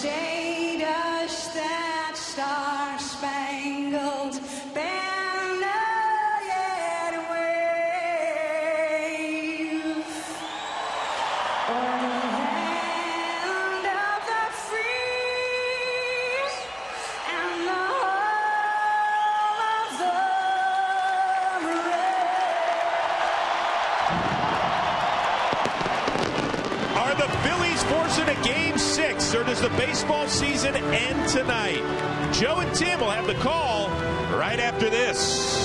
shade us that star-spangled banner yet wave o'er the land of the free and the home of the brave. Are the Phillies forcing a Game 6, or does the baseball season end tonight? Joe and Tim will have the call right after this.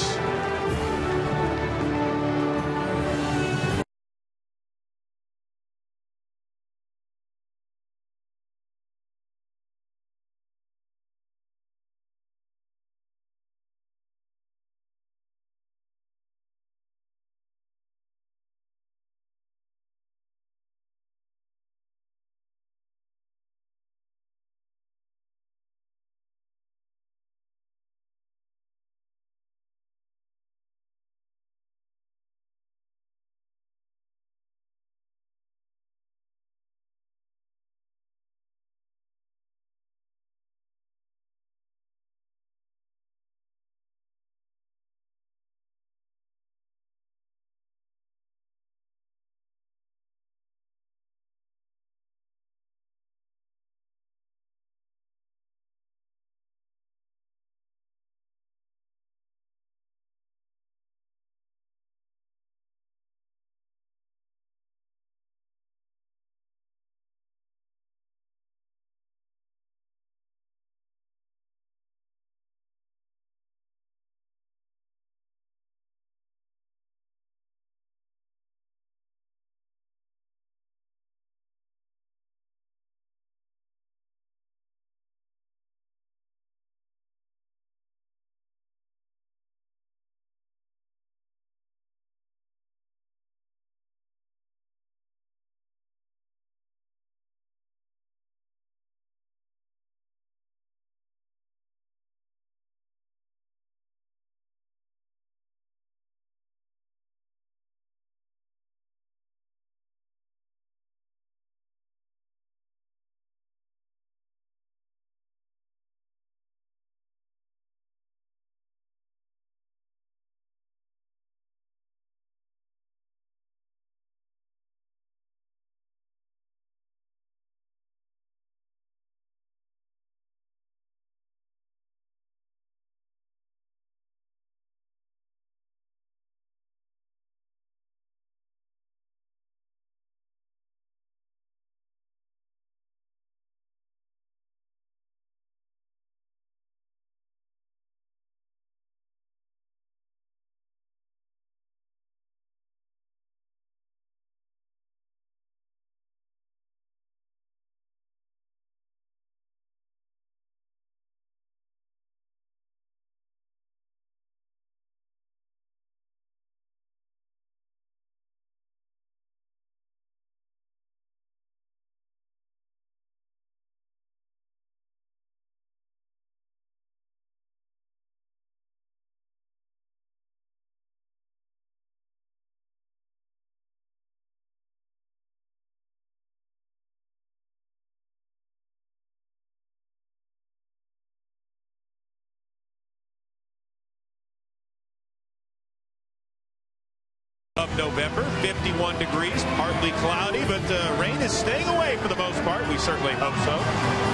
Of November, 51 degrees, partly cloudy, but rain is staying away for the most part. We certainly hope so.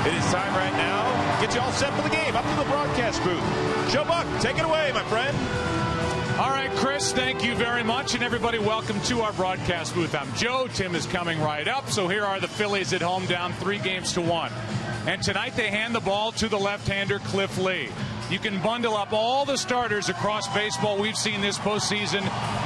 It is time right now. Get you all set for the game. Up to the broadcast booth. Joe Buck, take it away, my friend. All right, Chris, thank you very much. And everybody, welcome to our broadcast booth. I'm Joe. Tim is coming right up. So here are the Phillies at home, down 3-1. And tonight they hand the ball to the left-hander, Cliff Lee. You can bundle up all the starters across baseball we've seen this postseason.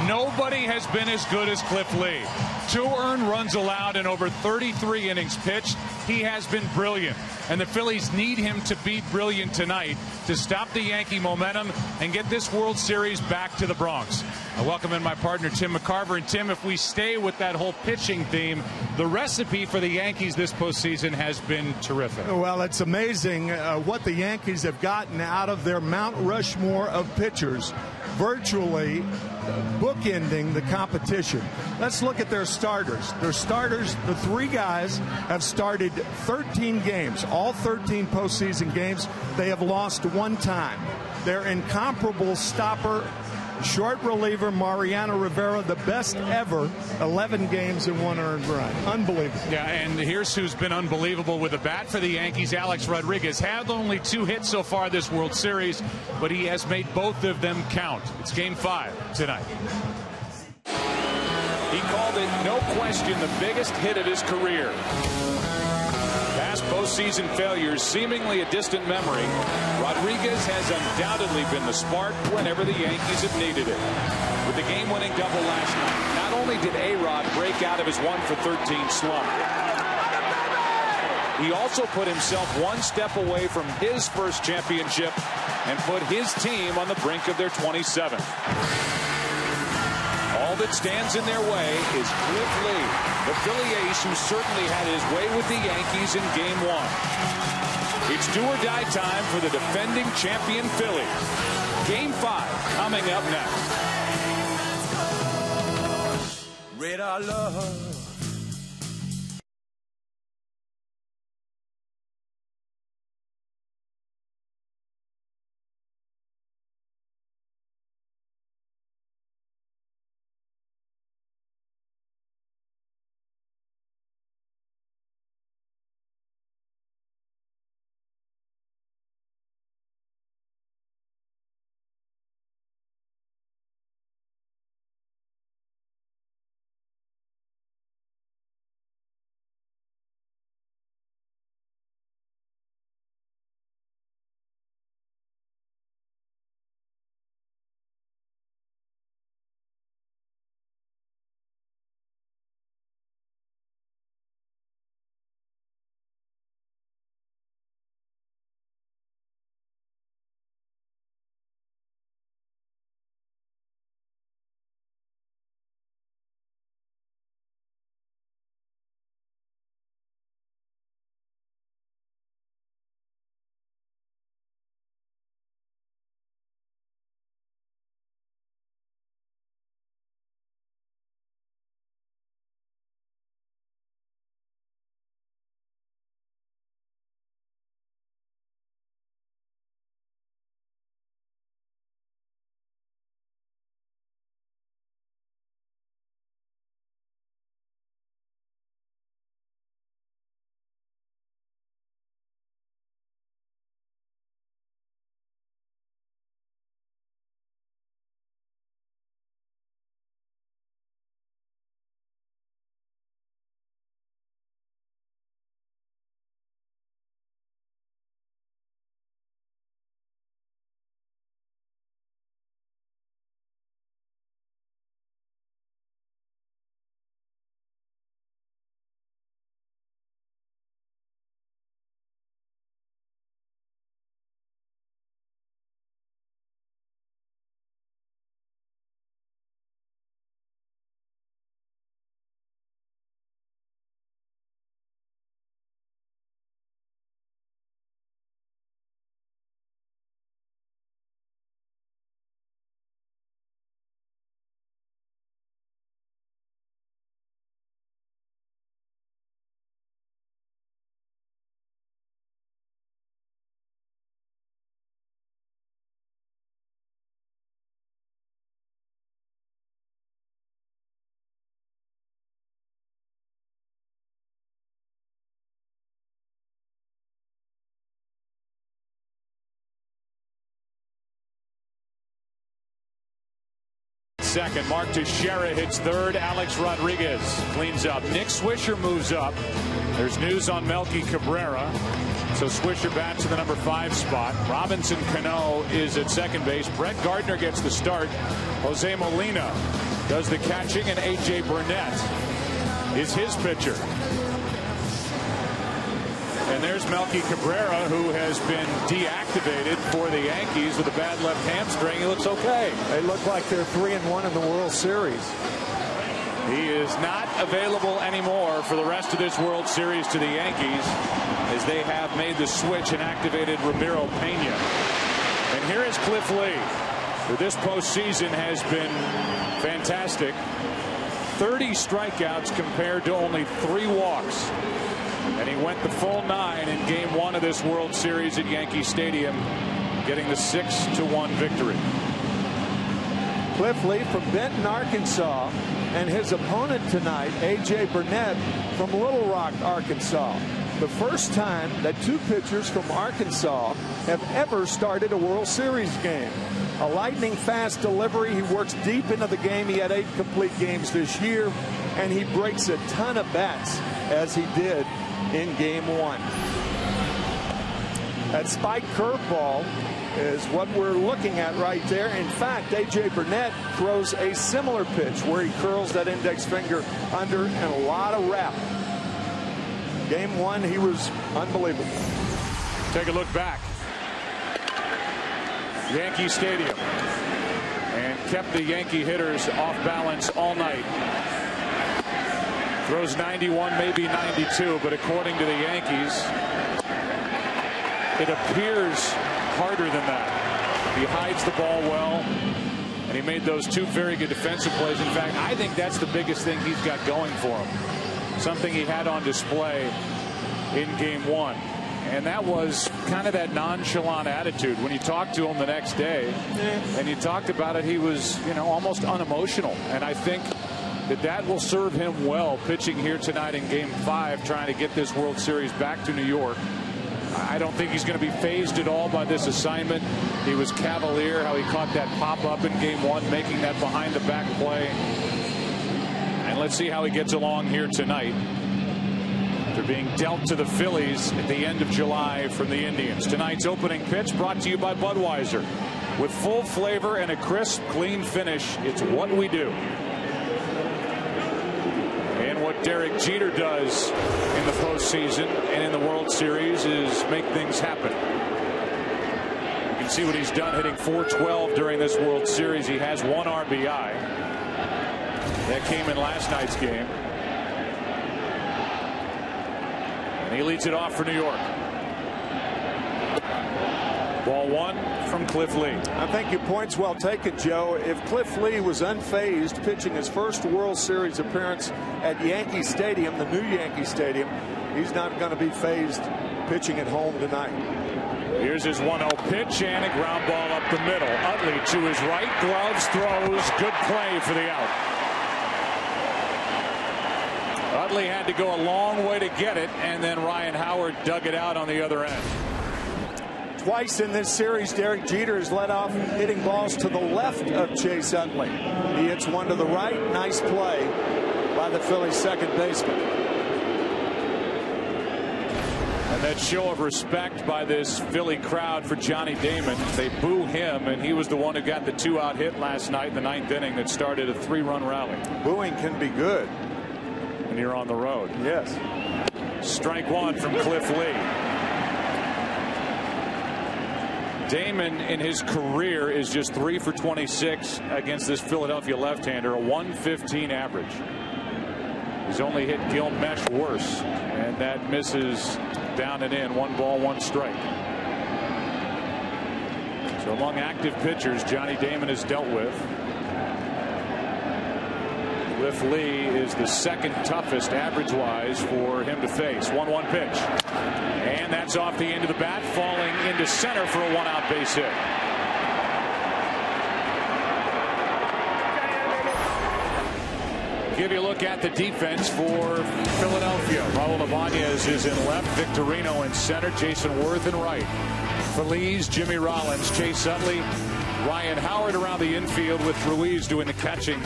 Nobody has been as good as Cliff Lee. 2 earned runs allowed in over 33 innings pitched. He has been brilliant. And the Phillies need him to be brilliant tonight to stop the Yankee momentum and get this World Series back to the Bronx. I welcome in my partner, Tim McCarver. And Tim, if we stay with that whole pitching theme, the recipe for the Yankees this postseason has been terrific. Well, it's amazing what the Yankees have gotten out of their Mount Rushmore of pitchers. virtually bookending the competition. Let's look at their starters. Their starters, the three guys, have started 13 games, all 13 postseason games. They have lost one time. Their incomparable stopper, short reliever Mariano Rivera, the best ever, 11 games and 1 earned run. Unbelievable. Yeah, and here's who's been unbelievable with a bat for the Yankees. Alex Rodriguez had only 2 hits so far this World Series, but he has made both of them count. It's Game 5 tonight. He called it, no question, the biggest hit of his career. Past postseason failures, seemingly a distant memory. Rodriguez has undoubtedly been the spark whenever the Yankees have needed it. With the game-winning double last night, not only did A-Rod break out of his 1-for-13 slump, he also put himself one step away from his first championship and put his team on the brink of their 27th. All that stands in their way is Cliff Lee, the Philly ace who certainly had his way with the Yankees in Game 1. It's do or die time for the defending champion Phillies. Game 5 coming up next. Radar love. Second, Mark Teixeira hits third. Alex Rodriguez cleans up. Nick Swisher moves up. There's news on Melky Cabrera. So Swisher bats to the number 5 spot. Robinson Cano is at second base. Brett Gardner gets the start. Jose Molina does the catching, and A.J. Burnett is his pitcher. And there's Melky Cabrera, who has been deactivated for the Yankees with a bad left hamstring. He looks okay. They look like they're 3-1 in the World Series. He is not available anymore for the rest of this World Series to the Yankees, as they have made the switch and activated Ramiro Pena. And here is Cliff Lee. for this postseason has been fantastic. 30 strikeouts compared to only 3 walks. And he went the full 9 in Game 1 of this World Series at Yankee Stadium, getting the 6-1 victory. Cliff Lee from Benton, Arkansas, and his opponent tonight, A.J. Burnett from Little Rock, Arkansas. The first time that 2 pitchers from Arkansas have ever started a World Series game. A lightning fast delivery. He works deep into the game. He had 8 complete games this year, and he breaks a ton of bats as he did in Game 1. That spike curveball is what we're looking at right there. In fact, A.J. Burnett throws a similar pitch where he curls that index finger under and a lot of wrap. Game 1, he was unbelievable. Take a look back. Yankee Stadium, and kept the Yankee hitters off balance all night. Throws 91, maybe 92, but according to the Yankees, it appears harder than that. He hides the ball well, and he made those 2 very good defensive plays. In fact, I think that's the biggest thing he's got going for him. Something he had on display in Game 1. And that was kind of that nonchalant attitude. When you talked to him the next day, and you talked about it, he was, almost unemotional. And I think that will serve him well pitching here tonight in Game 5, trying to get this World Series back to New York. I don't think he's going to be fazed at all by this assignment. He was cavalier how he caught that pop-up in Game 1, making that behind-the-back play. And let's see how he gets along here tonight. They're being dealt to the Phillies at the end of July from the Indians. Tonight's opening pitch brought to you by Budweiser. With full flavor and a crisp, clean finish, it's what we do. And what Derek Jeter does in the postseason and in the World Series is make things happen. You can see what he's done, hitting .412 during this World Series. He has 1 RBI. That came in last night's game. And he leads it off for New York. Ball 1 from Cliff Lee. I think your point's well taken, Joe. If Cliff Lee was unfazed pitching his first World Series appearance at Yankee Stadium, the new Yankee Stadium, he's not going to be fazed pitching at home tonight. Here's his 1-0 pitch and a ground ball up the middle. Utley to his right, gloves, throws, good play for the out. Utley had to go a long way to get it, and then Ryan Howard dug it out on the other end. Twice in this series, Derek Jeter has led off hitting balls to the left of Chase Utley. He hits one to the right. Nice play by the Phillies second baseman. And that show of respect by this Philly crowd for Johnny Damon. They boo him, and he was the one who got the 2-out hit last night in the 9th inning that started a 3-run rally. Booing can be good when you're on the road. Yes. Strike 1 from Cliff Lee. Damon in his career is just 3 for 26 against this Philadelphia left-hander, a 115 average. He's only hit Gil Mesh worse, and that misses down and in. 1 ball, 1 strike. So among active pitchers Johnny Damon has dealt with, Cliff Lee is the second toughest average-wise for him to face. 1-1 pitch. And that's off the end of the bat, falling into center for a 1-out base hit. Give you a look at the defense for Philadelphia. Raul Ibanez is in left, Victorino in center, Jason Worth in right. Feliz, Jimmy Rollins, Chase Utley, Ryan Howard around the infield with Ruiz doing the catching.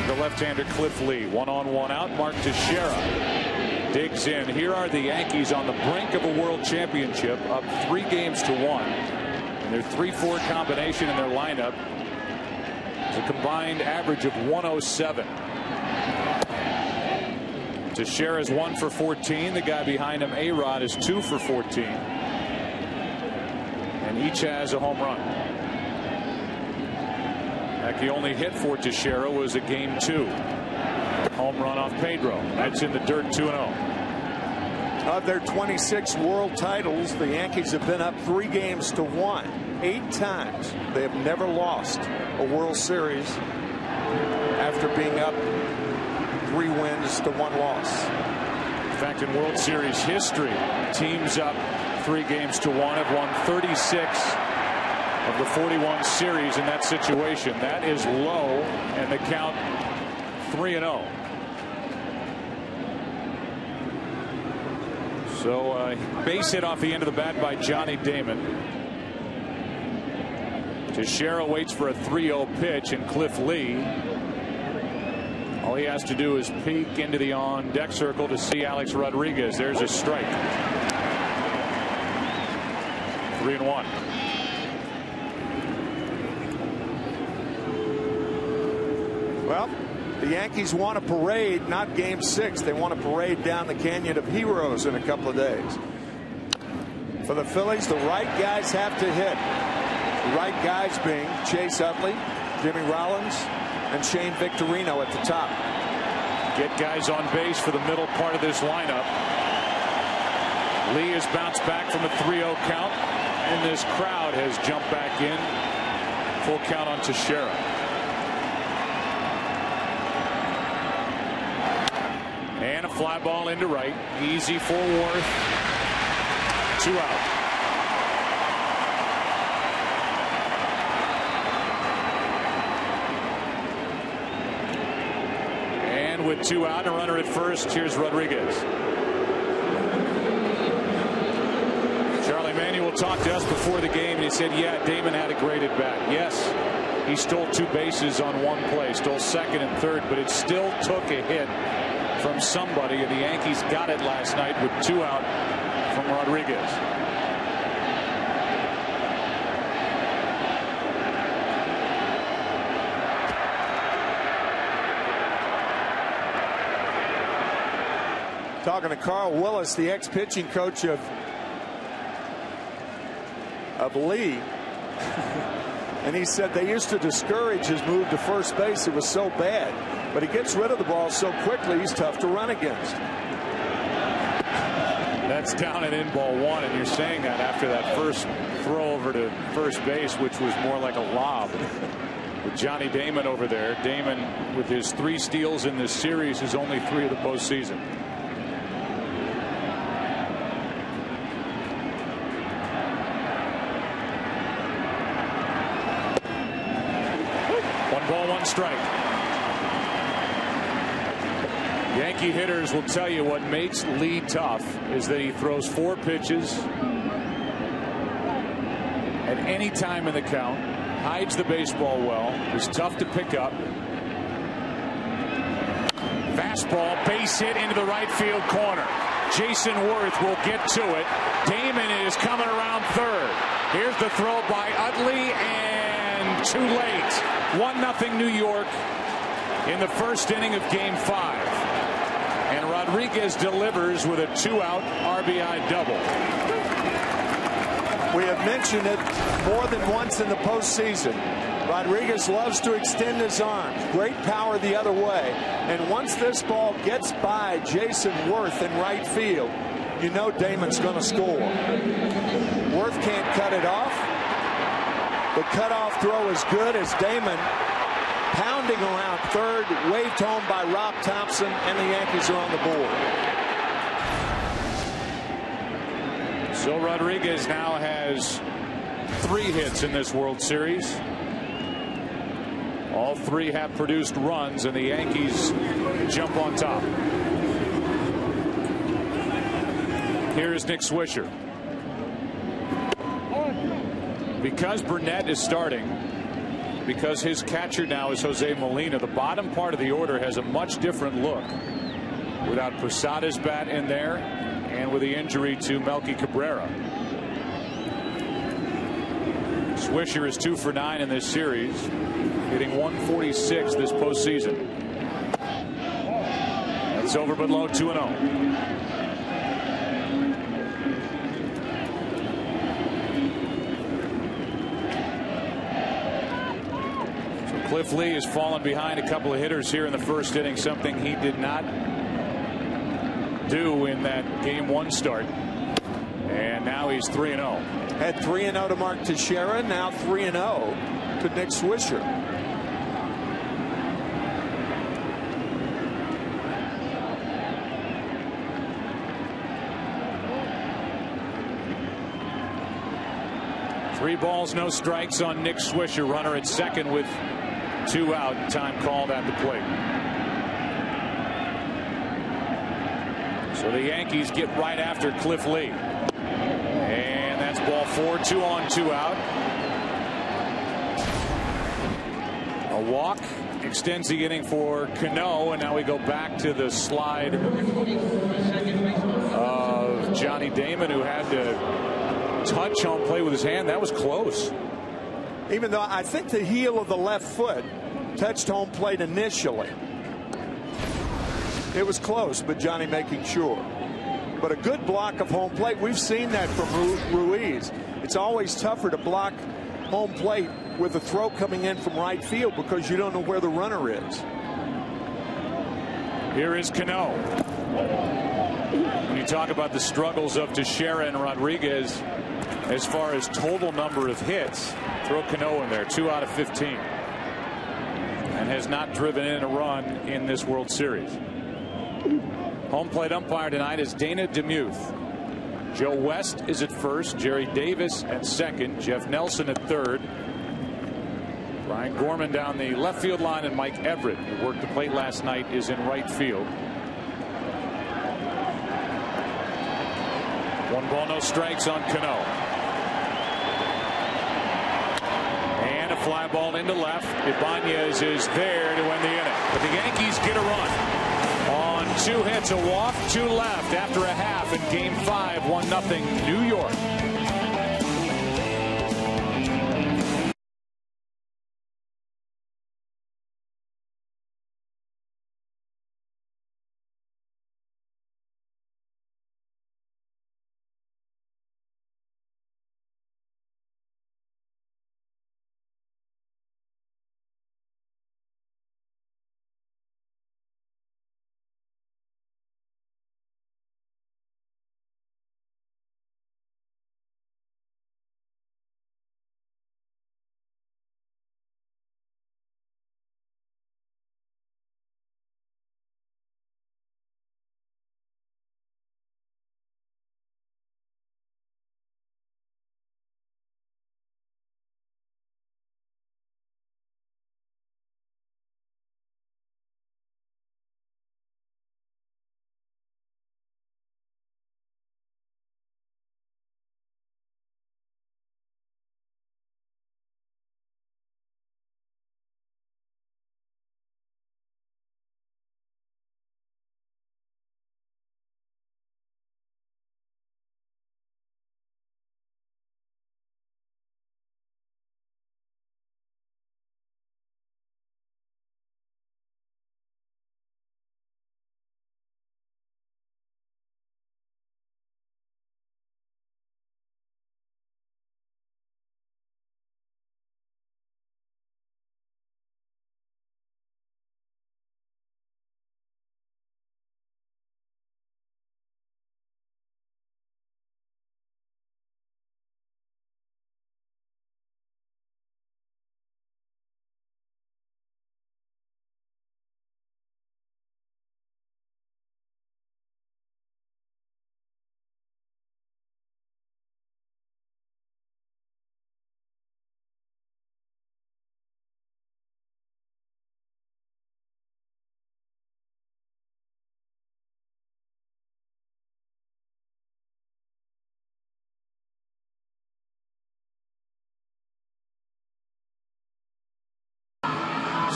The left-hander Cliff Lee. 1 on, 1 out. Mark Teixeira digs in. Here are the Yankees on the brink of a world championship, up 3 games to 1. And their 3-4 combination in their lineup is a combined average of 107. Teixeira's 1 for 14. The guy behind him, A-Rod, is 2 for 14. And each has a home run. The only hit for Teixeira was a Game 2 home run off Pedro. That's in the dirt, 2-0. Of their 26 world titles, the Yankees have been up 3 games to 1. 8 times. They have never lost a World Series after being up 3 wins to 1 loss. In fact, in World Series history, teams up 3 games to 1 have won 36 of the 41 series in that situation. That is low, and the count 3-0. So base hit off the end of the bat by Johnny Damon. Teixeira waits for a 3-0 pitch, and Cliff Lee, all he has to do is peek into the on-deck circle to see Alex Rodriguez. There's a strike. 3-1. Well, the Yankees want a parade, not Game 6. They want a parade down the Canyon of Heroes in a couple of days. For the Phillies, the right guys have to hit. The right guys being Chase Utley, Jimmy Rollins, and Shane Victorino at the top. Get guys on base for the middle part of this lineup. Lee has bounced back from a 3-0 count, and this crowd has jumped back in. Full count on Teixeira. And a fly ball into right. Easy for Worth. 2 out. And with 2 out and a runner at first, here's Rodriguez. Charlie Manuel talked to us before the game, and he said, yeah, Damon had a great at bat. Yes, he stole 2 bases on 1 play, stole second and third, but it still took a hit from somebody, and the Yankees got it last night with 2 out from Rodriguez. Talking to Carl Willis, the ex-pitching coach of Lee, and he said they used to discourage his move to first base. It was so bad, but he gets rid of the ball so quickly, he's tough to run against. That's down and in ball 1, and you're saying that after that first throw over to first base, which was more like a lob. With Johnny Damon over there, Damon with his 3 steals in this series is only 3 of the postseason. Strike. Yankee hitters will tell you what makes Lee tough is that he throws 4 pitches at any time in the count, hides the baseball well, is tough to pick up. Fastball, base hit into the right field corner. Jason Worth will get to it. Damon is coming around third. Here's the throw by Utley, and too late. 1-0 New York in the first inning of Game 5. And Rodriguez delivers with a 2-out RBI double. We have mentioned it more than once in the postseason. Rodriguez loves to extend his arms. Great power the other way. And once this ball gets by Jason Worth in right field, you know Damon's going to score. Worth can't cut it off. The cutoff throw is good as Damon, pounding around third, waved home by Rob Thompson, and the Yankees are on the board. So Rodriguez now has 3 hits in this World Series. All 3 have produced runs, and the Yankees jump on top. Here's Nick Swisher. Because Burnett is starting, because his catcher now is Jose Molina, the bottom part of the order has a much different look without Posada's bat in there and with the injury to Melky Cabrera. Swisher is 2 for 9 in this series, hitting 146 this postseason. That's over but low, 2-0. Cliff Lee has fallen behind a couple of hitters here in the first inning, something he did not due in that game 1 start. And now he's 3-0. Had 3-0 to Mark Teixeira, now 3-0 to Nick Swisher. Three balls, no strikes on Nick Swisher. Runner at second with 2 out. Time called at the plate. So the Yankees get right after Cliff Lee. And that's ball 4, 2 on, 2 out. A walk extends the inning for Cano, and now we go back to the slide of Johnny Damon, who had to touch home plate with his hand. That was close. Even though I think the heel of the left foot touched home plate initially. It was close, but Johnny making sure. But a good block of home plate. We've seen that from Ruiz. It's always tougher to block home plate with a throw coming in from right field because you don't know where the runner is. Here is Cano. When you talk about the struggles of Teixeira and Rodriguez as far as total number of hits, throw Cano in there, 2 out of 15, and has not driven in a run in this World Series. Home plate umpire tonight is Dana DeMuth. Joe West is at first, Jerry Davis at second, Jeff Nelson at third, Brian Gorman down the left field line, and Mike Everett, who worked the plate last night, is in right field. 1 ball, no strikes on Cano. And a fly ball into left. Ibanez is there to end the inning. But the Yankees get a run on 2 hits, a walk, 2 left after a half in game 5, 1-0 New York.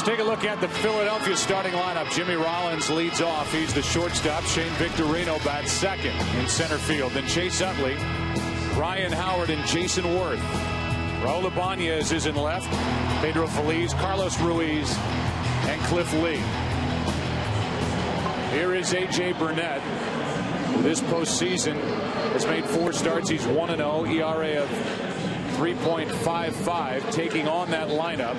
Let's take a look at the Philadelphia starting lineup. Jimmy Rollins leads off. He's the shortstop. Shane Victorino bats second in center field. Then Chase Utley, Ryan Howard, and Jason Worth. Raul Ibanez is in left. Pedro Feliz, Carlos Ruiz, and Cliff Lee. Here is A.J. Burnett. This postseason has made 4 starts. He's 1-0, ERA of 3.55, taking on that lineup,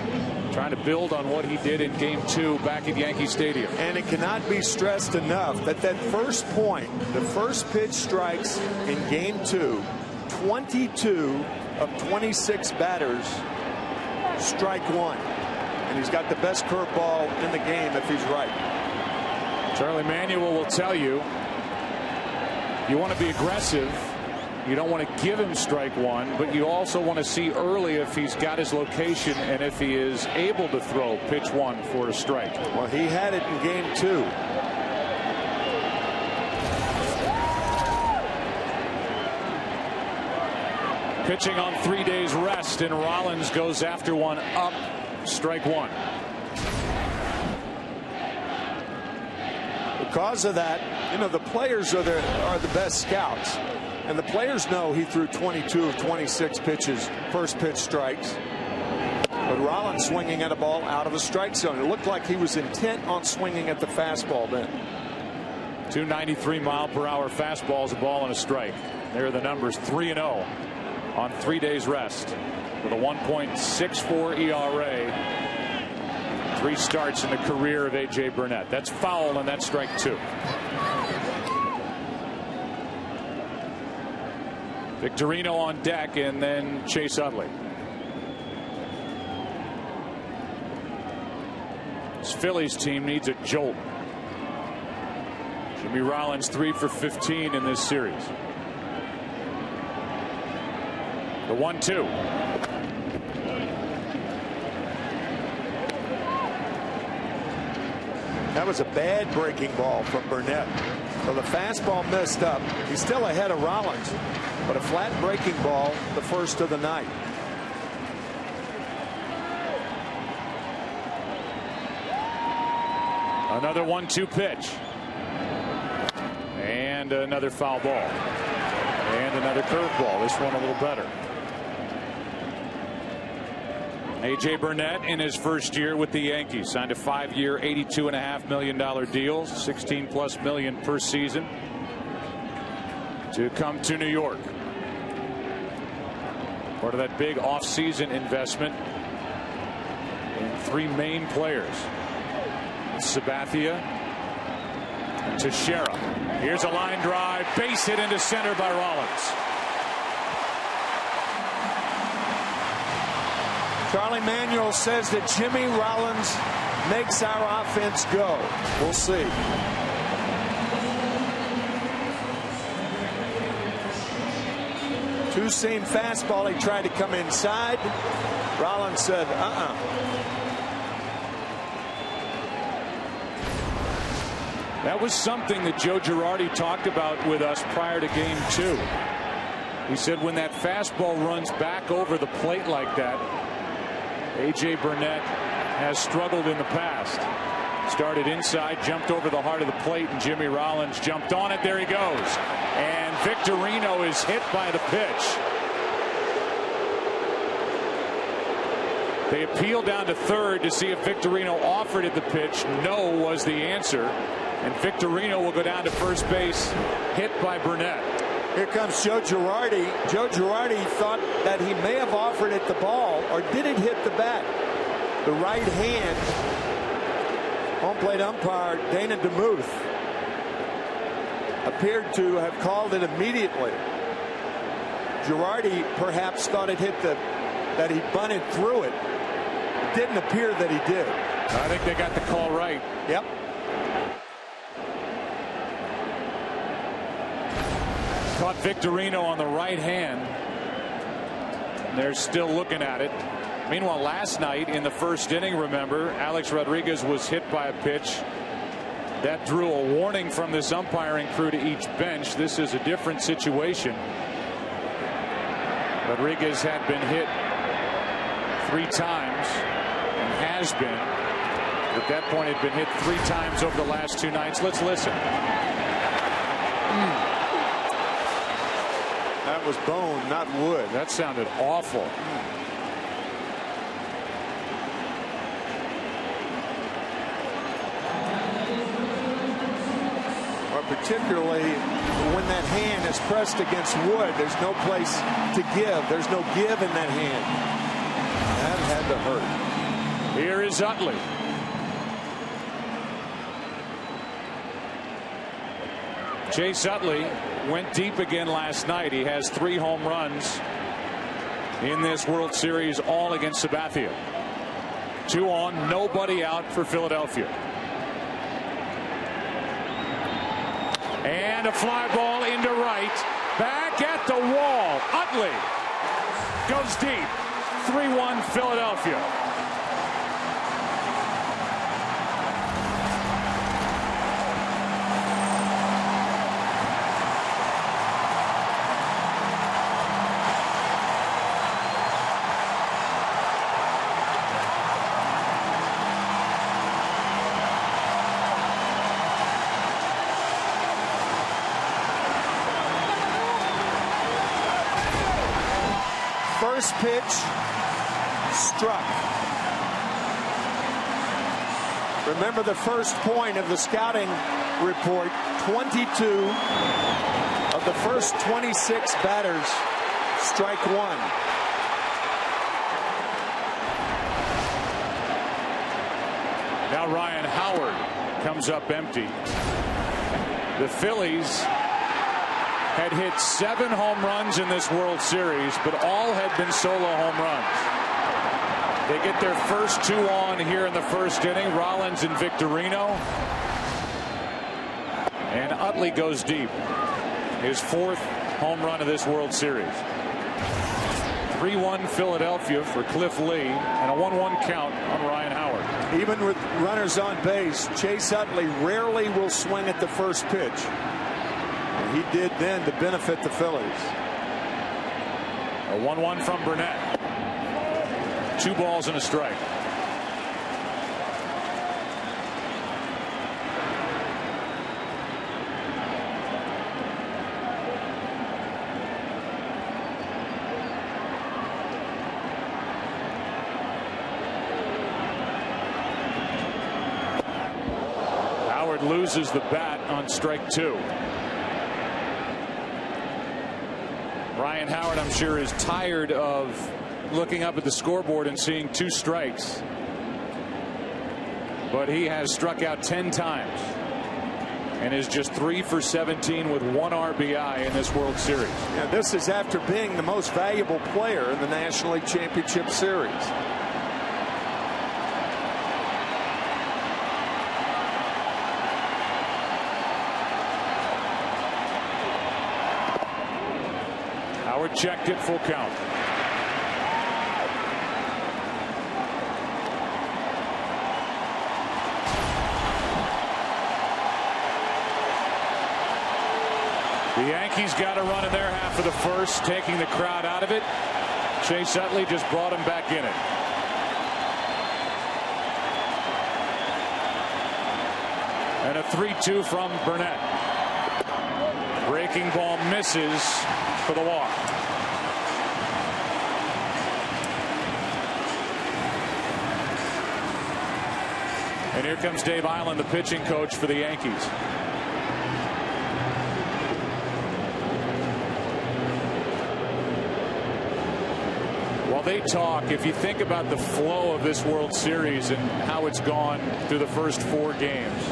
trying to build on what he did in Game 2 back at Yankee Stadium. And it cannot be stressed enough that first point, the first pitch strikes in Game 2, 22 of 26 batters strike one. And he's got the best curveball in the game if he's right. Charlie Manuel will tell you, you want to be aggressive. You don't want to give him strike one, but you also want to see early if he's got his location and if he is able to throw pitch one for a strike. Well, he had it in Game 2. Pitching on 3 days rest, and Rollins goes after one up, strike one. Because of that, you know, the players are the best scouts. And the players know he threw 22 of 26 pitches, first pitch strikes. But Rollins swinging at a ball out of the strike zone. It looked like he was intent on swinging at the fastball then. 293-mile-per-hour fastballs, a ball and a strike. There are the numbers, 3-0 on 3 days rest with a 1.64 ERA. 3 starts in the career of A.J. Burnett. That's foul, and that's strike 2. Victorino on deck, and then Chase Utley. This Phillies team needs a jolt. Jimmy Rollins 3 for 15 in this series. The 1-2. That was a bad breaking ball from Burnett. So the fastball messed up. He's still ahead of Rollins, but a flat breaking ball, the first of the night. Another 1-2 pitch. And another foul ball. And another curveball. This one a little better. A.J. Burnett in his first year with the Yankees signed a 5-year $82.5 million deal, $16+ million per season, to come to New York. Part of that big offseason investment in 3 main players: Sabathia and Teixeira. Here's a line drive, base hit into center by Rollins. Charlie Manuel says that Jimmy Rollins makes our offense go. We'll see. Two-seam fastball. He tried to come inside. Rollins said, That was something that Joe Girardi talked about with us prior to Game 2. He said when that fastball runs back over the plate like that, A.J. Burnett has struggled in the past. Started inside, jumped over the heart of the plate, and Jimmy Rollins jumped on it. There he goes. And Victorino is hit by the pitch. They appealed down to third to see if Victorino offered it the pitch. No was the answer. And Victorino will go down to first base, hit by Burnett. Here comes Joe Girardi. Joe Girardi thought that he may have offered it the ball, or did it hit the bat? The right hand. Home plate umpire Dana DeMuth appeared to have called it immediately. Girardi perhaps thought it hit that he bunted through it. It didn't appear that he did. I think they got the call right. Yep. Caught Victorino on the right hand. They're still looking at it. Meanwhile, last night in the first inning, remember, Alex Rodriguez was hit by a pitch that drew a warning from this umpiring crew to each bench. This is a different situation. Rodriguez had been hit 3 times and has been. At that point, had been hit 3 times over the last 2 nights. Let's listen. That was bone, not wood. That sounded awful. Well, particularly when that hand is pressed against wood. There's no place to give. There's no give in that hand. That had to hurt. Here is Utley. Chase Utley went deep again last night. He has 3 home runs in this World Series, all against Sabathia. 2 on, nobody out for Philadelphia. And a fly ball into right. Back at the wall. Utley goes deep. 3-1 Philadelphia. First pitch struck. Remember the first point of the scouting report, 22 of the first 26 batters strike 1. Now Ryan Howard comes up empty. The Phillies had hit 7 home runs in this World Series, but all had been solo home runs. They get their first 2 on here in the first inning. Rollins and Victorino. And Utley goes deep. His 4th home run of this World Series. 3-1 Philadelphia for Cliff Lee, and a 1-1 count on Ryan Howard. Even with runners on base, Chase Utley rarely will swing at the first pitch. He did then to benefit the Phillies. A 1-1 from Burnett. 2 balls and a strike. Howard loses the bat on strike 2. Ryan Howard, I'm sure, is tired of looking up at the scoreboard and seeing 2 strikes. But he has struck out 10 times and is just 3 for 17 with 1 RBI in this World Series. Yeah, this is after being the most valuable player in the National League Championship Series. Howard checked it, full count. The Yankees got a run in their half of the first, taking the crowd out of it. Chase Utley just brought him back in it. And a 3-2 from Burnett. Breaking ball misses for the walk. And here comes Dave Eiland, the pitching coach for the Yankees. While they talk, if you think about the flow of this World Series and how it's gone through the first 4 games.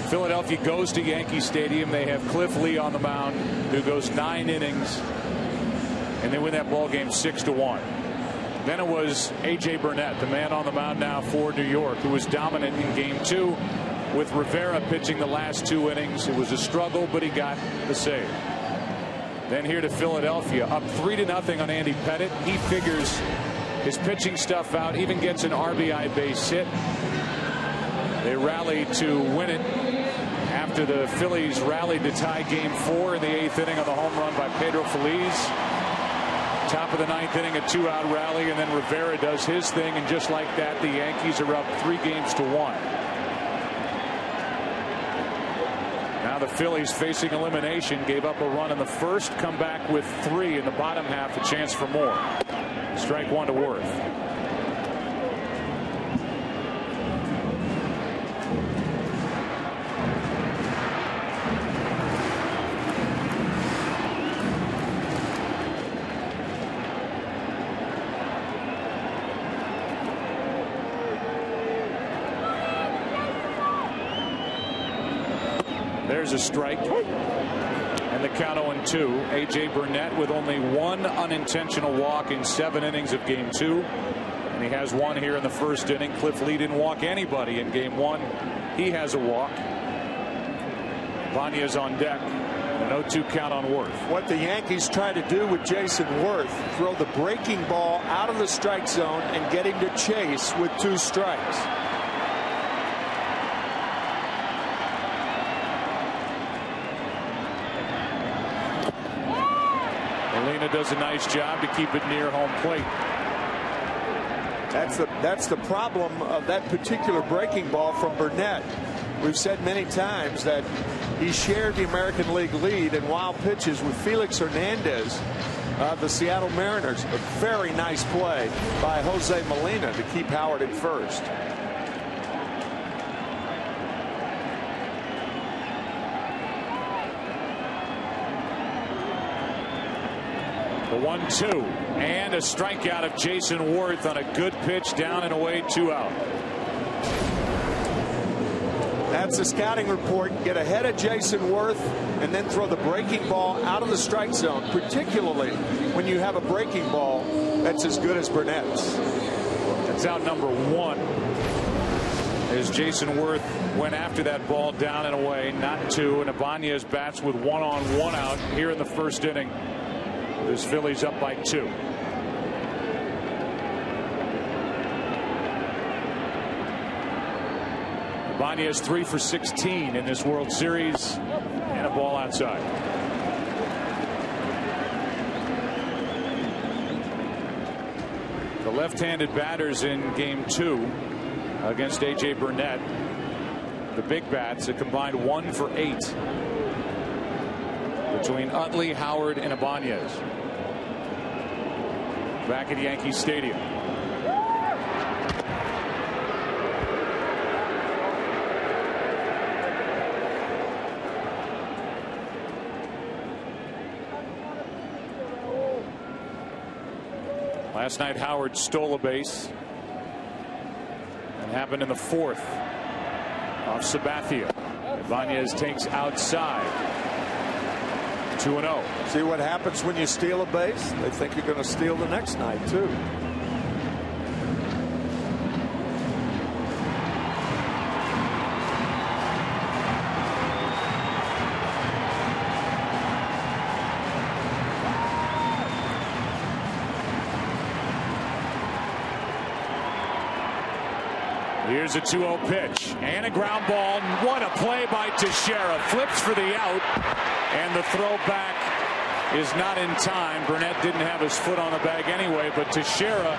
Philadelphia goes to Yankee Stadium. They have Cliff Lee on the mound, who goes 9 innings, and they win that ball game 6-1. Then it was A.J. Burnett, the man on the mound now for New York, who was dominant in Game 2 with Rivera pitching the last 2 innings. It was a struggle, but he got the save. Then here to Philadelphia, up 3-0 on Andy Pettitte. He figures his pitching stuff out, even gets an RBI base hit. They rally to win it after the Phillies rallied to tie Game 4 in the 8th inning on the home run by Pedro Feliz. Top of the 9th inning, a 2-out rally, and then Rivera does his thing, and just like that, the Yankees are up 3-1. Now the Phillies facing elimination, gave up a run in the first, come back with 3 in the bottom half, a chance for more. Strike 1 to Worth. There's a strike. And the count 0-2. A.J. Burnett with only one unintentional walk in 7 innings of game 2. And he has one here in the first inning. Cliff Lee didn't walk anybody in game 1. He has a walk. Ibanez on deck. An 0-2 count on Worth. What the Yankees try to do with Jason Worth, throw the breaking ball out of the strike zone and get him to chase with 2 strikes. Molina does a nice job to keep it near home plate. That's the problem of that particular breaking ball from Burnett. We've said many times that he shared the American League lead in wild pitches with Felix Hernandez of the Seattle Mariners. A very nice play by Jose Molina to keep Howard at first. The 1-2 and a strikeout of Jason Worth on a good pitch down and away, 2 out. That's a scouting report. Get ahead of Jason Worth and then throw the breaking ball out of the strike zone, particularly when you have a breaking ball that's as good as Burnett's. That's out number 1. As Jason Worth went after that ball down and away, not 2, and Ibanez bats with 1 on 1 out here in the first inning. This Phillies up by 2. Ibanez 3 for 16 in this World Series, and a ball outside. The left-handed batters in game 2 against A.J. Burnett, the big bats, a combined 1 for 8 between Utley, Howard, and Ibanez. Back at Yankee Stadium. Last night Howard stole a base. And happened in the 4th off Sabathia. Ibanez takes outside. 2-0. See what happens when you steal a base? They think you're going to steal the next night, too. Here's a 2-0 pitch and a ground ball. What a play by Teixeira. Flips for the out, and the throw back is not in time. Burnett didn't have his foot on the bag anyway, but Teixeira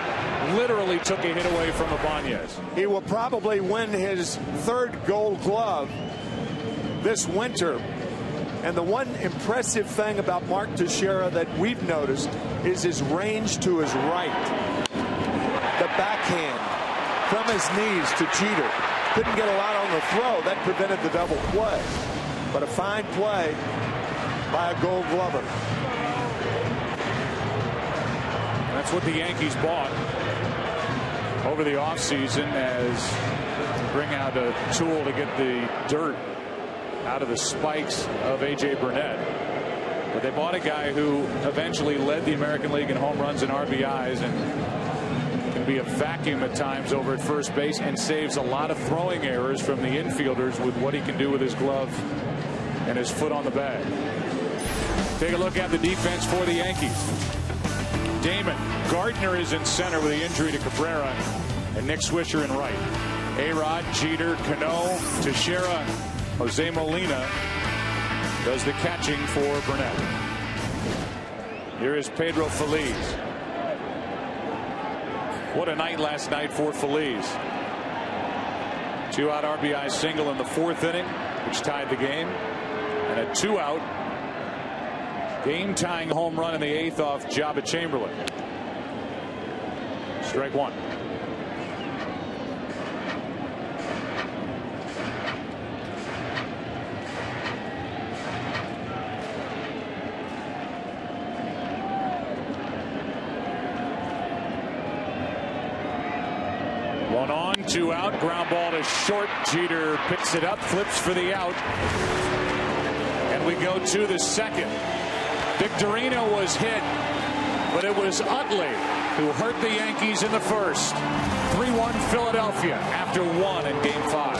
literally took a hit away from Ibanez. He will probably win his 3rd Gold Glove this winter. And the one impressive thing about Mark Teixeira that we've noticed is his range to his right. The backhand from his knees to Jeter. Couldn't get a lot on the throw. That prevented the double play. But a fine play by a Gold Glover. That's what the Yankees bought over the offseason as to bring out a tool to get the dirt out of the spikes of A.J. Burnett. But they bought a guy who eventually led the American League in home runs and RBIs and can be a vacuum at times over at first base and saves a lot of throwing errors from the infielders with what he can do with his glove and his foot on the bag. Take a look at the defense for the Yankees. Damon Gardner is in center with the injury to Cabrera, and Nick Swisher in right. A-Rod, Jeter, Cano, Teixeira, Jose Molina does the catching for Burnett. Here is Pedro Feliz. What a night last night for Feliz. 2-out RBI single in the 4th inning, which tied the game, and a 2-out game-tying home run in the 8th off Jabba Chamberlain. Strike 1. One on, 2 out, ground ball to short. Jeter picks it up, flips for the out. And we go to the second. Victorino was hit, but it was Utley who hurt the Yankees in the first. 3-1 Philadelphia after 1 in Game 5.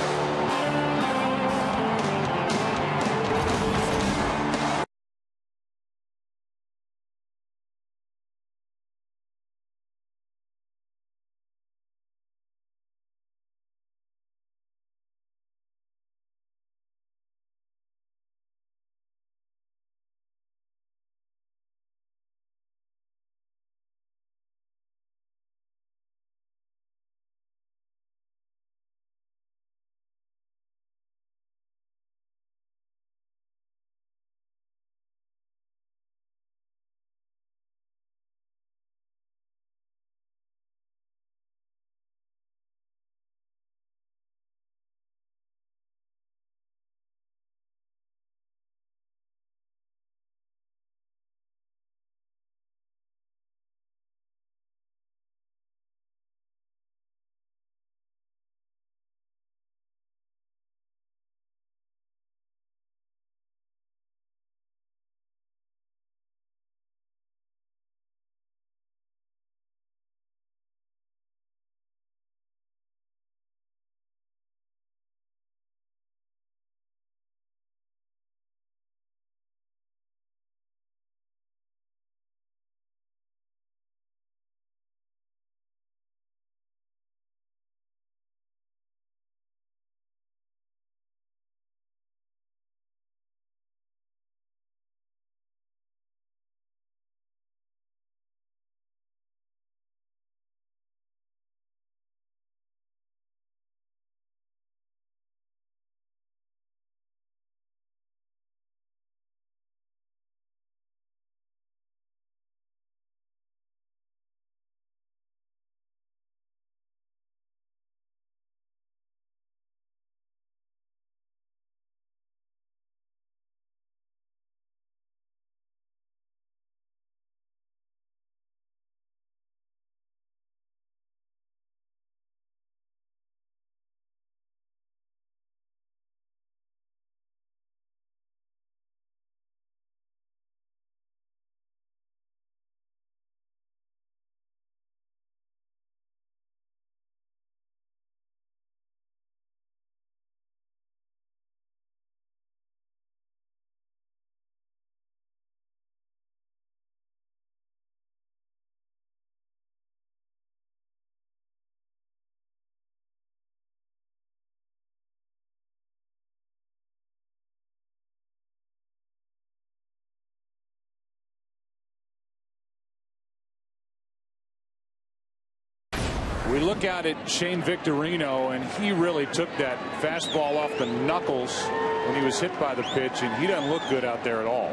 We look out at Shane Victorino, and he really took that fastball off the knuckles when he was hit by the pitch, and he doesn't look good out there at all.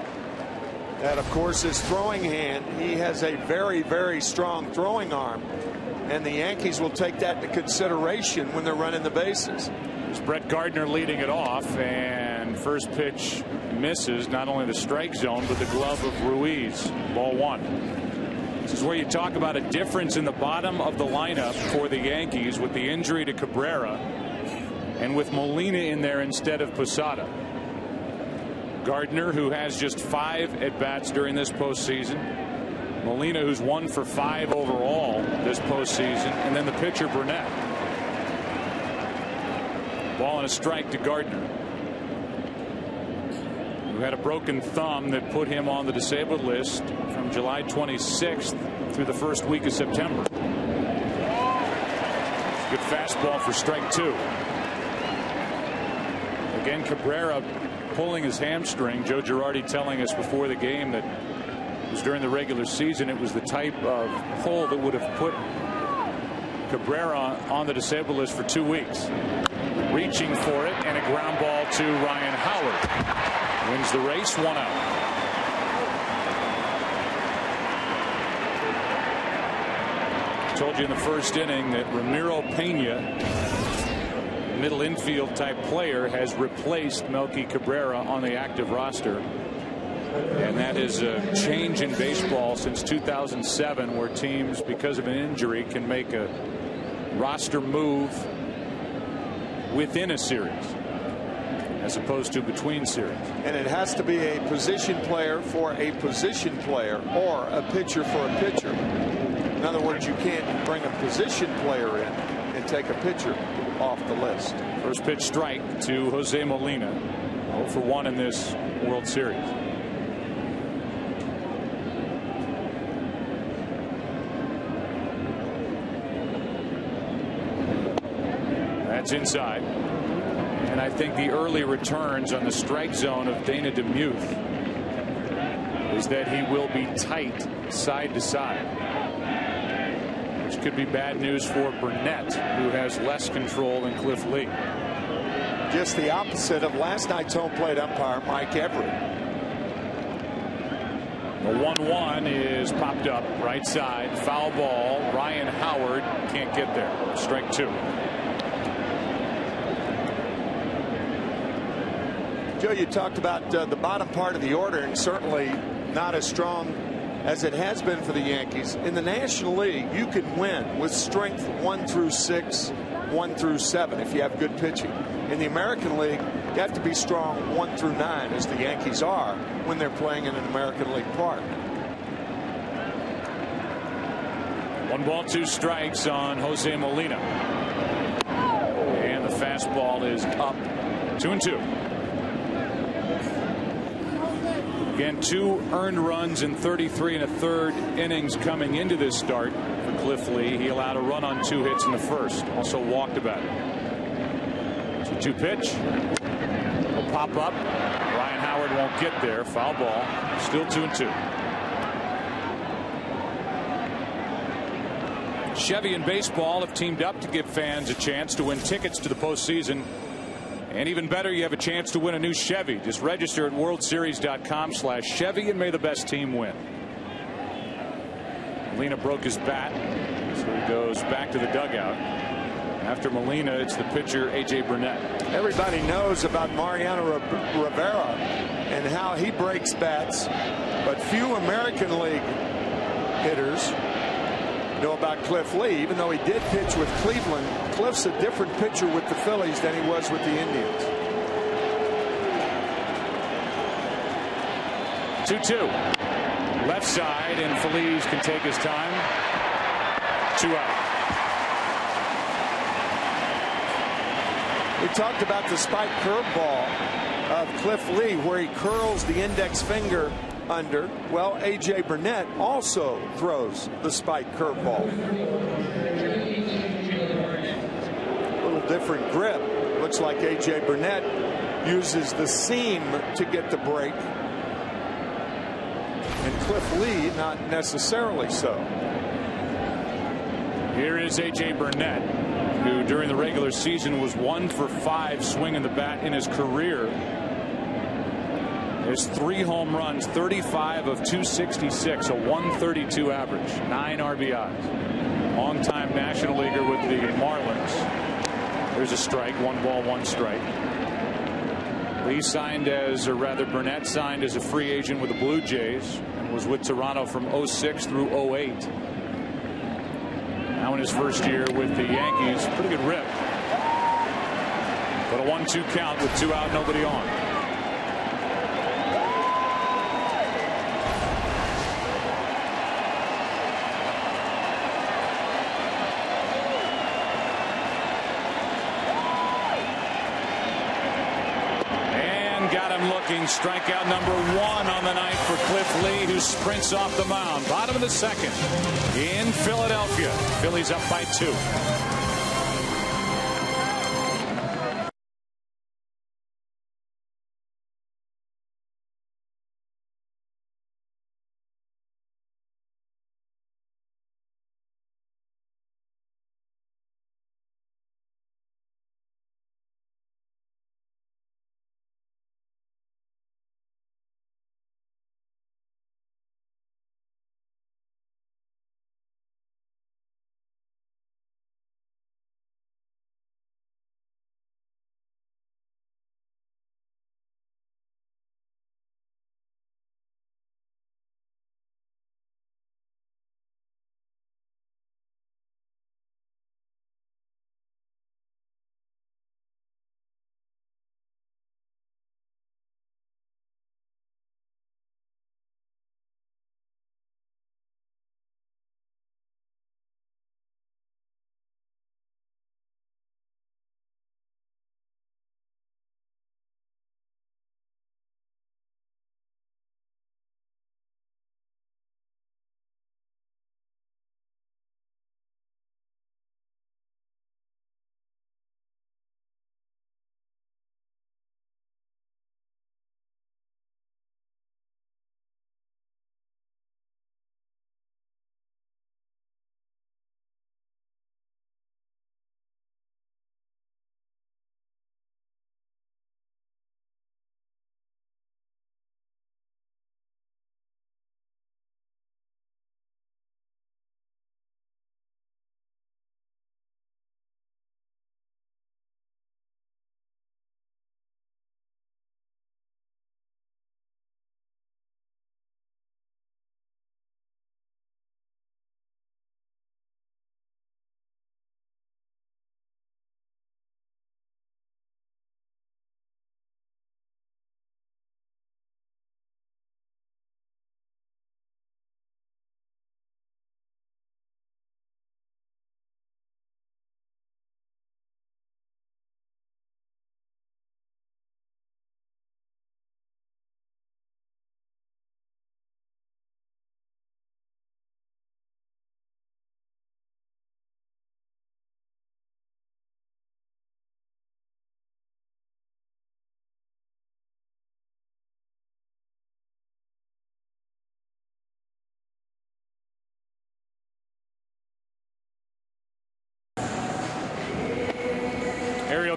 That, of course, is throwing hand. He has a very, very strong throwing arm, and the Yankees will take that into consideration when they're running the bases. It's Brett Gardner leading it off, and first pitch misses not only the strike zone but the glove of Ruiz. Ball 1. This is where you talk about a difference in the bottom of the lineup for the Yankees with the injury to Cabrera and with Molina in there instead of Posada. Gardner, who has just 5 at-bats during this postseason. Molina, who's 1 for 5 overall this postseason. And then the pitcher, Burnett. Ball and a strike to Gardner, who had a broken thumb that put him on the disabled list from July 26th through the first week of September. Good fastball for strike 2. Again, Cabrera pulling his hamstring. Joe Girardi telling us before the game that it was during the regular season. It was the type of pull that would have put Cabrera on the disabled list for 2 weeks. Reaching for it, and a ground ball to Ryan Howard. Wins the race, 1 out. Told you in the first inning that Ramiro Pena, middle infield type player, has replaced Melky Cabrera on the active roster. And that is a change in baseball since 2007, where teams, because of an injury, can make a roster move within a series. as opposed to between series. And it has to be a position player for a position player or a pitcher for a pitcher. In other words, you can't bring a position player in and take a pitcher off the list. First pitch strike to Jose Molina. 0 for 1 in this World Series. That's inside. And I think the early returns on the strike zone of Dana DeMuth is that he will be tight side to side, which could be bad news for Burnett, who has less control than Cliff Lee. Just the opposite of last night's home plate umpire, Mike Everett. The 1-1 is popped up right side, foul ball. Ryan Howard can't get there. Strike 2. Joe, you talked about the bottom part of the order, and certainly not as strong as it has been for the Yankees. In the National League, you can win with strength 1 through 6, 1 through 7 if you have good pitching. In the American League, you have to be strong 1 through 9, as the Yankees are when they're playing in an American League park. 1 ball, 2 strikes on Jose Molina. And the fastball is up. 2-2. Again, 2 earned runs in 33 1/3 innings coming into this start for Cliff Lee. He allowed a run on 2 hits in the first. Also walked about it. 2-2 pitch. Will pop up. Ryan Howard won't get there. Foul ball. Still 2-2. Chevy and baseball have teamed up to give fans a chance to win tickets to the postseason. And even better, you have a chance to win a new Chevy. Just register at worldseries.com/Chevy and may the best team win. Molina broke his bat, so he goes back to the dugout. After Molina, it's the pitcher A.J. Burnett. Everybody knows about Mariano Rivera and how he breaks bats, but few American League hitters know about Cliff Lee. Even though he did pitch with Cleveland, Cliff's a different pitcher with the Phillies than he was with the Indians. 2-2. Left side, and Feliz can take his time. 2 out. We talked about the spike curveball of Cliff Lee, where he curls the index finger under. Well, A.J. Burnett also throws the spike curveball. A little different grip. Looks like A.J. Burnett uses the seam to get the break, and Cliff Lee not necessarily so. Here is A.J. Burnett, who during the regular season was 1 for 5 swinging the bat in his career. There's 3 home runs, 35 of 266, a 132 average, 9 RBIs. Longtime National Leaguer with the Marlins. There's a strike, 1 ball, 1 strike. Lee signed as, or rather Burnett signed as a free agent with the Blue Jays and was with Toronto from 06 through 08. Now in his first year with the Yankees, pretty good rip. But a 1-2 count with 2 out, nobody on. Strikeout number 1 on the night for Cliff Lee, who sprints off the mound. Bottom of the second in Philadelphia. Phillies up by 2.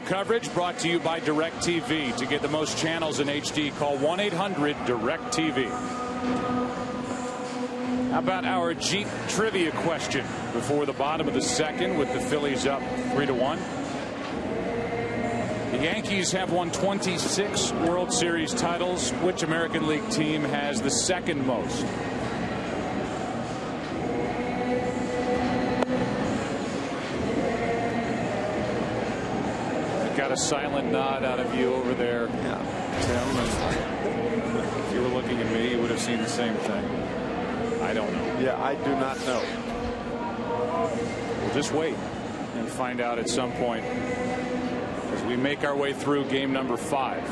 coverage brought to you by DirecTV. To get the most channels in HD, call 1-800-DirecTV. How about our Jeep trivia question before the bottom of the second with the Phillies up 3-1? The Yankees have won 26 World Series titles. Which American League team has the second most? Got a silent nod out of you over there, Tim. And if you were looking at me, you would have seen the same thing. I don't know. Yeah, I do not know. We'll just wait and find out at some point as we make our way through game number 5.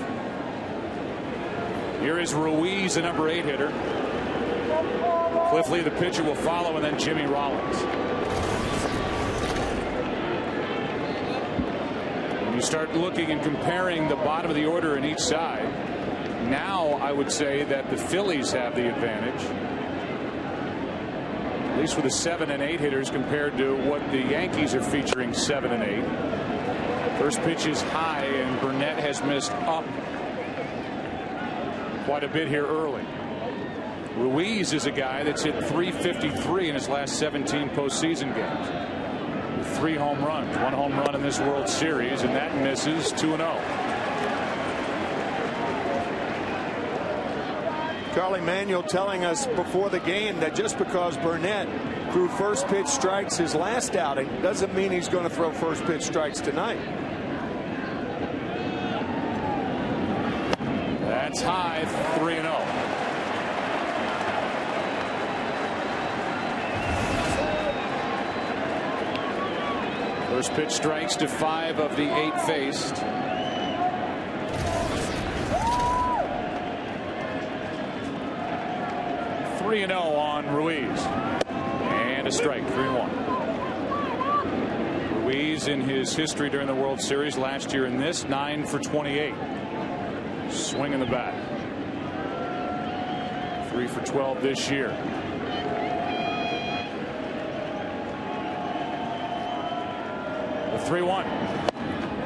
Here is Ruiz, the number 8 hitter. Cliff Lee, the pitcher, will follow, and then Jimmy Rollins. When you start looking and comparing the bottom of the order in each side, now I would say that the Phillies have the advantage, at least with the 7 and 8 hitters compared to what the Yankees are featuring 7 and 8. First pitch is high, and Burnett has missed up quite a bit here early. Ruiz is a guy that's hit .353 in his last 17 postseason games. 3 home runs, 1 home run in this World Series, and that misses. 2-0. Charlie Manuel telling us before the game that just because Burnett threw first pitch strikes his last outing doesn't mean he's going to throw first pitch strikes tonight. That's high. 3-0. First pitch strikes to 5 of the 8 faced. .3-0 on Ruiz. And a strike. 3-1. Ruiz in his history during the World Series last year in this, 9 for 28. Swing in the bat. 3 for 12 this year. The 3-1.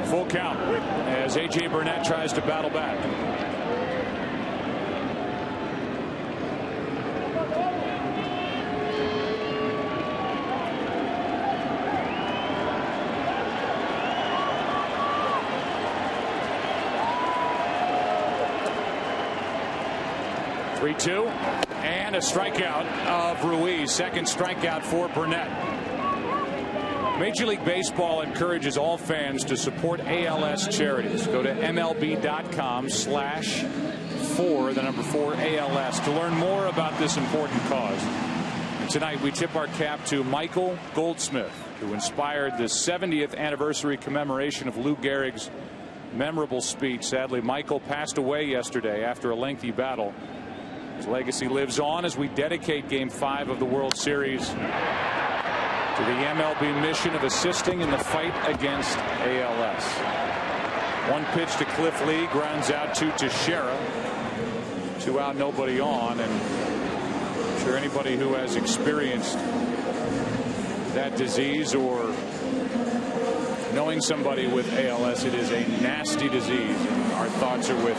Full count as A.J. Burnett tries to battle back. .3-2 and a strikeout of Ruiz. Second strikeout for Burnett. Major League Baseball encourages all fans to support ALS charities. Go to MLB.com/4ALS to learn more about this important cause. And tonight we tip our cap to Michael Goldsmith, who inspired the 70th anniversary commemoration of Lou Gehrig's memorable speech. Sadly, Michael passed away yesterday after a lengthy battle. His legacy lives on as we dedicate Game 5 of the World Series to the MLB mission of assisting in the fight against ALS. One pitch to Cliff Lee, grounds out to Teixeira. 2 out, nobody on, and I'm sure anybody who has experienced that disease or knowing somebody with ALS, it is a nasty disease. And our thoughts are with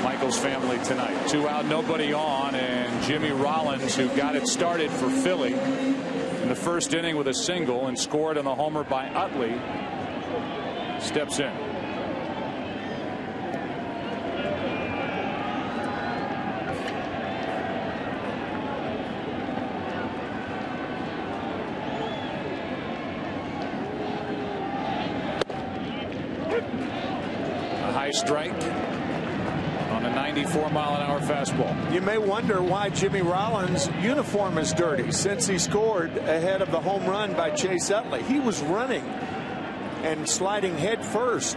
Michael's family tonight. 2 out, nobody on, and Jimmy Rollins, who got it started for Philly in the first inning with a single and scored on the homer by Utley, steps in. A high strike on a 94-mile-an-hour fastball. You may wonder why Jimmy Rollins' uniform is dirty since he scored ahead of the home run by Chase Utley. He was running and sliding head first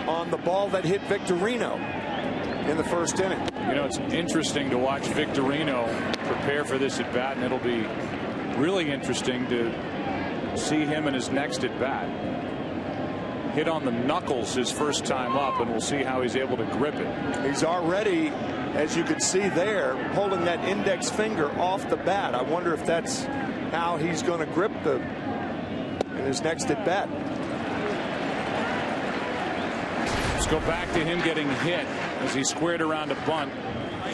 on the ball that hit Victorino in the first inning. You know, it's interesting to watch Victorino prepare for this at bat, and it'll be really interesting to see him in his next at bat. Hit on the knuckles his first time up, and we'll see how he's able to grip it. He's already, as you can see there, holding that index finger off the bat. I wonder if that's how he's going to grip in his next at bat. Let's go back to him getting hit as he squared around a bunt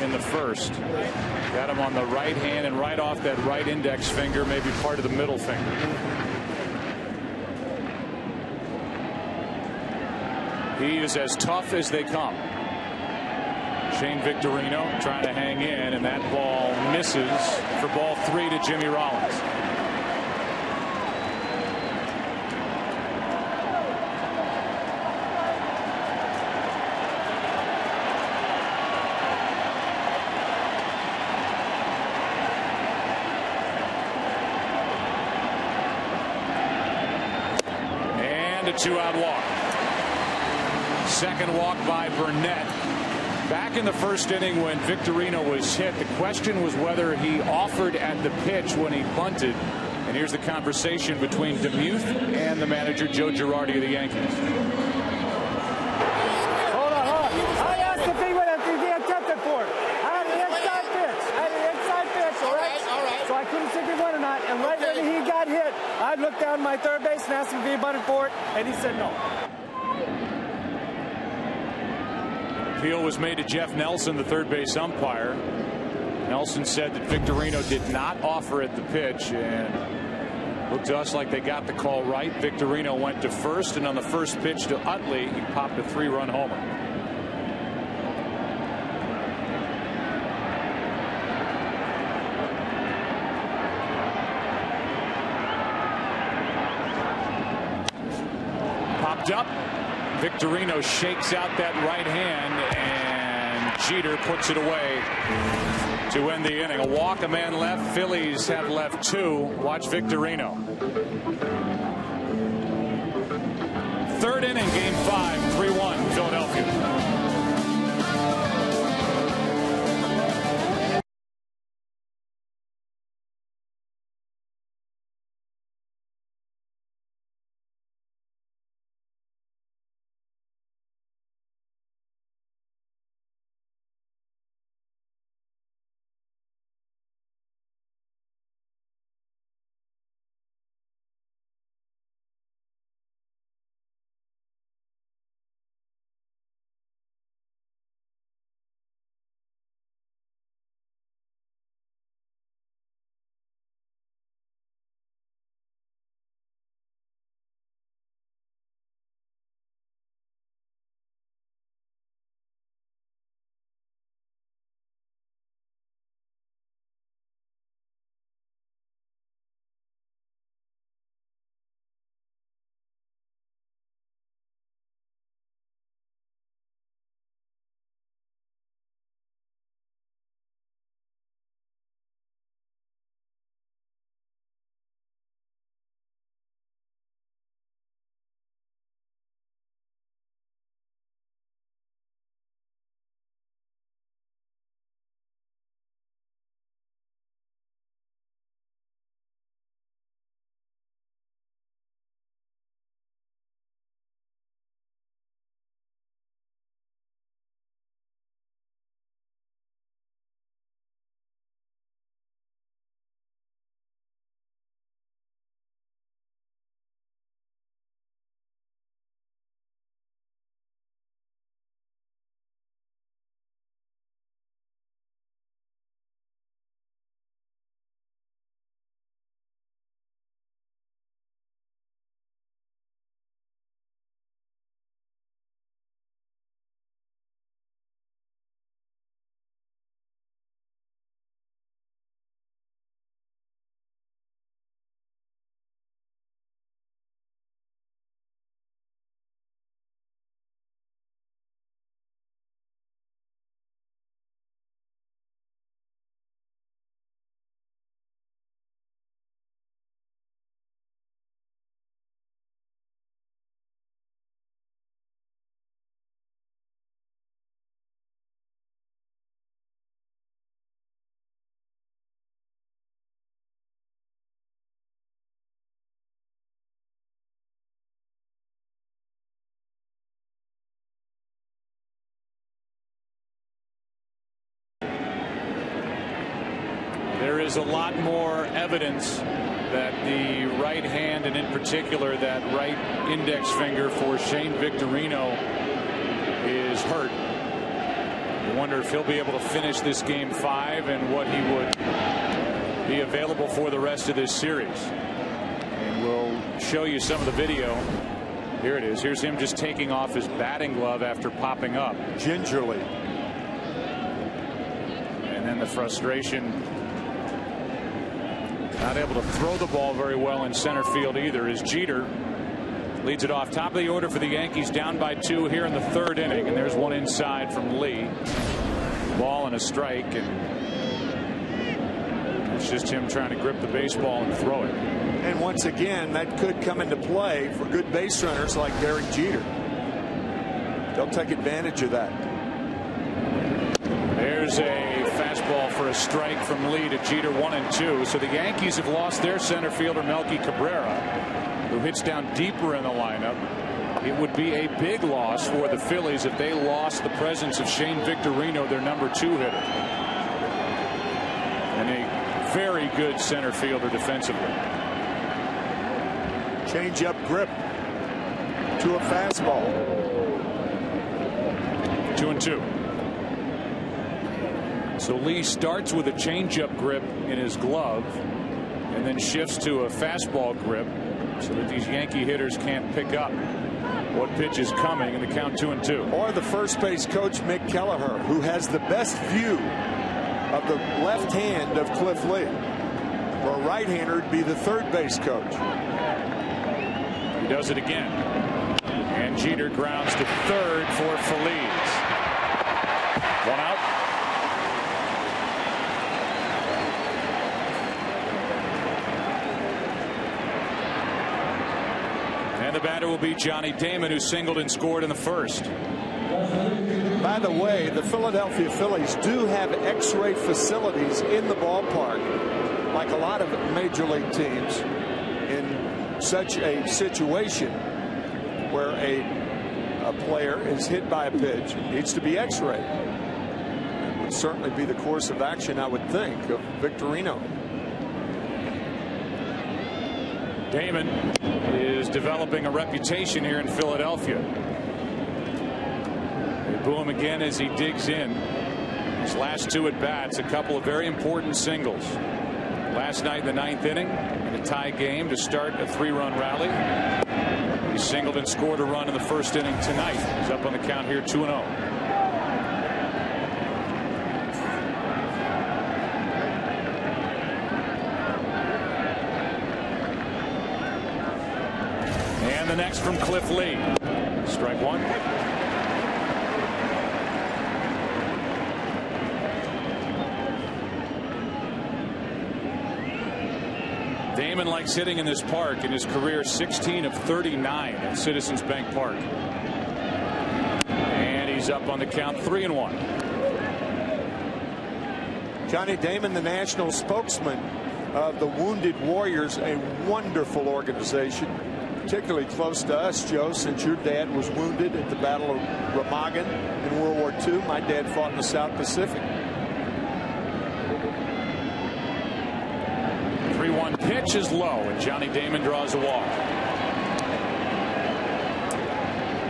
in the first. Got him on the right hand and right off that right index finger, maybe part of the middle finger. He is as tough as they come. Shane Victorino trying to hang in, and that ball misses for ball 3 to Jimmy Rollins. And a 2-out walk. Second walk by Burnett. Back in the first inning when Victorino was hit, the question was whether he offered at the pitch when he bunted. And here's the conversation between DeMuth and the manager, Joe Girardi of the Yankees. Hold on. I asked if he would attempted for it. I had an inside pitch. All right. So I couldn't see if he went or not. And right when he got hit, I looked down my third base and asked him if he bunted for it, and he said no. Appeal was made to Jeff Nelson, the third base umpire. Nelson said that Victorino did not offer at the pitch, and looked to us like they got the call right. Victorino went to first, and on the first pitch to Utley, he popped a 3-run homer. Popped up. Victorino shakes out that right hand, and Jeter puts it away to end the inning. A walk, a man left. Phillies have left 2. Watch Victorino. Third inning, game 5, 3-1, Philadelphia. There is a lot more evidence that the right hand, and in particular that right index finger for Shane Victorino, is hurt. I wonder if he'll be able to finish this game 5 and what he would be available for the rest of this series. And we'll show you some of the video. Here it is. Here's him just taking off his batting glove after popping up. Gingerly. And then the frustration. Not able to throw the ball very well in center field either, as Jeter leads it off. Top of the order for the Yankees, down by 2 here in the 3rd inning. And there's one inside from Lee. Ball and a strike. And it's just him trying to grip the baseball and throw it. And once again, that could come into play for good base runners like Derek Jeter. They'll take advantage of that. There's a fastball for a strike from Lee to Jeter, 1-2. So the Yankees have lost their center fielder, Melky Cabrera, who hits down deeper in the lineup. It would be a big loss for the Phillies if they lost the presence of Shane Victorino, their number 2 hitter. And a very good center fielder defensively. Change up grip to a fastball. 2-2. So Lee starts with a changeup grip in his glove and then shifts to a fastball grip so that these Yankee hitters can't pick up what pitch is coming, and the count 2-2. Or the first base coach, Mick Kelleher, who has the best view of the left hand of Cliff Lee. For a right-hander, it'd be the third base coach. He does it again. And Jeter grounds to third for Feliz. 1 out. And the batter will be Johnny Damon, who singled and scored in the 1st. By the way, the Philadelphia Phillies do have X-ray facilities in the ballpark, like a lot of major league teams. In such a situation where a player is hit by a pitch, it needs to be X-rayed. It would certainly be the course of action, I would think, of Victorino. Damon is developing a reputation here in Philadelphia. They boo him again as he digs in. His last 2 at bats, a couple of very important singles. Last night in the 9th inning, in a tie game to start a 3-run rally. He singled and scored a run in the 1st inning tonight. He's up on the count here, 2-0. And the next from Cliff Lee. Strike 1. Damon likes hitting in this park. In his career, 16 of 39 at Citizens Bank Park. And he's up on the count, 3-1. Johnny Damon, the national spokesman of the Wounded Warriors, a wonderful organization, particularly close to us, Joe, since your dad was wounded at the Battle of Remagen in World War II. My dad fought in the South Pacific. 3-1 pitch is low, and Johnny Damon draws a walk.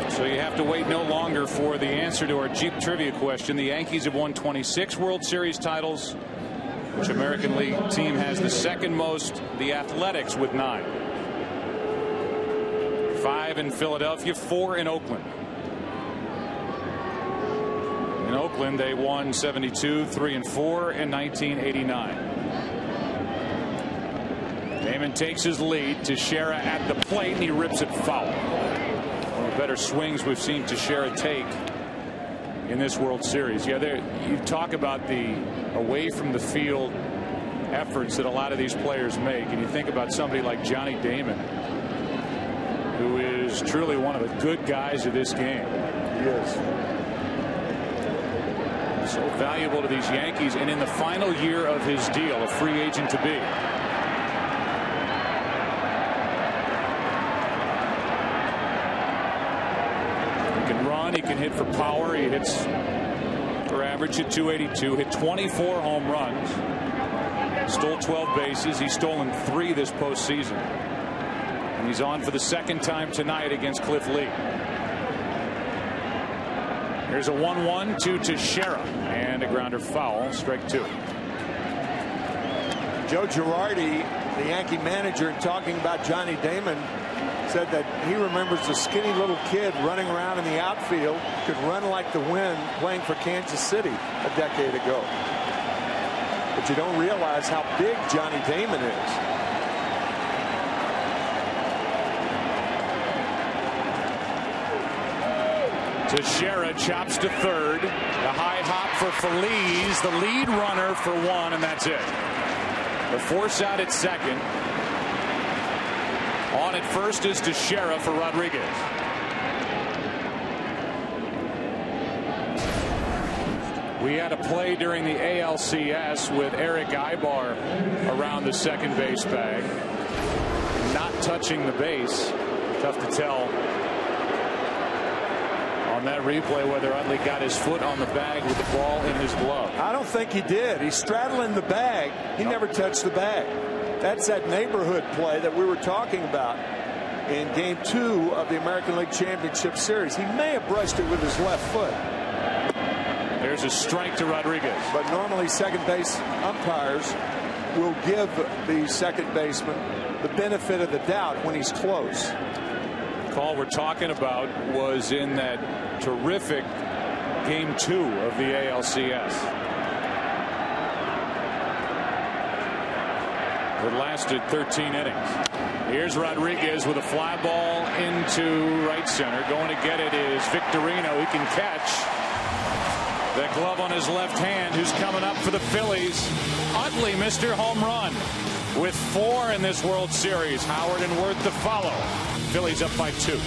So you have to wait no longer for the answer to our Jeep trivia question. The Yankees have won 26 World Series titles. Which American League team has the second most? The Athletics with 9. 5 in Philadelphia, 4 in Oakland. In Oakland, they won 72, 3 and 4 in 1989. Damon takes his lead. Teixeira at the plate, and he rips it foul. One of the better swings we've seen Teixeira take in this World Series. Yeah, you talk about the away from the field efforts that a lot of these players make, and you think about somebody like Johnny Damon, who is truly one of the good guys of this game. He is. So valuable to these Yankees, and in the final year of his deal, a free agent to be. He can hit for power. He hits for average at 282. Hit 24 home runs. Stole 12 bases. He's stolen 3 this postseason. And he's on for the second time tonight against Cliff Lee. Here's a 1-1 to Teixeira and a grounder foul. Strike 2. Joe Girardi, the Yankee manager, talking about Johnny Damon, said that he remembers a skinny little kid running around in the outfield, could run like the wind, playing for Kansas City a decade ago. But you don't realize how big Johnny Damon is. Teixeira chops to third. The high hop for Feliz, the lead runner for 1, and that's it. The force out at second. On at first is Teixeira for Rodriguez. We had a play during the ALCS with Eric Ibar around the second base bag, not touching the base. Tough to tell on that replay whether Utley got his foot on the bag with the ball in his glove. I don't think he did. He's straddling the bag. He never touched the bag. That's that neighborhood play that we were talking about in Game 2 of the American League Championship Series. He may have brushed it with his left foot. There's a strike to Rodriguez. But normally second base umpires will give the second baseman the benefit of the doubt when he's close. The call we're talking about was in that terrific Game 2 of the ALCS. It lasted 13 innings. Here's Rodriguez with a fly ball into right center. Going to get it is Victorino. He can catch. That glove on his left hand. Who's coming up for the Phillies? Utley, Mr. Home Run, with 4 in this World Series. Howard and Worth to follow. Phillies up by 2.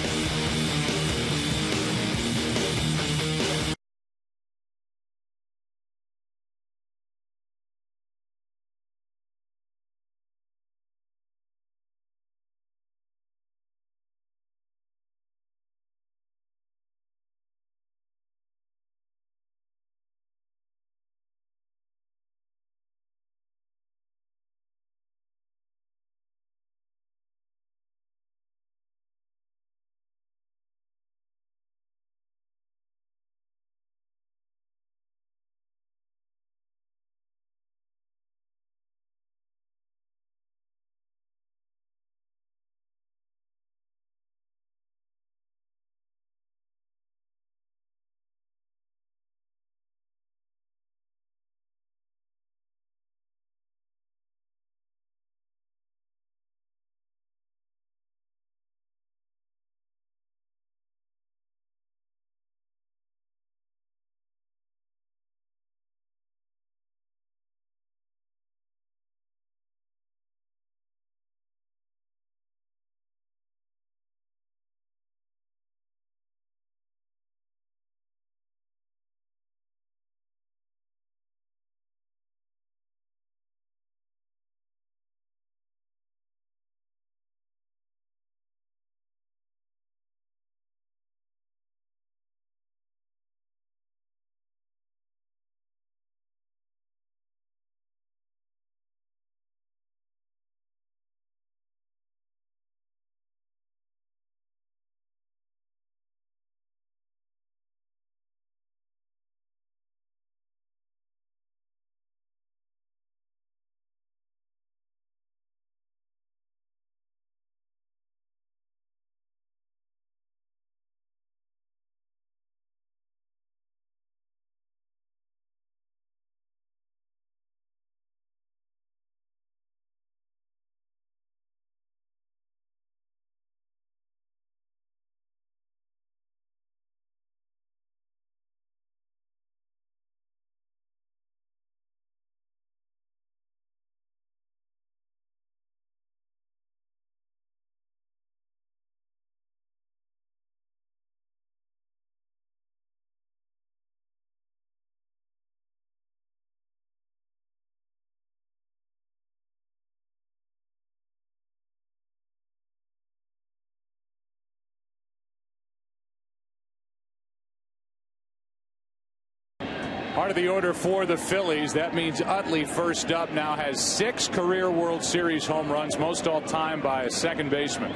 Part of the order for the Phillies. That means Utley, first up, now has 6 career World Series home runs, most all time by a second baseman.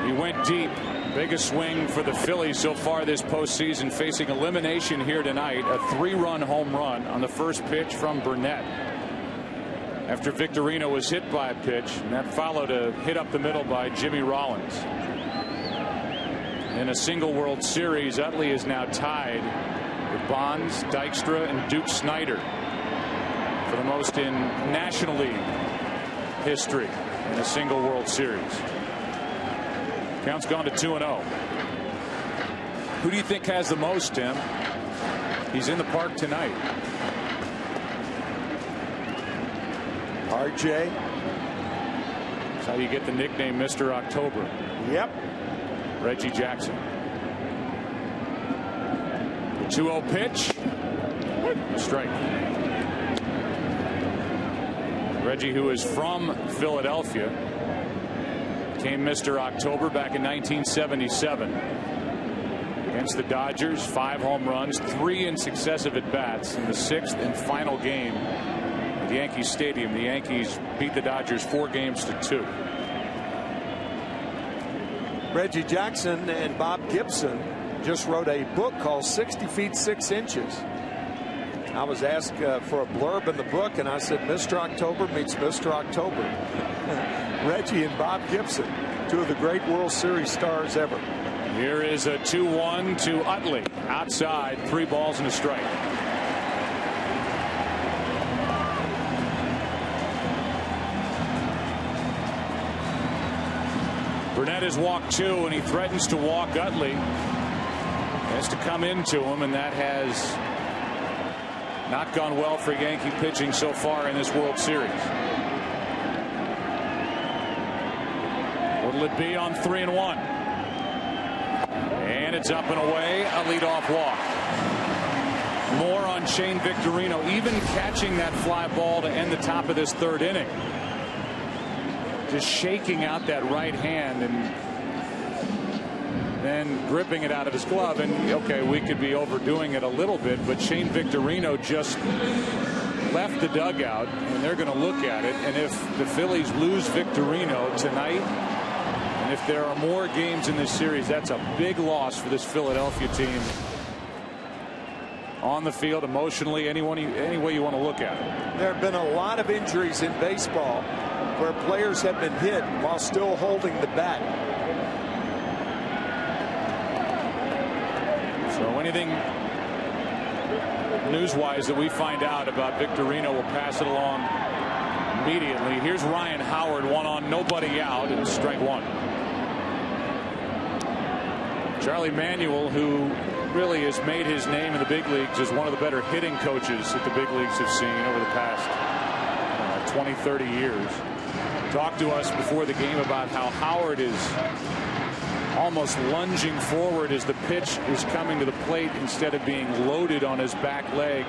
He went deep Biggest swing for the Phillies so far this postseason, facing elimination here tonight. A 3-run home run on the first pitch from Burnett, after Victorino was hit by a pitch, and that followed a hit up the middle by Jimmy Rollins. In a single World Series, Utley is now tied with Bonds, Dykstra, and Duke Snider for the most in National League history in a single World Series. Count's gone to 2-0. Who do you think has the most, Tim? He's in the park tonight. RJ. That's how you get the nickname Mr. October. Yep. Reggie Jackson. The 2-0 pitch. Strike. Reggie, who is from Philadelphia, became Mr. October back in 1977 against the Dodgers. 5 home runs, 3 in successive at bats. In the 6th and final game at Yankee Stadium, the Yankees beat the Dodgers 4-2. Reggie Jackson and Bob Gibson just wrote a book called 60 Feet 6 Inches. I was asked for a blurb in the book, and I said Mr. October meets Mr. October. Reggie and Bob Gibson, 2 of the great World Series stars ever. Here is a 2-1 to Utley. Outside, 3 balls and a strike. Burnett has walked 2, and he threatens to walk Utley. Has to come into him, and that has not gone well for Yankee pitching so far in this World Series. What'll it be on 3-1? And it's up and away. A leadoff walk. More on Shane Victorino, even catching that fly ball to end the top of this 3rd inning. Just shaking out that right hand and then gripping it out of his glove. And okay, we could be overdoing it a little bit, but Shane Victorino just left the dugout, and they're going to look at it. And if the Phillies lose Victorino tonight, and if there are more games in this series, that's a big loss for this Philadelphia team. On the field, emotionally, any way you want to look at it. There have been a lot of injuries in baseball where players have been hit while still holding the bat. So anything news-wise that we find out about Victorino, we'll pass it along immediately. Here's Ryan Howard, 1 on, nobody out, and strike 1. Charlie Manuel, who really has made his name in the big leagues as one of the better hitting coaches that the big leagues have seen over the past 20-30 years, talked to us before the game about how Howard is almost lunging forward as the pitch is coming to the plate instead of being loaded on his back leg,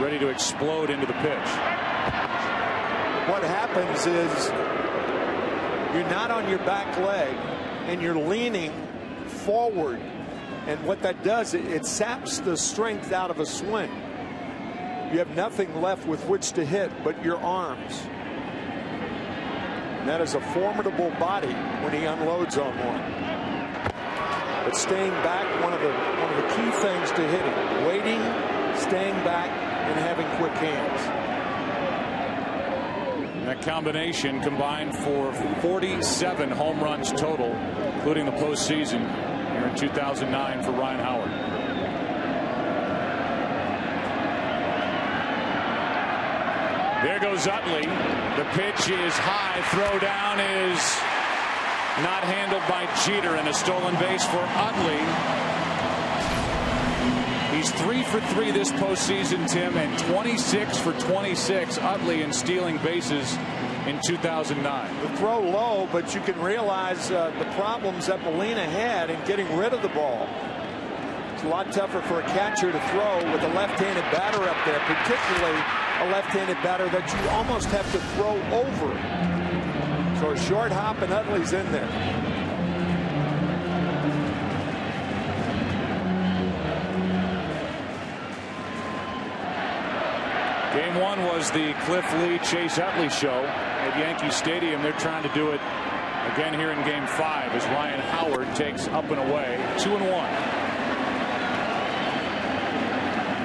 ready to explode into the pitch. What happens is you're not on your back leg and you're leaning forward, and what that does, it saps the strength out of a swing. You have nothing left with which to hit but your arms. And that is a formidable body when he unloads on one. But staying back, one of the key things to hitting. Waiting, staying back, and having quick hands. And that combination combined for 47 home runs total, including the postseason here in 2009 for Ryan Howard. There goes Utley. The pitch is high. Throw down is not handled by Jeter, and a stolen base for Utley. He's 3 for 3 this postseason, Tim, and 26 for 26 Utley in stealing bases in 2009. The throw low, but you can realize the problems that Molina had in getting rid of the ball. It's a lot tougher for a catcher to throw with a left-handed batter up there, particularly a left-handed batter that you almost have to throw over. So a short hop and Utley's in there. Game 1 was the Cliff Lee Chase Utley show at Yankee Stadium. They're trying to do it Again here in game 5 as Ryan Howard takes up and away 2-1.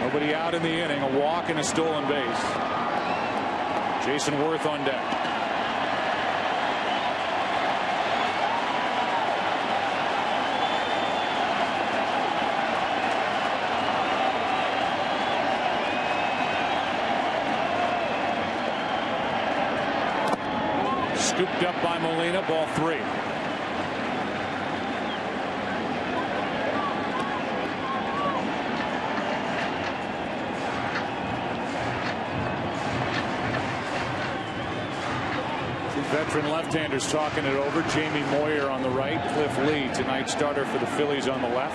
Nobody out in the inning, a walk and a stolen base. Jason Worth on deck. Scooped up by Molina, ball 3. Veteran left-handers talking it over. Jamie Moyer on the right. Cliff Lee, tonight's starter for the Phillies, on the left.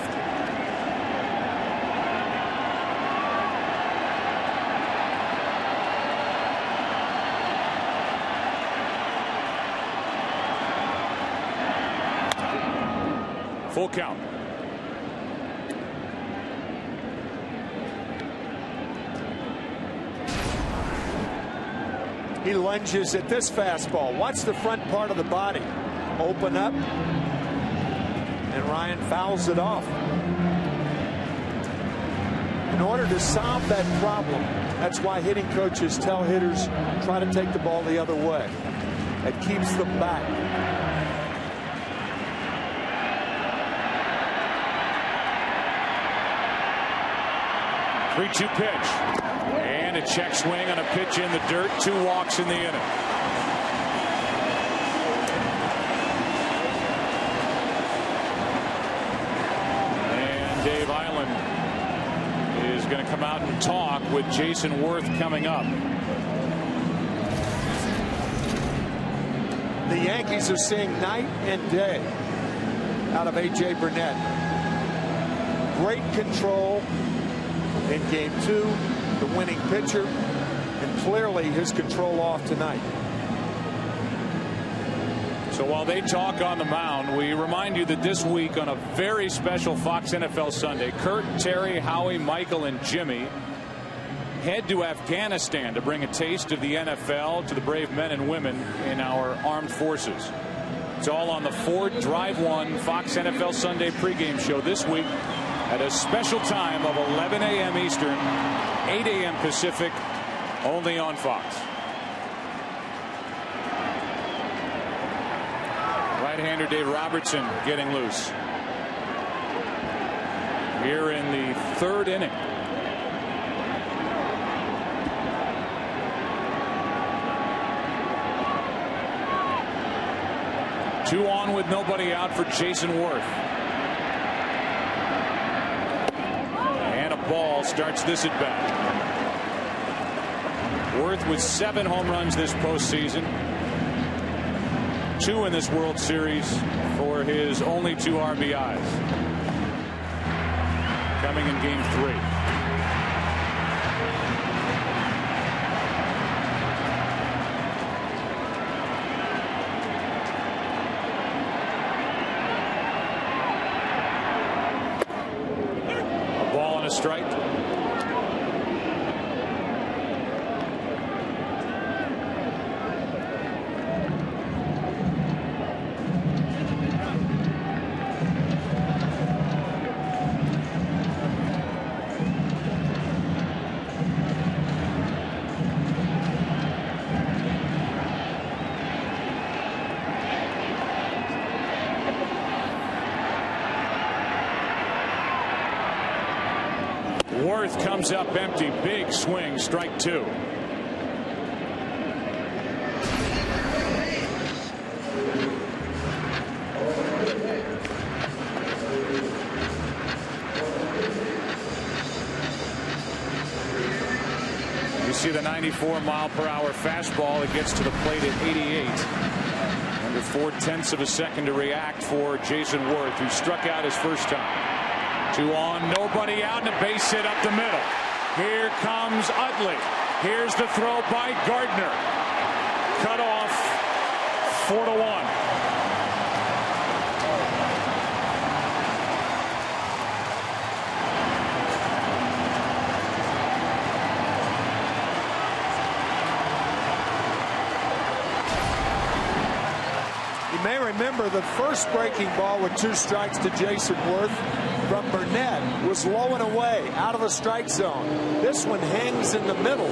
Full count. He lunges at this fastball. Watch the front part of the body open up, and Ryan fouls it off. In order to solve that problem, that's why hitting coaches tell hitters try to take the ball the other way. It keeps them back. 3-2 pitch. And a check swing on a pitch in the dirt. 2 walks in the inning. And Dave Island is going to come out and talk with Jason Worth coming up. The Yankees are seeing night and day out of A.J. Burnett. Great control in game 2. The winning pitcher, and clearly his control off tonight. So while they talk on the mound, we remind you that this week on a very special Fox NFL Sunday, Kurt, Terry, Howie, Michael, and Jimmy head to Afghanistan to bring a taste of the NFL to the brave men and women in our armed forces. It's all on the Ford Drive 1 Fox NFL Sunday pregame show this week at a special time of 11 a.m. Eastern, 8 a.m. Pacific, only on Fox. Right-hander Dave Robertson getting loose here in the 3rd inning. Two on with nobody out for Jason Worth. Ball starts this at bat. Worth with 7 home runs this postseason, 2 in this World Series for his only 2 RBIs. Coming in game 3. Strike. Worth comes up empty. Big swing. Strike 2. You see the 94-mile-per-hour fastball. It gets to the plate at 88. Under 4/10 of a second to react for Jason Worth, who struck out his first time. 2 on, nobody out, and a base hit up the middle. Here comes Utley. Here's the throw by Gardner. Cut off 4-1. You You may remember the first breaking ball with 2 strikes to Jason Worth from Burnett was low and away, out of the strike zone. This one hangs in the middle.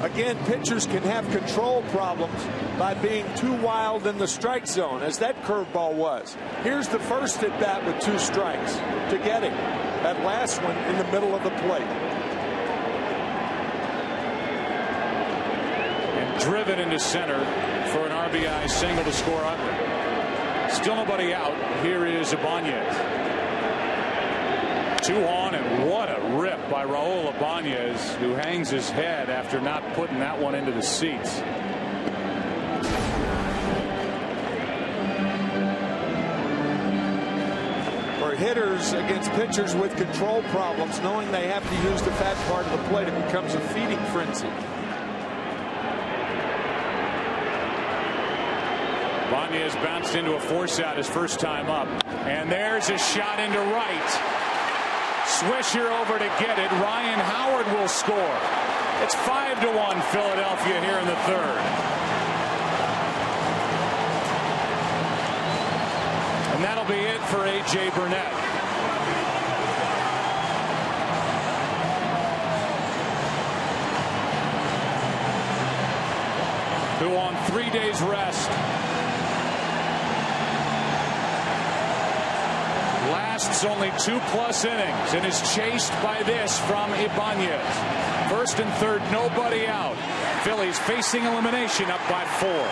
Again, pitchers can have control problems by being too wild in the strike zone, as that curveball was. Here's the first at bat with 2 strikes to get him. That last one in the middle of the plate. And driven into center for an RBI single to score up. Still nobody out. Here is Ibanez. 2 on, and what a rip by Raul Ibanez, who hangs his head after not putting that one into the seats. For hitters against pitchers with control problems, knowing they have to use the fat part of the plate, it becomes a feeding frenzy. Ibanez bounced into a force out his first time up, and there's a shot into right. Swisher over to get it. Ryan Howard will score. It's 5-1 Philadelphia here in the 3rd. And that'll be it for A.J. Burnett. Who on 3 days rest lasts only 2+ innings and is chased by this from Ibanez. 1st and 3rd, nobody out. Phillies facing elimination, up by 4.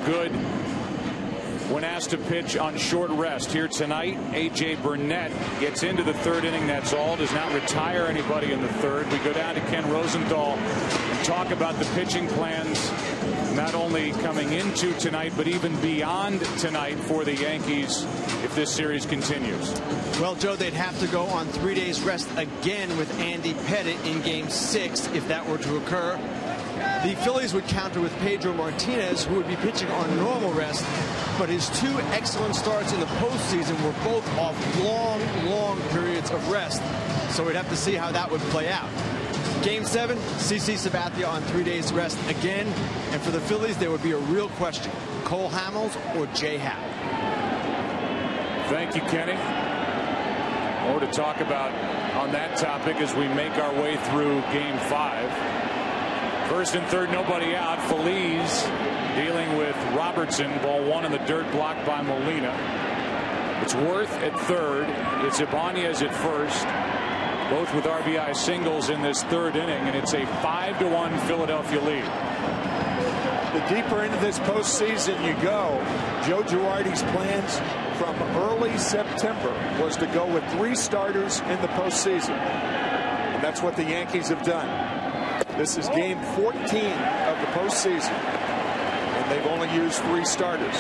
Good when asked to pitch on short rest here tonight. A.J. Burnett gets into the 3rd inning. That's all. Does not retire anybody in the 3rd. We go down to Ken Rosenthal and talk about the pitching plans, not only coming into tonight, but even beyond tonight for the Yankees if this series continues. Well, Joe, they'd have to go on 3 days rest again with Andy Pettitte in Game 6 if that were to occur. The Phillies would counter with Pedro Martinez, who would be pitching on normal rest, but his 2 excellent starts in the postseason were both off long periods of rest. So we'd have to see how that would play out. Game 7, CC Sabathia on 3 days rest again, and for the Phillies there would be a real question: Cole Hamels or Jay Happ? Thank you, Kenny. More to talk about on that topic as we make our way through Game 5. First and third, nobody out. Feliz dealing with Robertson. Ball one in the dirt, blocked by Molina. It's Worth at third. It's Ibanez at first. Both with RBI singles in this third inning, and it's a 5-1 Philadelphia lead. The deeper into this postseason you go, Joe Girardi's plans from early September was to go with 3 starters in the postseason. And that's what the Yankees have done. This is game 14 of the postseason, and they've only used 3 starters.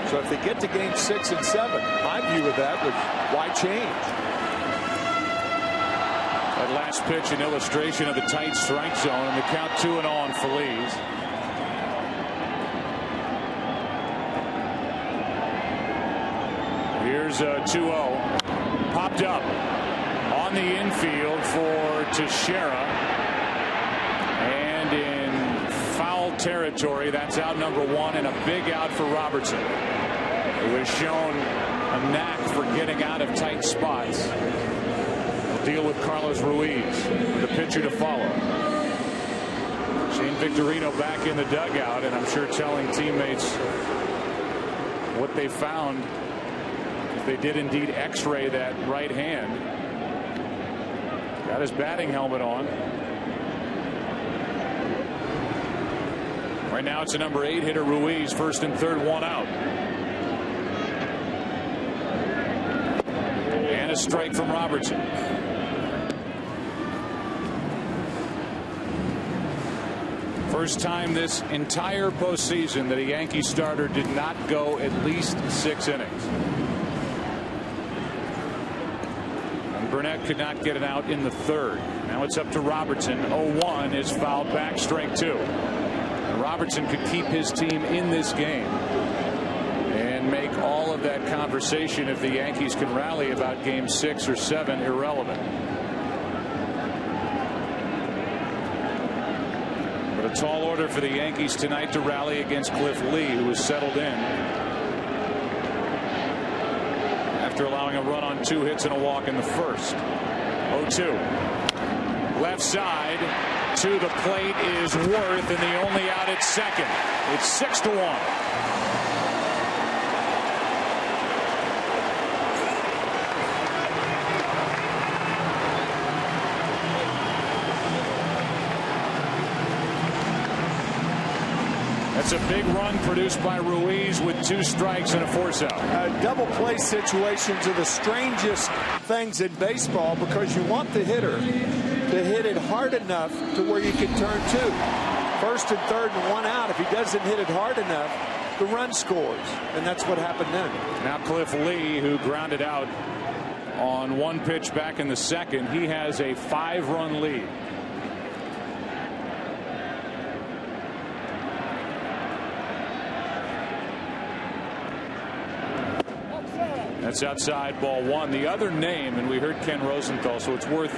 So if they get to game 6 and 7, my view of that was, why change? That last pitch, an illustration of the tight strike zone, and the count 2-0 on Feliz. Here's a 2-0. Popped up on the infield for Teixeira. And in foul territory, that's out number 1, and a big out for Robertson, who has shown a knack for getting out of tight spots. We'll deal with Carlos Ruiz, the pitcher to follow. Shane Victorino back in the dugout, and I'm sure telling teammates what they found. They did indeed x-ray that right hand. Got his batting helmet on. Right now it's a number 8 hitter, Ruiz. First and third, 1 out. And a strike from Robertson. First time this entire postseason that a Yankee starter did not go at least 6 innings. Burnett could not get it out in the third. Now it's up to Robertson. 0-1 is fouled back, strike 2. And Robertson could keep his team in this game and make all of that conversation, if the Yankees can rally, about game 6 or 7 irrelevant. But a tall order for the Yankees tonight to rally against Cliff Lee, who was settled in after allowing a run on 2 hits and a walk in the first. 0-2. Left side to the plate is Worth, and the only out at second. It's 6-1. That's a big run produced by Ruiz with 2 strikes and a force out. Double play situations are the strangest things in baseball, because you want the hitter to hit it hard enough to where you can turn 2. First and third and 1 out. If he doesn't hit it hard enough, the run scores. And that's what happened then. Now Cliff Lee, who grounded out on 1 pitch back in the second, he has a 5-run lead. That's outside, ball 1. The other name, and we heard Ken Rosenthal, so it's worth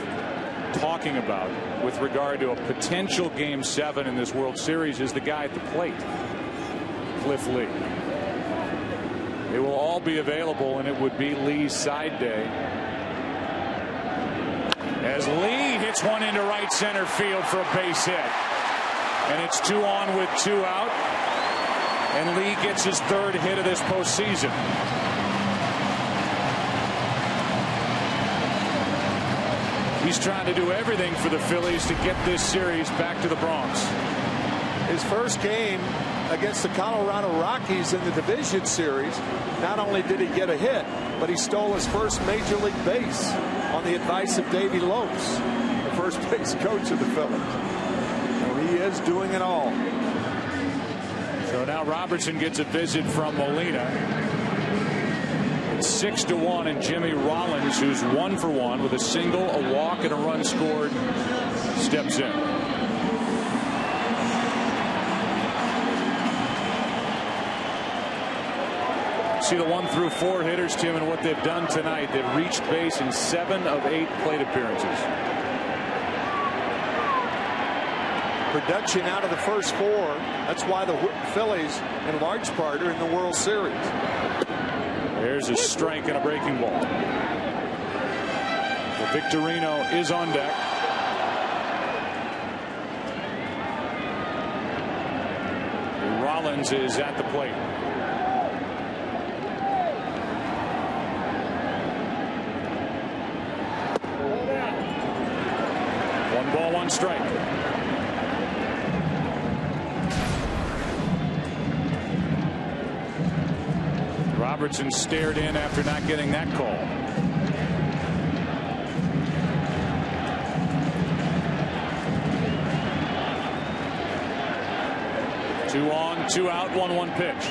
talking about with regard to a potential game 7 in this World Series, is the guy at the plate, Cliff Lee. They will all be available, and it would be Lee's side day, as Lee hits one into right center field for a base hit. And it's 2 on with 2 out, and Lee gets his 3rd hit of this postseason. He's trying to do everything for the Phillies to get this series back to the Bronx. His first game against the Colorado Rockies in the division series, not only did he get a hit, but he stole his first major league base on the advice of Davey Lopes, the first base coach of the Phillies. So he is doing it all. So now Robertson gets a visit from Molina. 6-1, and Jimmy Rollins, who's 1 for 1 with a single, a walk, and a run scored, steps in. See the 1 through 4 hitters, Tim, and what they've done tonight. They've reached base in 7 of 8 plate appearances. Production out of the first 4. That's why the Phillies, in large part, are in the World Series. There's a strike and a breaking ball. Victorino is on deck. Rollins is at the plate. One ball, one strike. Robertson stared in after not getting that call. Two on, two out, 1-1 pitch.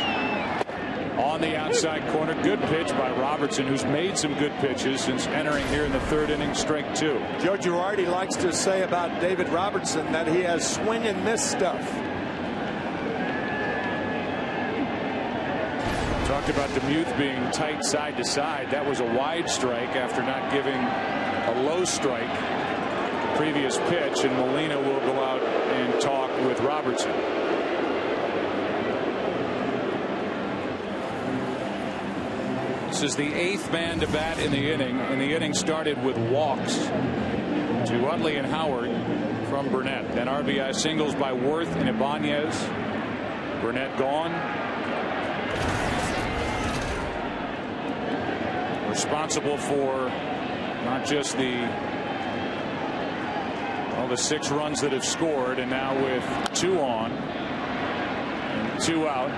On the outside corner, good pitch by Robertson, who's made some good pitches since entering here in the third inning, strike two. Joe Girardi likes to say about David Robertson that he has swing and miss stuff. Talked about DeMuth being tight side to side. That was a wide strike after not giving a low strike the previous pitch, and Molina will go out and talk with Robertson. This is the 8th man to bat in the inning, and the inning started with walks to Utley and Howard from Burnett. Then RBI singles by Worth and Ibanez. Burnett gone. Responsible for not just the 6 runs that have scored, and now with 2 on and 2 out,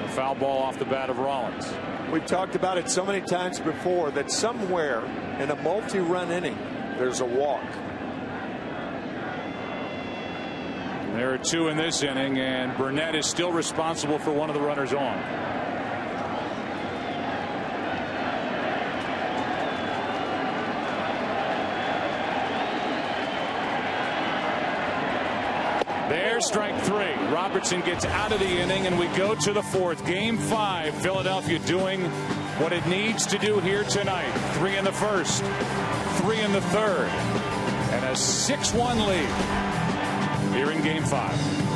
a foul ball off the bat of Rollins. We've talked about it so many times before that somewhere in a multi-run inning there's a walk. There are 2 in this inning, and Burnett is still responsible for one of the runners on. There's strike 3. Robertson gets out of the inning, and we go to the 4th. Game 5. Philadelphia doing what it needs to do here tonight. 3 in the 1st, 3 in the 3rd, and a 6-1 lead here in Game 5.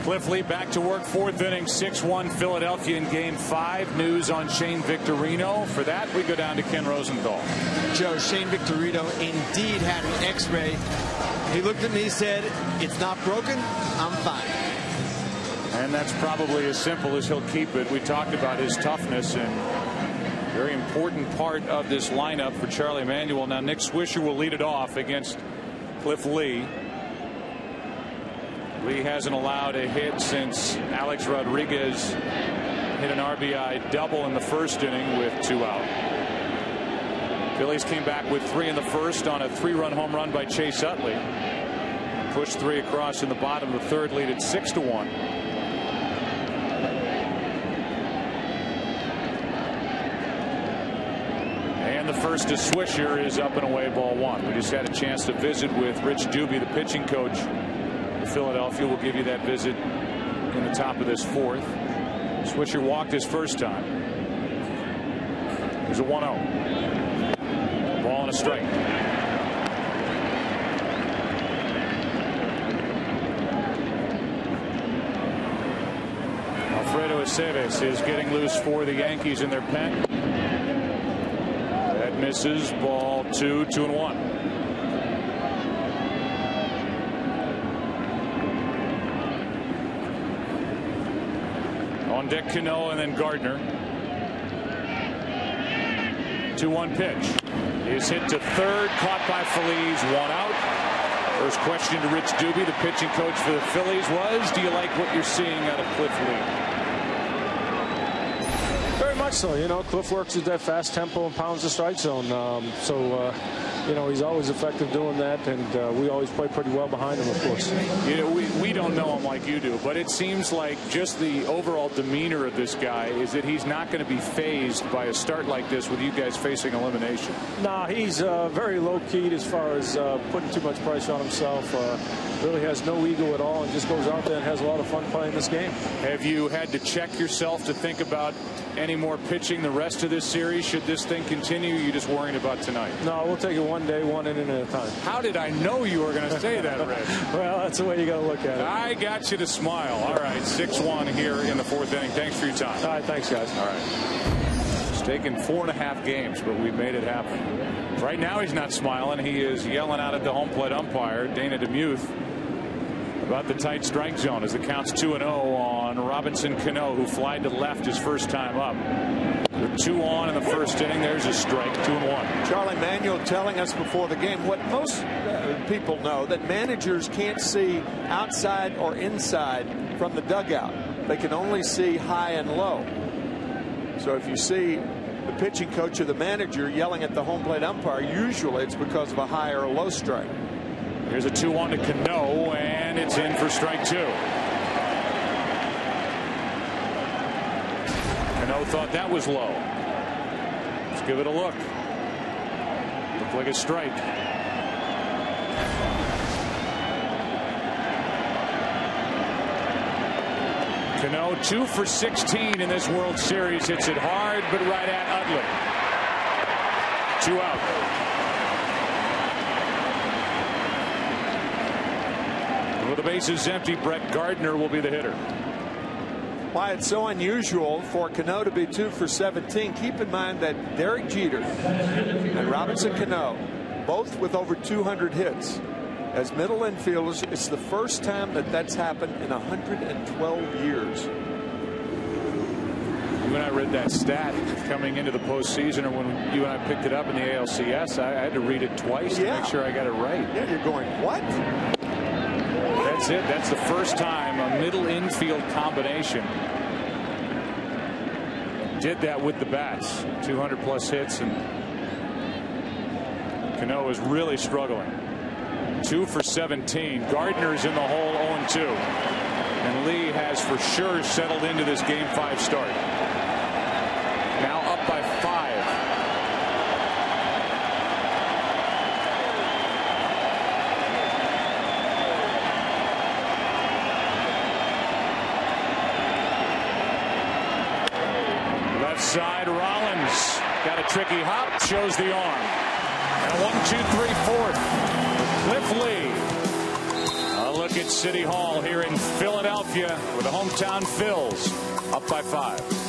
Cliff Lee back to work, 4th inning, 6-1 Philadelphia in Game 5. News on Shane Victorino. For that, we go down to Ken Rosenthal. Joe, Shane Victorino indeed had an X-ray. He looked at me and said, "It's not broken, I'm fine." And that's probably as simple as he'll keep it. We talked about his toughness and very important part of this lineup for Charlie Manuel. Now Nick Swisher will lead it off against Cliff Lee. Lee hasn't allowed a hit since Alex Rodriguez hit an RBI double in the 1st inning with 2 out. Phillies came back with 3 in the 1st on a 3-run home run by Chase Utley. Pushed 3 across in the bottom of the 3rd, lead at 6-1. And the first to Swisher is up and away, ball 1. We just had a chance to visit with Rich Doobie, the pitching coach of Philadelphia. We'll give you that visit in the top of this 4th. Swisher walked his first time. There's a 1-0. Ball and a strike. Alfredo Aceves is getting loose for the Yankees in their pen. That misses. Ball 2, 2-1. On deck Cano and then Gardner. 2-1 pitch. Is hit to 3rd, caught by Feliz, 1 out. First question to Rich Doobie, the pitching coach for the Phillies, was, do you like what you're seeing out of Cliff Lee? Very much so. You know, Cliff works at that fast tempo and pounds the strike zone. You know, he's always effective doing that, and we always play pretty well behind him, of course. You know, we don't know him like you do, but it seems like just the overall demeanor of this guy is that he's not going to be fazed by a start like this with you guys facing elimination. Nah, he's very low-keyed as far as putting too much pressure on himself. Really has no ego at all and just goes out there and has a lot of fun playing this game. Have you had to check yourself to think about any more pitching the rest of this series? Should this thing continue? Or are you just worrying about tonight? No, we'll take it one day, one inning at a time. How did I know you were going to say that, Rich? Well, that's the way you got to look at it. I got you to smile. All right, 6-1 here in the 4th inning. Thanks for your time. All right, thanks, guys. All right. It's taken 4.5 games, but we made it happen. Right now he's not smiling. He is yelling out at the home plate umpire, Dana DeMuth, about the tight strike zone as the count's 2-0 on Robinson Cano, who flied to left his first time up. With 2 on in the 1st inning, there's a strike, 2-1. Charlie Manuel telling us before the game what most people know, that managers can't see outside or inside from the dugout. They can only see high and low. So if you see the pitching coach or the manager yelling at the home plate umpire, usually it's because of a high or a low strike. Here's a 2-1 to Cano, and it's in for strike 2. Cano thought that was low. Let's give it a look. Looked like a strike. Cano 2 for 16 in this World Series. Hits it hard, but right at Utley. 2 out. With the bases empty, Brett Gardner will be the hitter. Why it's so unusual for Cano to be 2 for 17. Keep in mind that Derek Jeter and Robinson Cano, both with over 200 hits as middle infielders, it's the first time that that's happened in 112 years. When I read that stat coming into the postseason, or when you and I picked it up in the ALCS, I had to read it twice to make sure I got it right. Yeah, you're going, what? That's it. That's the first time a middle infield combination did that with the bats. 200 plus hits, and Cano is really struggling. 2 for 17. Gardner's in the hole, 0-2. And Lee has for sure settled into this Game 5 start. Now up by 5. Left side, Rollins got a tricky hop, shows the arm. And 1, 2, 3, 4. Cliff Lee. A look at City Hall here in Philadelphia, where the hometown Phils up by 5.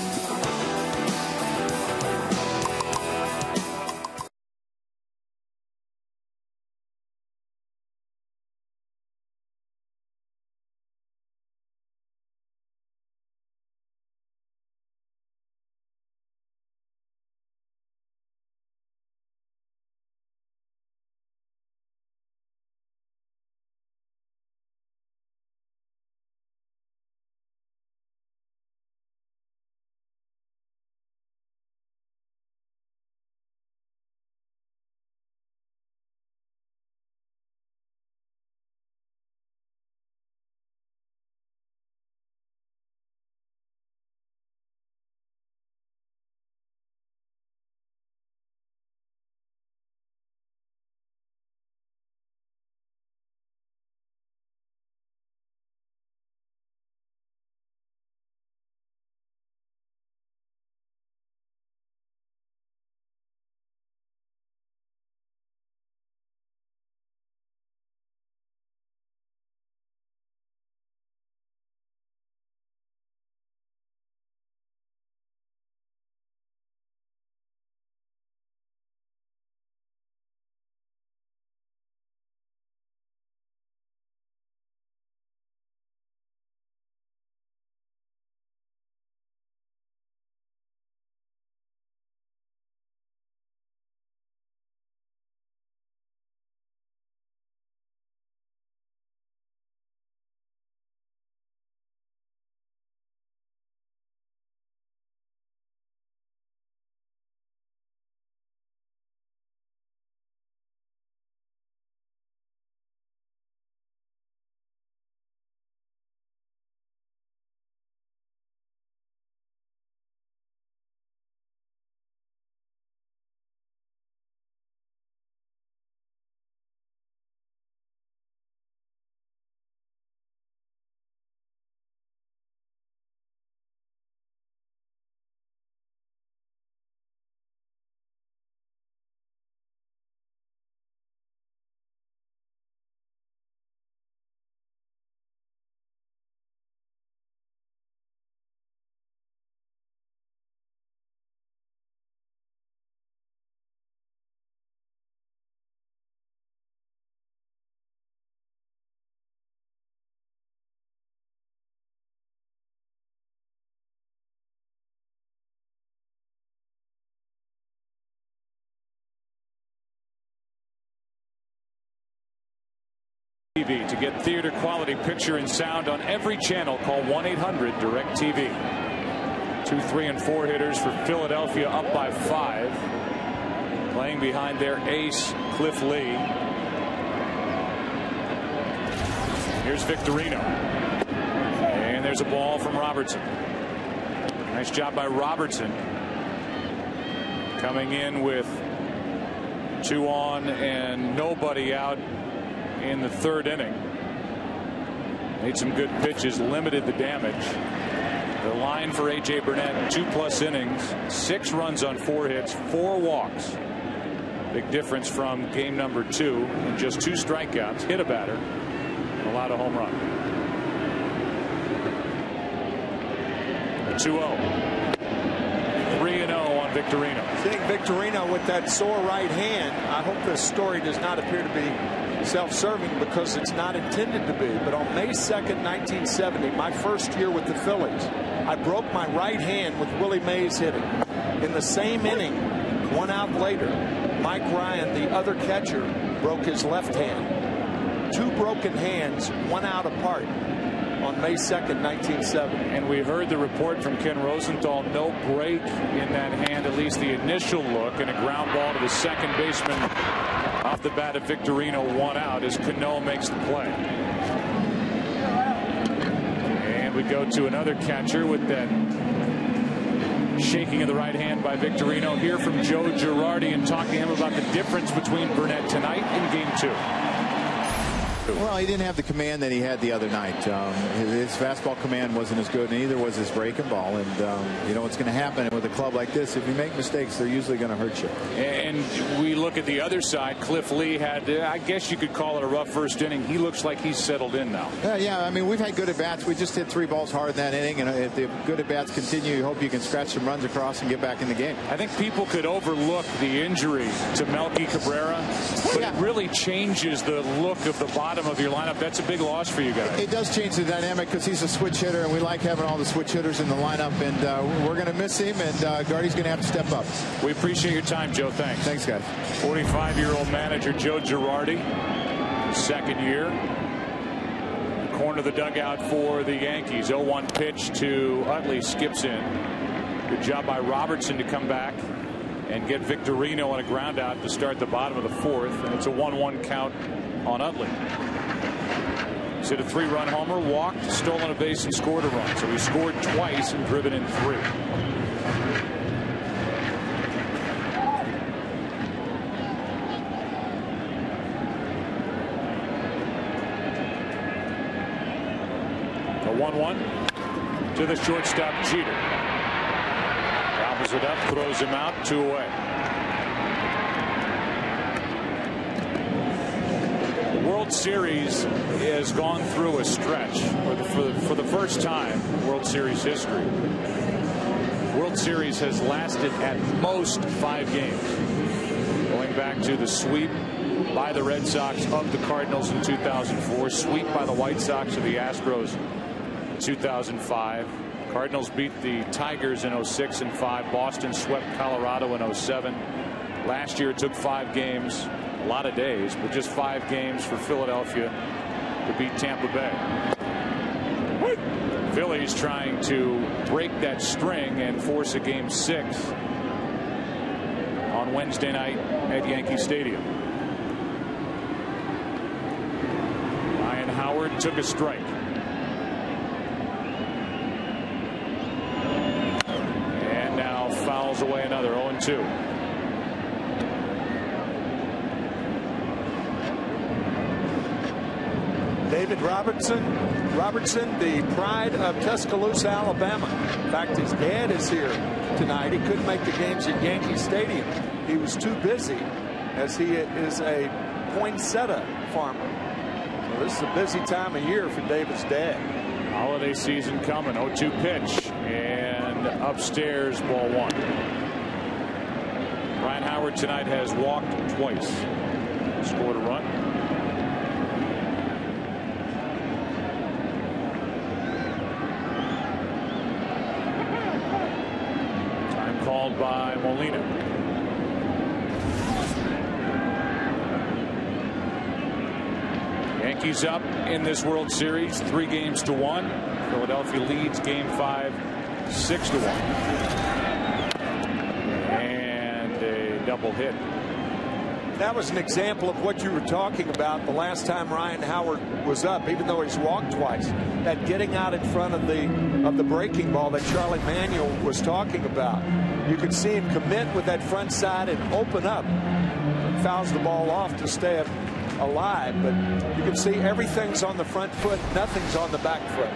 TV. To get theater quality picture and sound on every channel, call 1-800-DIRECTV. 2, 3, and 4 hitters for Philadelphia up by 5. Playing behind their ace, Cliff Lee. Here's Victorino. And there's a ball from Robertson. Nice job by Robertson. Coming in with 2 on and nobody out in the 3rd inning. Made some good pitches, limited the damage. The line for A.J. Burnett, 2+ innings, 6 runs on 4 hits, 4 walks. Big difference from game number 2, and just 2 strikeouts, hit a batter, allowed a home run. 2-0. 3-0 on Victorino. Seeing Victorino with that sore right hand, I hope this story does not appear to be self-serving, because it's not intended to be. But on May 2nd, 1970, my first year with the Phillies, I broke my right hand with Willie Mays hitting. In the same inning, 1 out later, Mike Ryan, the other catcher, broke his left hand. 2 broken hands, 1 out apart on May 2nd, 1970. And we heard the report from Ken Rosenthal, no break in that hand, at least the initial look, and a ground ball to the second baseman off the bat of Victorino, 1 out as Cano makes the play. And we go to another catcher with that shaking of the right hand by Victorino. Hear from Joe Girardi and talk to him about the difference between Burnett tonight and game 2. Well, he didn't have the command that he had the other night. His fastball command wasn't as good, and neither was his breaking ball. And you know what's going to happen with a club like this. If you make mistakes, they're usually going to hurt you. And we look at the other side. Cliff Lee had, I guess you could call it a rough first inning. He looks like he's settled in now. Yeah, I mean, we've had good at-bats. We just hit 3 balls hard in that inning, and if the good at-bats continue, you hope you can scratch some runs across and get back in the game. I think people could overlook the injury to Melky Cabrera, but it really changes the look of the bottom of your lineup. That's a big loss for you guys. It does change the dynamic because he's a switch hitter, and we like having all the switch hitters in the lineup, and we're going to miss him, and Gardy's going to have to step up. We appreciate your time, Joe. Thanks. Thanks, guys. 45-year-old manager Joe Girardi, second year. Corner of the dugout for the Yankees. 0-1 pitch to Utley, skips in. Good job by Robertson to come back and get Victorino on a ground out to start the bottom of the 4th, and it's a 1-1 count on Utley. He's hit a 3-run homer, walked, stolen a base, and scored a run. So he scored twice and driven in 3. A 1-1 to the shortstop, Jeter. Gobbles it up, throws him out, 2 away. The World Series has gone through a stretch for the first time in World Series history. World Series has lasted at most 5 games, going back to the sweep by the Red Sox of the Cardinals in 2004, sweep by the White Sox of the Astros 2005. Cardinals beat the Tigers in 06 and 5. Boston swept Colorado in 07. Last year it took 5 games, a lot of days, but just 5 games for Philadelphia to beat Tampa Bay. Phillies trying to break that string and force a game 6 on Wednesday night at Yankee Stadium. Ryan Howard took a strike. Fouls away another. 0-2. David Robertson, the pride of Tuscaloosa, Alabama. In fact, his dad is here tonight. He couldn't make the games at Yankee Stadium. He was too busy, as he is a poinsettia farmer. So this is a busy time of year for David's dad. Holiday season coming. 0-2 pitch, and upstairs, ball 1. Ryan Howard tonight has walked twice, scored a run. Time called by Molina. Yankees up in this World Series 3-1. Philadelphia leads game 5 6-1. And a double hit. That was an example of what you were talking about the last time Ryan Howard was up, even though he's walked twice. That getting out in front of the breaking ball that Charlie Manuel was talking about. You could see him commit with that front side and open up. Fouls the ball off to stay alive, but you can see everything's on the front foot, nothing's on the back foot.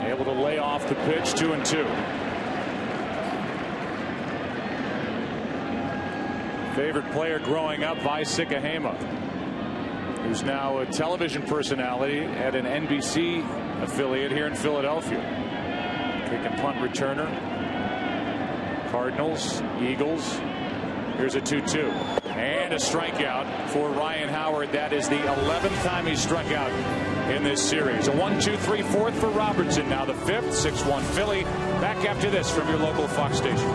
Able to lay off the pitch. 2-2. Favorite player growing up, Vi Sikahema, who's now a television personality at an NBC affiliate here in Philadelphia. Kick and punt returner. Cardinals, Eagles. Here's a 2-2. And a strikeout for Ryan Howard. That is the 11th time he struck out in this series. A 1-2-3 4th for Robertson. Now the 5th. 6-1 Philly. Back after this from your local Fox station.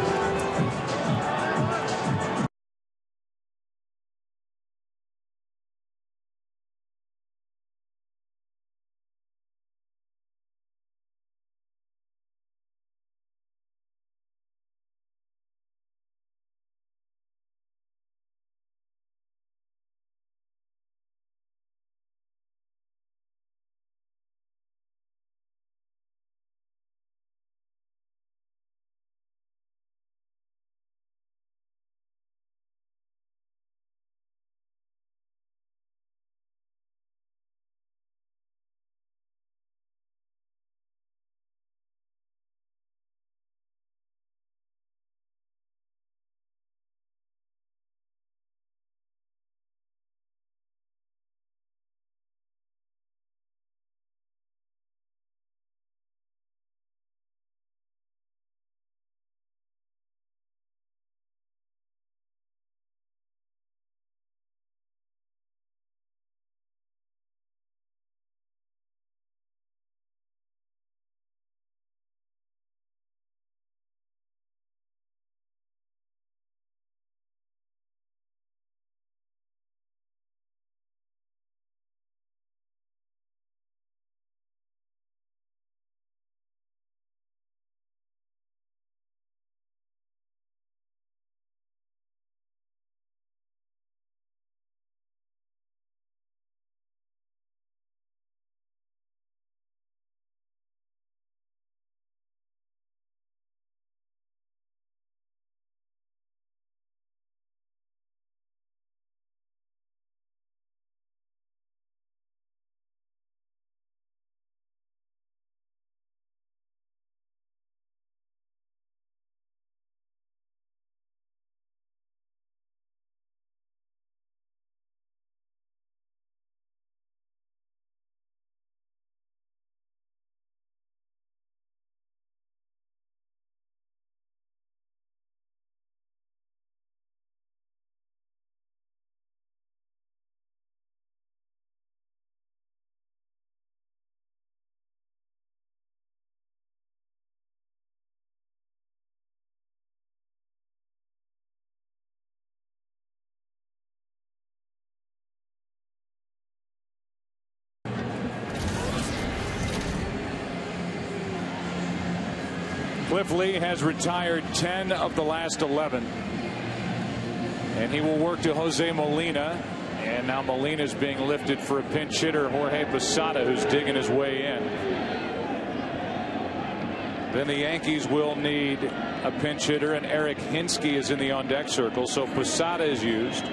Cliff Lee has retired 10 of the last 11. And he will work to Jose Molina. And now Molina's being lifted for a pinch hitter, Jorge Posada, who's digging his way in. Then the Yankees will need a pinch hitter, and Eric Hinske is in the on-deck circle. So Posada is used.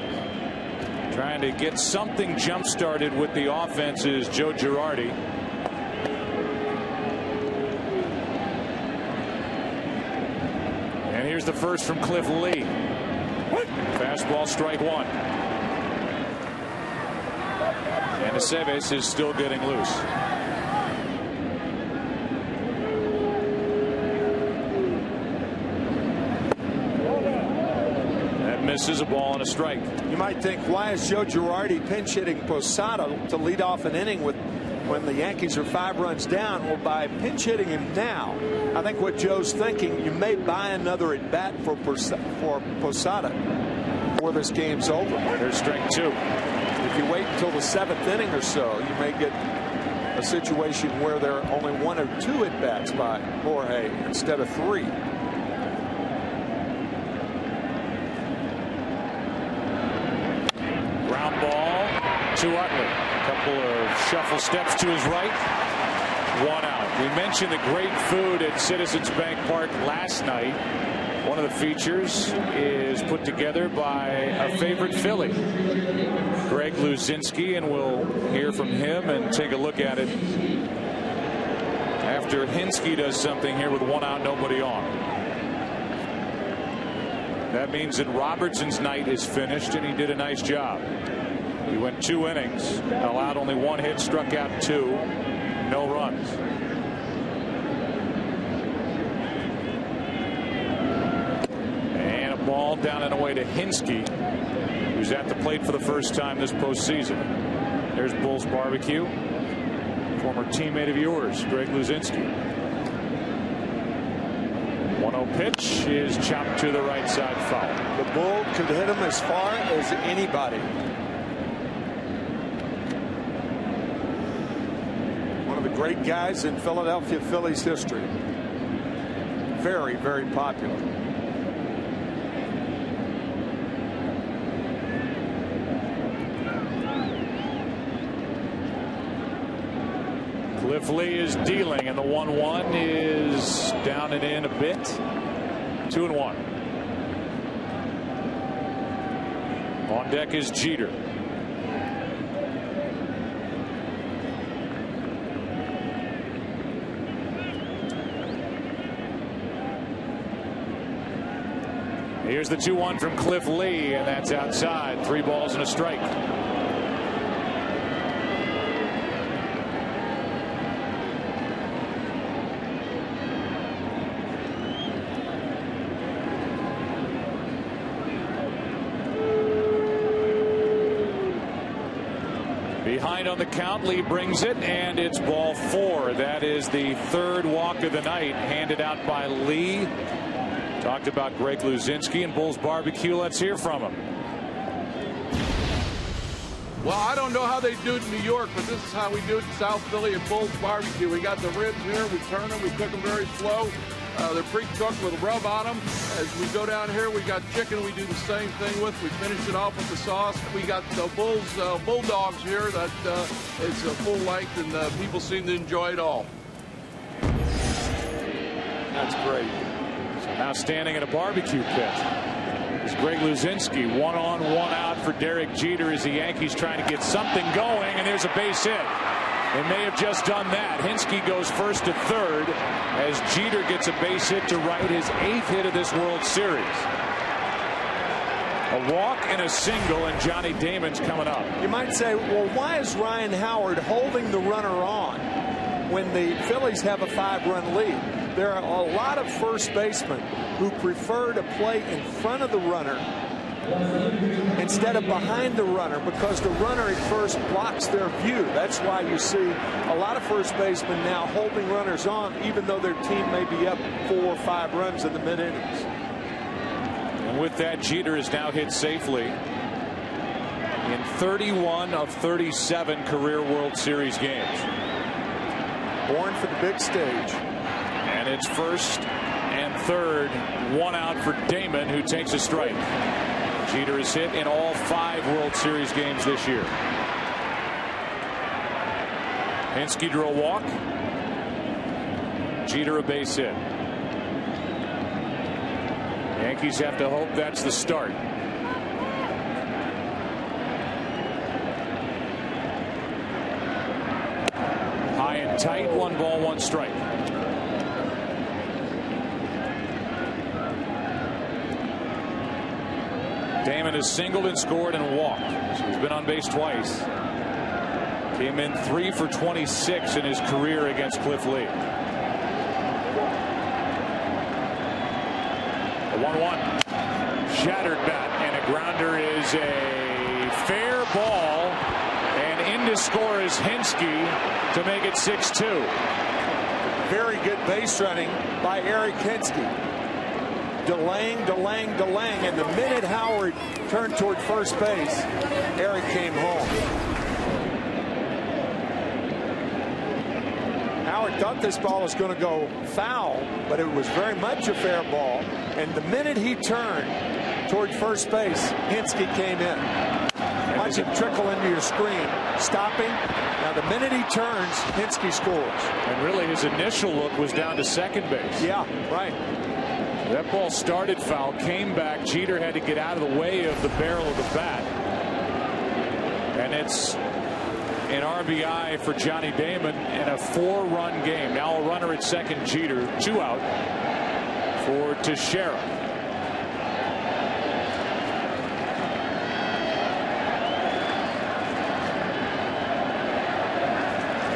Trying to get something jump-started with the offense is Joe Girardi. And here's the first from Cliff Lee. Fastball, strike one. And Aceves is still getting loose. That misses, a ball and a strike. You might think, why is Joe Girardi pinch hitting Posada to lead off an inning when the Yankees are 5 runs down? Well, by pinch hitting him now, I think what Joe's thinking, you may buy another at bat for Posada before this game's over. There's strike 2. If you wait until the 7th inning or so, you may get a situation where there are only 1 or 2 at bats by Jorge instead of 3. Ground ball to Utley. A couple of shuffle steps to his right. 1 out. We mentioned the great food at Citizens Bank Park last night. One of the features is put together by a favorite Philly, Greg Luzinski, and we'll hear from him and take a look at it after Hinske does something here with 1 out, nobody on. That means that Robertson's night is finished, and he did a nice job. He went 2 innings, allowed only 1 hit, struck out 2, no runs. Ball down and away to Hinske, who's at the plate for the first time this postseason. There's Bull's Barbecue, former teammate of yours, Greg Luzinski. 1-0 pitch is chopped to the right side, foul. The Bull could hit him as far as anybody. One of the great guys in Philadelphia Phillies history. Very, very popular. Cliff Lee is dealing, and the 1-1 is down and in a bit. 2-1. On deck is Jeter. Here's the 2-1 from Cliff Lee, and that's outside. 3 balls and a strike. Behind on the count, Lee brings it, and it's ball 4. That is the 3rd walk of the night, handed out by Lee. Talked about Greg Luzinski and Bull's Barbecue. Let's hear from him. Well, I don't know how they do it in New York, but this is how we do it in South Philly at Bull's Barbecue. We got the ribs here. We turn them. We cook them very slow. They're pre-cooked with a rub on them. As we go down here, we got chicken we do the same thing with. We finish it off with the sauce. We got the Bull's Bulldogs here that it's a full length, and people seem to enjoy it all. That's great. So now standing in a barbecue pit is Greg Luzinski. 1 on, 1 out for Derek Jeter as the Yankees trying to get something going, and there's a base hit. They may have just done that. Hinske goes first to third as Jeter gets a base hit to right, his 8th hit of this World Series. A walk and a single, and Johnny Damon's coming up. You might say, well, why is Ryan Howard holding the runner on when the Phillies have a 5-run lead? There are a lot of first basemen who prefer to play in front of the runner instead of behind the runner, because the runner at first blocks their view. That's why you see a lot of first basemen now holding runners on, even though their team may be up 4 or 5 runs in the mid-innings. And with that, Jeter is now hit safely in 31 of 37 career World Series games. Born for the big stage. And it's 1st third. One out for Damon, who takes a strike. Jeter has hit in all 5 World Series games this year. Hinske drew a walk. Jeter a base hit. Yankees have to hope that's the start. High and tight, 1 ball, 1 strike. Damon has singled and scored and walked. So he's been on base twice. Came in 3 for 26 in his career against Cliff Lee. A 1-1. Shattered bat, and a grounder is a fair ball, and in to score is Hinske to make it 6-2. Very good base running by Eric Hinske. Delaying, and the minute Howard turned toward first base, Eric came home. Howard thought this ball was going to go foul, but it was very much a fair ball. And the minute he turned toward first base, Hinske came in. Watch him trickle into your screen. Stopping. Now the minute he turns, Hinske scores. And really his initial look was down to second base. Yeah, right. That ball started foul, came back. Jeter had to get out of the way of the barrel of the bat. And it's an RBI for Johnny Damon in a 4-run game. Now a runner at second, Jeter. 2 out for Teixeira.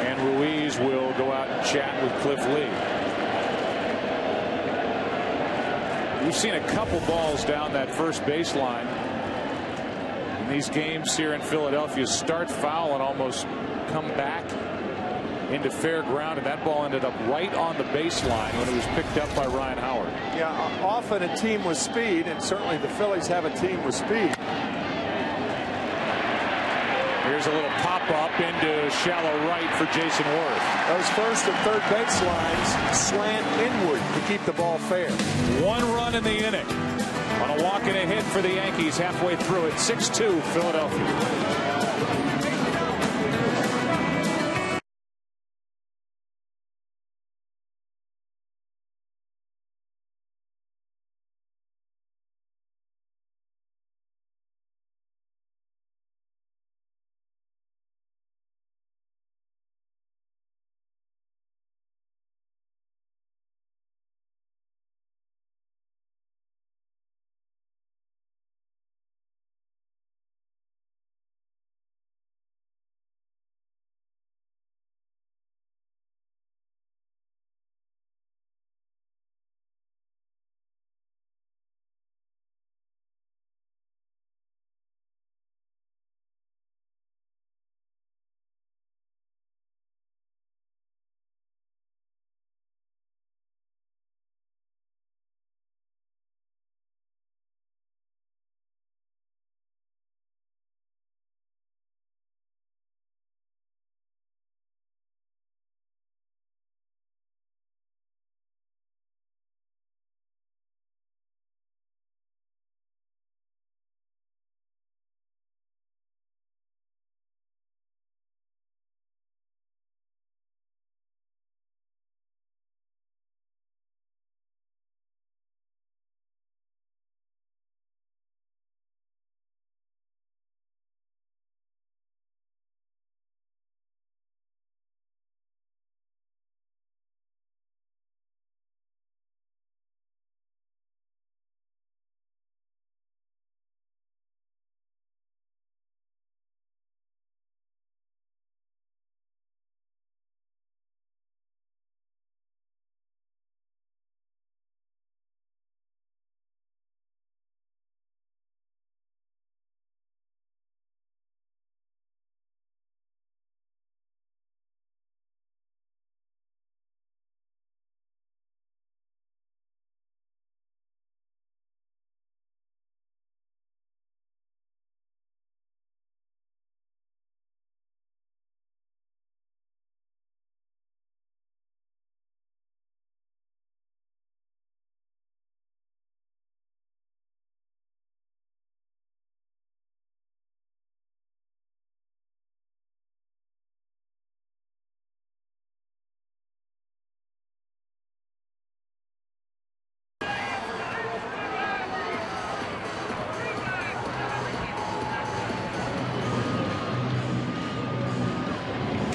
And Ruiz will go out and chat with Cliff Lee. We've seen a couple balls down that first baseline in these games here in Philadelphia start foul and almost come back into fair ground, and that ball ended up right on the baseline when it was picked up by Ryan Howard. Yeah, often a team with speed, and certainly the Phillies have a team with speed. Here's a little pop-up into shallow right for Jason Worth. Those first and third baselines slant inward to keep the ball fair. 1 run in the inning on a walk and a hit for the Yankees halfway through it. 6-2 Philadelphia.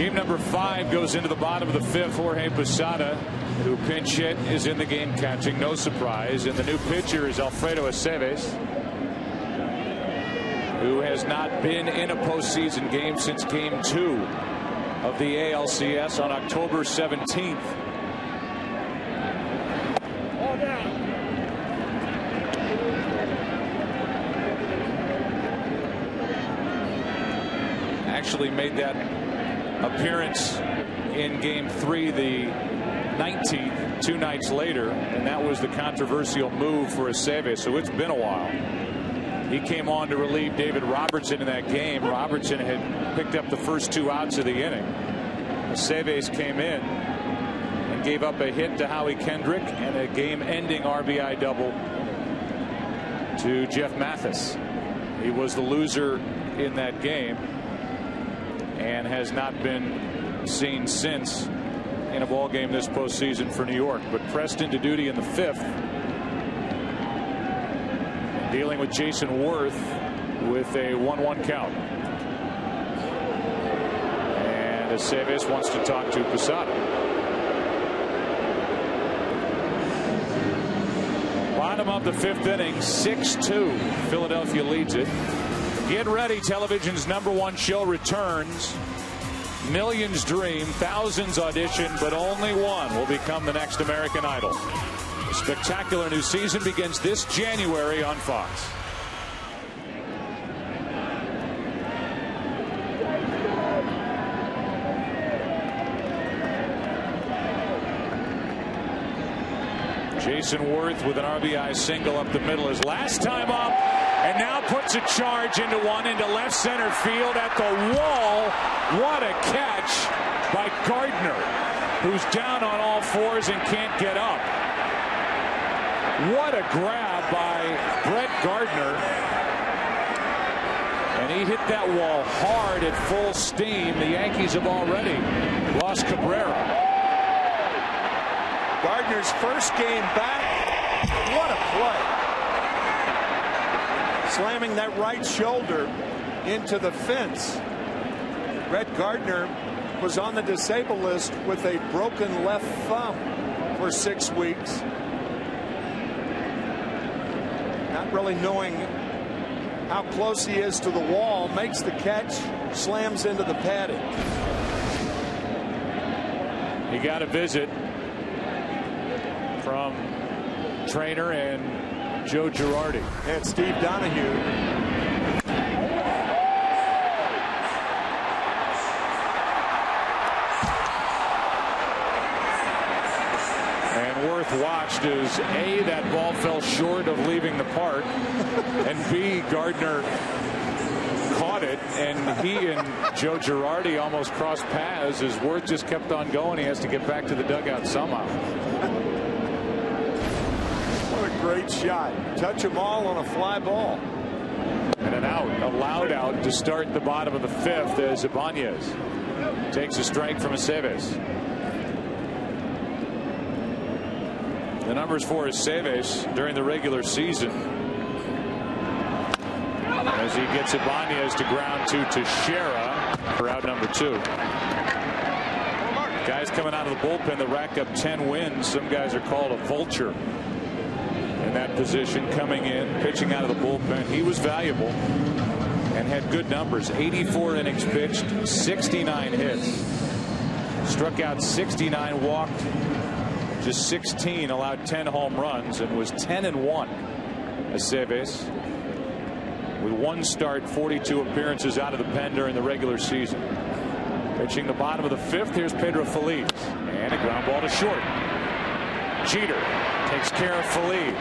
Game number 5 goes into the bottom of the 5th. Jorge Posada, who pinch hit, is in the game catching. No surprise. And the new pitcher is Alfredo Aceves, who has not been in a postseason game since Game 2 of the ALCS on October 17th. Actually made that appearance in Game 3, the 19th, 2 nights later, and that was the controversial move for Aceves. So it's been a while. He came on to relieve David Robertson in that game. Robertson had picked up the first 2 outs of the inning. Aceves came in and gave up a hit to Howie Kendrick and a game-ending RBI double to Jeff Mathis. He was the loser in that game and has not been seen since in a ball game this postseason for New York. But pressed into duty in the 5th, dealing with Jason Worth with a 1-1 count. And Aceves wants to talk to Posada. Bottom of the 5th inning, 6-2. Philadelphia leads it. Get ready, television's #1 show returns. Millions dream, thousands audition, but only one will become the next American Idol. A spectacular new season begins this January on Fox. Jason Worth with an RBI single up the middle his last time up, and now puts a charge into left center field at the wall. What a catch by Gardner, who's down on all fours and can't get up. What a grab by Brett Gardner. And he hit that wall hard at full steam. The Yankees have already lost Cabrera. Gardner's first game back. What a play. Slamming that right shoulder into the fence. Brett Gardner was on the disabled list with a broken left thumb for 6 weeks. Not really knowing how close he is to the wall, makes the catch, slams into the padding. He got a visit from trainer and Joe Girardi. And Steve Donahue. And Worth watched as A, that ball fell short of leaving the park, and B, Gardner caught it, and he and Joe Girardi almost crossed paths as Worth just kept on going. He has to get back to the dugout somehow. What a great shot. Touch them all on a fly ball. And an out, a loud out to start the bottom of the 5th as Ibanez takes a strike from Aceves. The numbers for Aceves during the regular season, as he gets Ibanez to ground to Teixeira for out number 2. Guys coming out of the bullpen that rack up 10 wins. Some guys are called a vulture in that position, coming in, pitching out of the bullpen. He was valuable and had good numbers. 84 innings pitched, 69 hits, struck out 69, walked just 16, allowed 10 home runs, and was 10-1. Aceves with 1 start, 42 appearances out of the pen during the regular season. Pitching the bottom of the 5th, here's Pedro Feliz, and a ground ball to short. Jeter takes care of Feliz,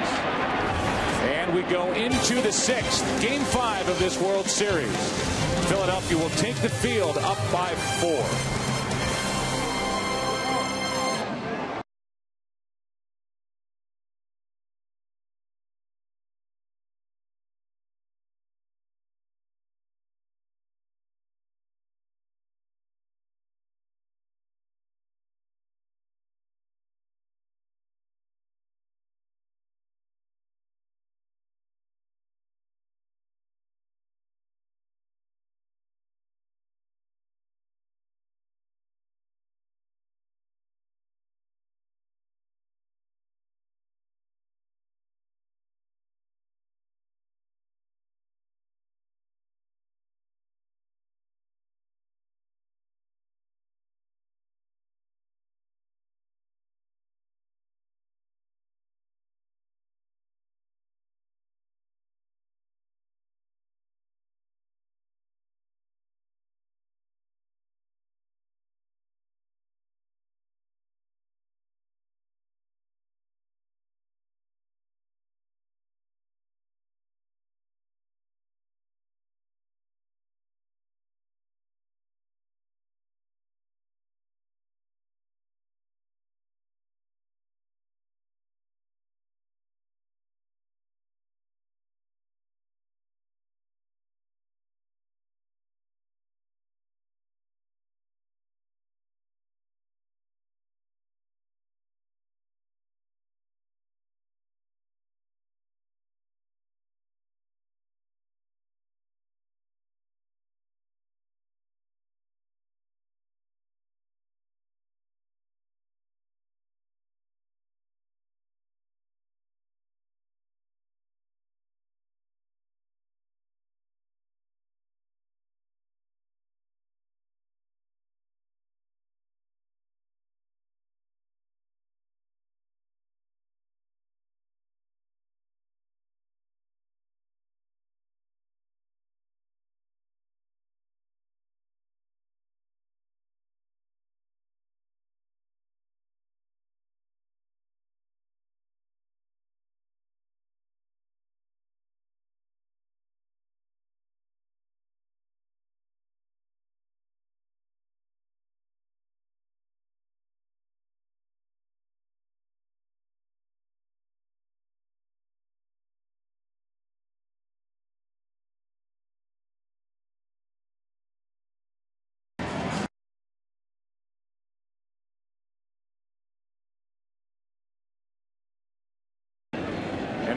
and we go into the 6th, game 5 of this World Series. Philadelphia will take the field up by 4.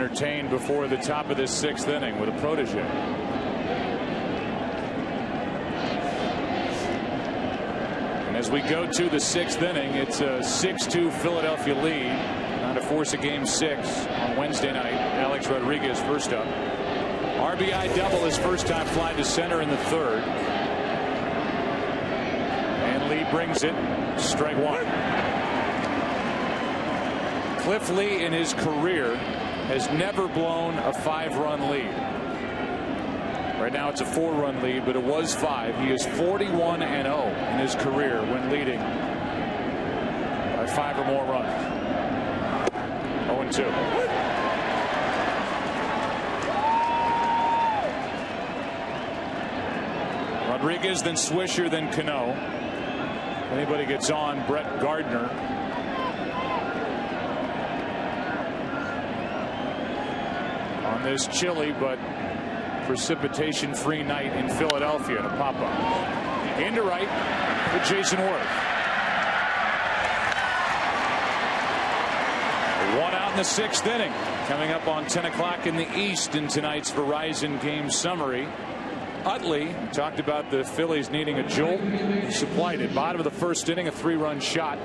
entertained before the top of this 6th inning with a protege. And as we go to the 6th inning, it's a 6-2 Philadelphia lead. Trying to force a game 6 on Wednesday night. Alex Rodriguez first up. RBI double, his first time fly to center in the 3rd. And Lee brings it. Strike 1. Cliff Lee in his career has never blown a 5-run lead. Right now it's a 4-run lead, but it was 5. He is 41-0 in his career when leading by 5 or more runs. 0-2. Rodriguez, then Swisher, then Cano. If anybody gets on, Brett Gardner. On this chilly but precipitation-free night in Philadelphia to pop up. Into right for Jason Worth. 1 out in the 6th inning. Coming up on 10 o'clock in the East in tonight's Verizon game summary. Utley talked about the Phillies needing a jolt. He supplied it. Bottom of the 1st inning, a 3-run shot.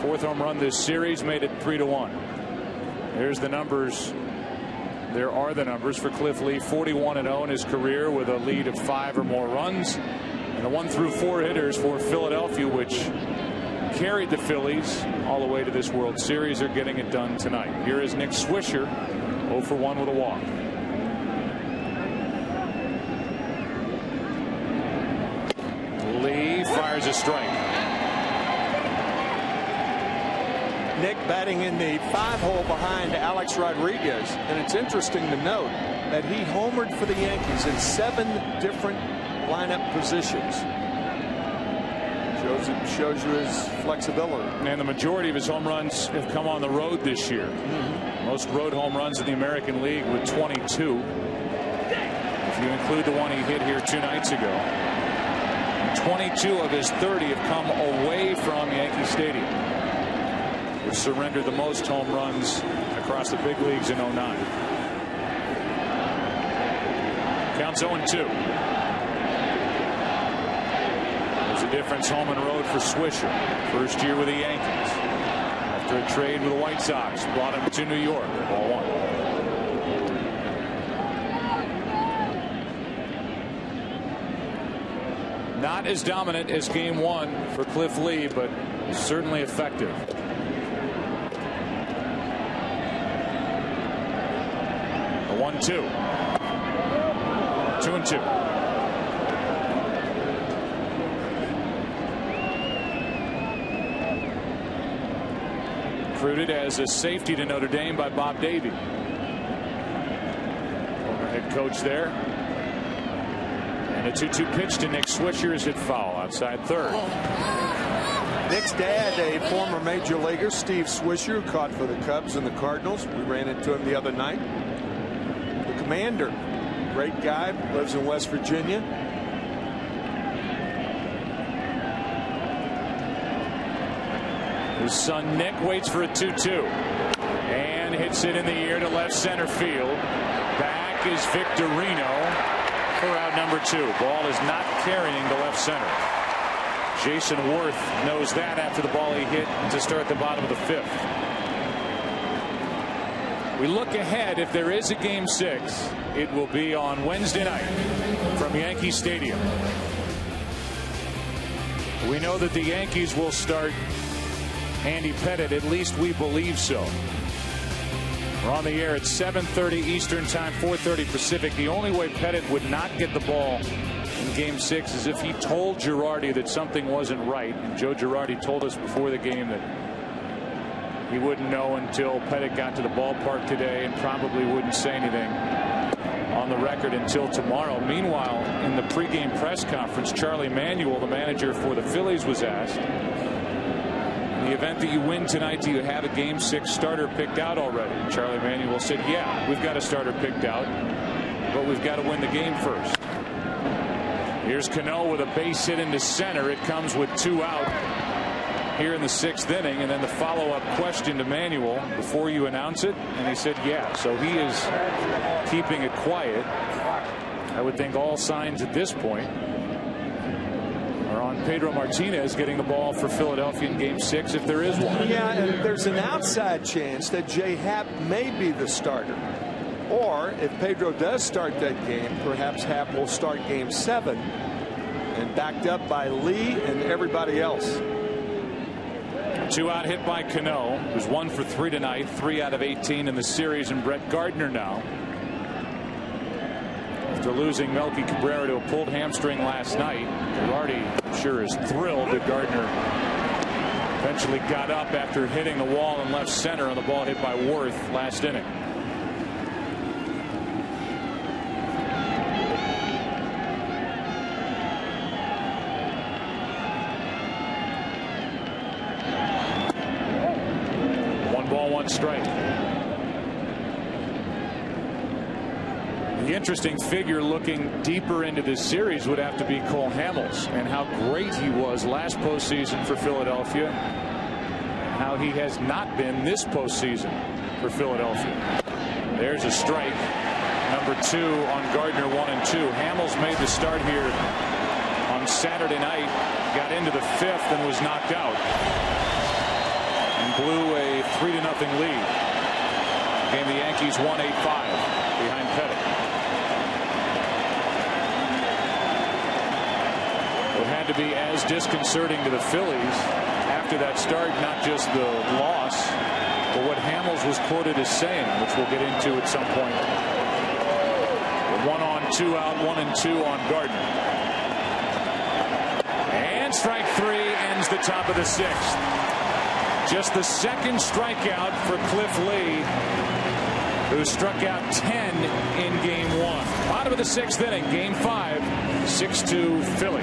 4th home run this series, made it 3-1. There's the numbers. There are the numbers for Cliff Lee. 41-0 in his career with a lead of 5 or more runs. And the 1 through 4 hitters for Philadelphia, which carried the Phillies all the way to this World Series, are getting it done tonight. Here is Nick Swisher, 0 for 1 with a walk. Lee fires a strike. Nick batting in the 5-hole behind Alex Rodriguez, and it's interesting to note that he homered for the Yankees in 7 different lineup positions. Shows you his flexibility. And the majority of his home runs have come on the road this year. Most road home runs in the American League with 22. If you include the one he hit here 2 nights ago. 22 of his 30 have come away from Yankee Stadium, which surrendered the most home runs across the big leagues in 09. Counts 0-2. There's a difference home and road for Swisher. First year with the Yankees. After a trade with the White Sox, brought him to New York. Ball 1. Not as dominant as game 1 for Cliff Lee, but certainly effective. A 1-2. 2-2. Recruited as a safety to Notre Dame by Bob Davie. Former head coach there. And a 2-2 pitch to Nick Swisher is hit foul outside 3rd. Nick's dad, a former major leaguer, Steve Swisher, who caught for the Cubs and the Cardinals. We ran into him the other night. The commander, great guy, lives in West Virginia. His son Nick waits for a 2-2 and hits it in the air to left center field. Back is Victorino for out number 2. Ball is not carrying to left center. Jason Worth knows that after the ball he hit to start the bottom of the 5th. We look ahead. If there is a game 6, it will be on Wednesday night from Yankee Stadium. We know that the Yankees will start Andy Pettitte, at least we believe so. We're on the air at 7:30 Eastern Time, 4:30 Pacific. The only way Pettitte would not get the ball in game 6 is if he told Girardi that something wasn't right. And Joe Girardi told us before the game that he wouldn't know until Pettitte got to the ballpark today, and probably wouldn't say anything on the record until tomorrow. Meanwhile, in the pregame press conference, Charlie Manuel, the manager for the Phillies, was asked, in the event that you win tonight, do you have a game 6 starter picked out already? Charlie Manuel said, yeah, we've got a starter picked out, but we've got to win the game first. Here's Cano with a base hit into center. It comes with 2 out. here in the 6th inning, and then the follow-up question to Manuel before you announce it, and he said yeah. So he is keeping it quiet. I would think all signs at this point are on Pedro Martinez getting the ball for Philadelphia in Game 6 if there is one. Yeah, and there's an outside chance that Jay Happ may be the starter. Or if Pedro does start that game, perhaps Happ will start Game 7 and backed up by Lee and everybody else. 2-out hit by Cano, who's 1 for 3 tonight, 3 out of 18 in the series, and Brett Gardner now. After losing Melky Cabrera to a pulled hamstring last night, Girardi sure is thrilled that Gardner eventually got up after hitting the wall in left center on the ball hit by Worth last inning. Strike. The interesting figure looking deeper into this series would have to be Cole Hamels, and how great he was last postseason for Philadelphia, and how he has not been this postseason for Philadelphia. There's a strike. Number 2 on Gardner, 1-2. Hamels made the start here on Saturday night, got into the 5th and was knocked out. Blew a 3-0 lead. Gave the Yankees 1-8-5 behind Pettit. It had to be as disconcerting to the Phillies after that start, not just the loss, but what Hamels was quoted as saying, which we'll get into at some point. 1 on, 2 out, 1-2 on Gardner. And strike 3 ends the top of the 6th. Just the second strikeout for Cliff Lee, who struck out 10 in Game 1. Bottom of the 6th inning, Game 5, 6-2 Phillies.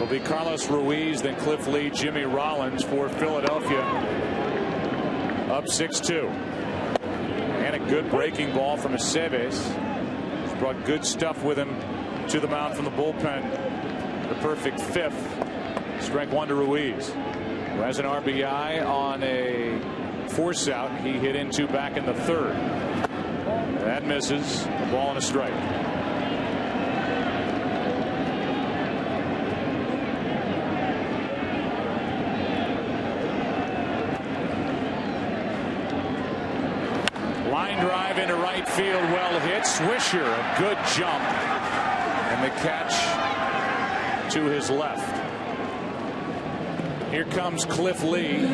It'll be Carlos Ruiz, then Cliff Lee, Jimmy Rollins for Philadelphia. Up 6-2. And a good breaking ball from Aceves. He's brought good stuff with him to the mound from the bullpen. The perfect fifth. Strike one to Ruiz, who has an RBI on a force out. He hit into back in the third. That misses. A ball and a strike. Line drive into right field, well hit. Swisher, a good jump, and the catch to his left. Here comes Cliff Lee.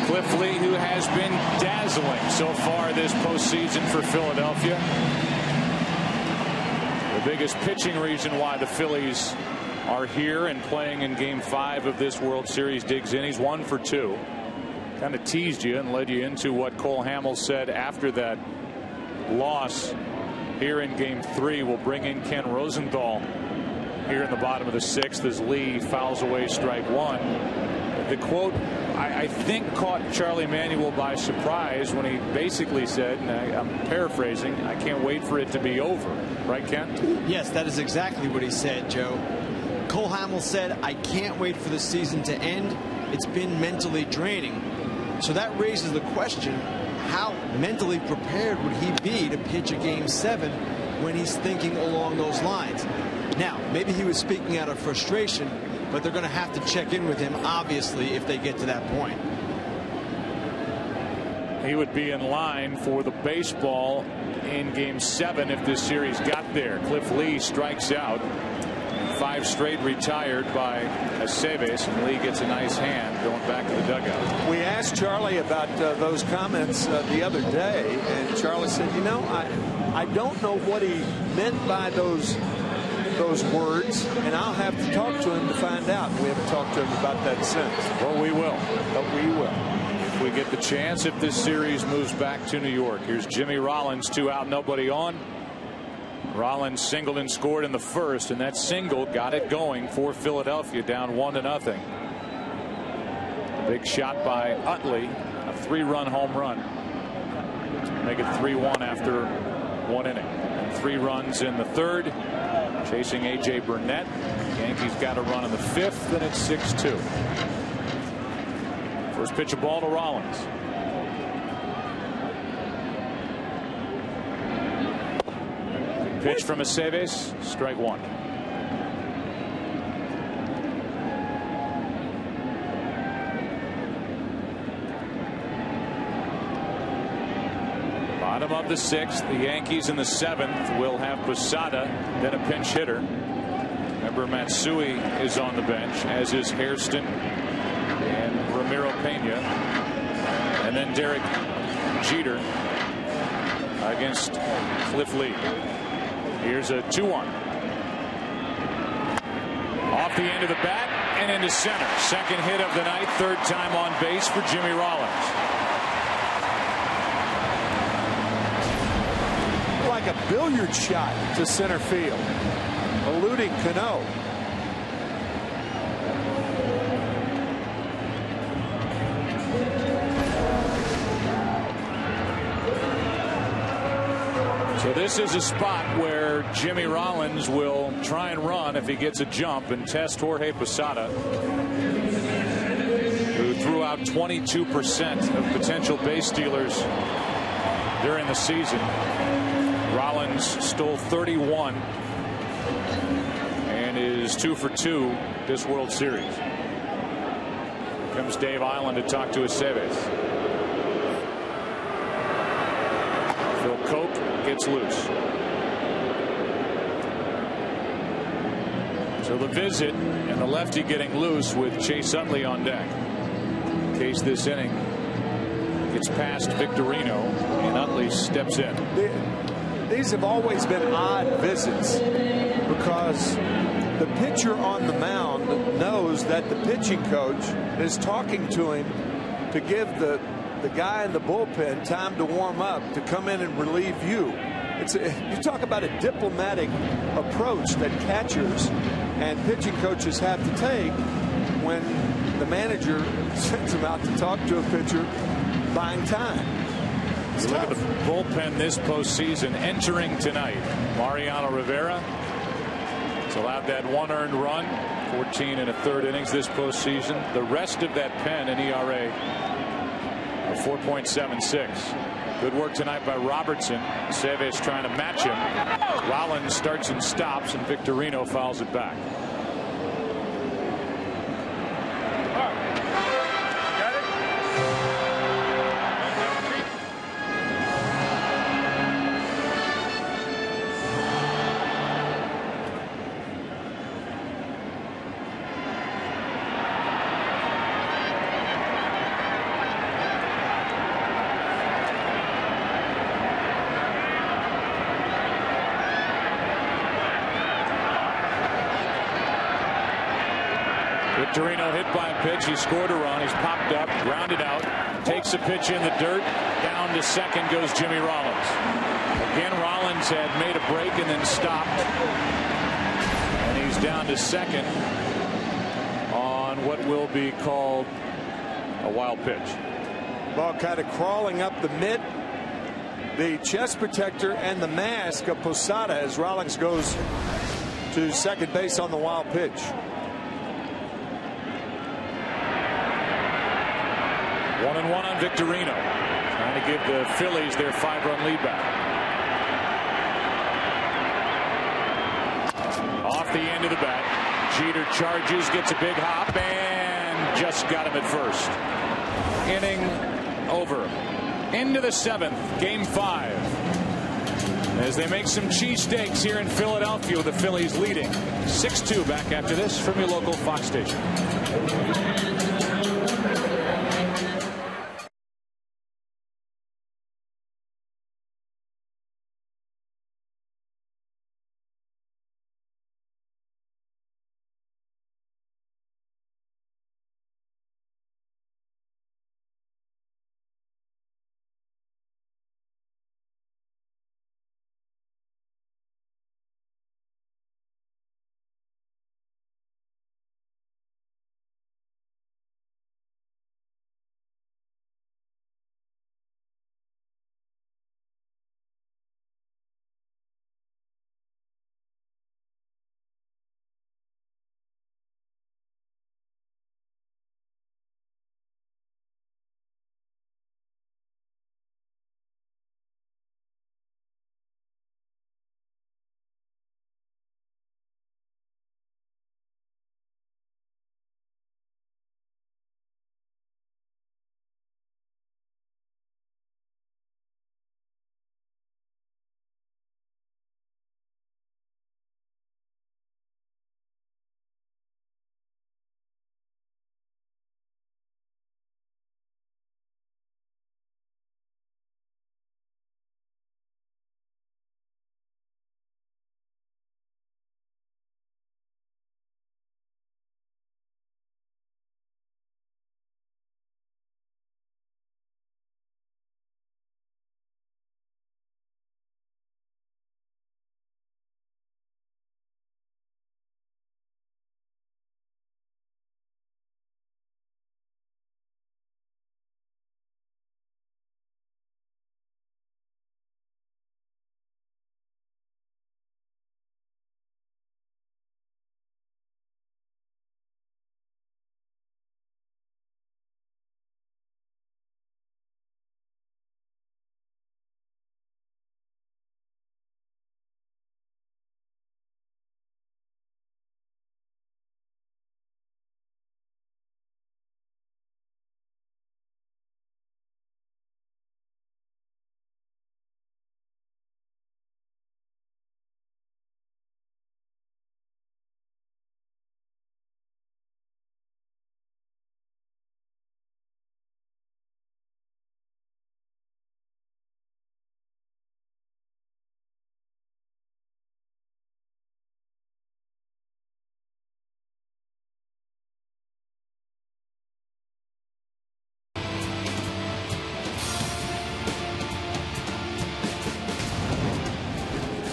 Cliff Lee, who has been dazzling so far this postseason for Philadelphia. The biggest pitching reason why the Phillies are here and playing in Game 5 of this World Series digs in. He's 1 for 2. Kind of teased you and led you into what Cole Hamels said after that loss here in Game 3. We'll bring in Ken Rosenthal here in the bottom of the 6th as Lee fouls away strike one. The quote, I think, caught Charlie Manuel by surprise when he basically said, and I'm paraphrasing, I can't wait for it to be over. Right, Ken? Yes, that is exactly what he said, Joe. Cole Hamels said, I can't wait for the season to end. It's been mentally draining. So that raises the question, how mentally prepared would he be to pitch a Game 7 when he's thinking along those lines? Now, maybe he was speaking out of frustration, but they're going to have to check in with him, obviously, if they get to that point. He would be in line for the baseball in Game 7 if this series got there. Cliff Lee strikes out. 5 straight retired by Aceves, and Lee gets a nice hand going back to the dugout. We asked Charlie about those comments the other day, and Charlie said, you know, I don't know what he meant by those words, and I'll have to talk to him to find out. We haven't talked to him about that since. Well, we will. But we will. If we get the chance, if this series moves back to New York. Here's Jimmy Rollins, 2 out, nobody on. Rollins singled and scored in the first, and that single got it going for Philadelphia, down 1-0. A big shot by Utley, a 3-run home run. Make it 3-1 after 1 inning. And 3 runs in the third. Chasing A.J. Burnett. Yankees got a run in the 5th, and it's 6-2. First pitch of ball to Rollins. Pitch from Aceves, strike one. Bottom of the 6th, the Yankees in the 7th will have Posada, then a pinch hitter. Remember, Matsui is on the bench, as is Hairston and Ramiro Pena. And then Derek Jeter against Cliff Lee. Here's a 2-1. Off the end of the bat and into center. Second hit of the night, 3rd time on base for Jimmy Rollins. Like a billiard shot to center field, eluding Cano. So this is a spot where Jimmy Rollins will try and run if he gets a jump and test Jorge Posada, who threw out 22% of potential base stealers during the season. Rollins stole 31 and is 2 for 2 this World Series. Here comes Dave Island to talk to Aceves. Phil Cope gets loose. So the visit and the lefty getting loose with Chase Utley on deck. In case this inning gets past Victorino and Utley steps in. These have always been odd visits because the pitcher on the mound knows that the pitching coach is talking to him to give the guy in the bullpen time to warm up, to come in and relieve you. You talk about a diplomatic approach that catchers and pitching coaches have to take when the manager sends them out to talk to a pitcher buying time. You look at the bullpen this postseason entering tonight. Mariano Rivera has allowed that 1 earned run, 14 and a third innings this postseason. The rest of that pen, an ERA of 4.76. Good work tonight by Robertson. Seves trying to match him. Rollins starts and stops, and Victorino fouls it back. Victorino hit by a pitch. He scored a run. He's popped up, grounded out, takes a pitch in the dirt. Down to second goes Jimmy Rollins. Again, Rollins had made a break and then stopped. And he's down to second on what will be called a wild pitch. Ball kind of crawling up the mid. The chest protector and the mask of Posada as Rollins goes to second base on the wild pitch. 1-1 on Victorino, trying to give the Phillies their 5-run lead back. Off the end of the bat, Jeter charges, gets a big hop, and just got him at first. Inning over. Into the 7th, game 5. As they make some cheesesteaks here in Philadelphia, with the Phillies leading 6-2. Back after this from your local Fox station.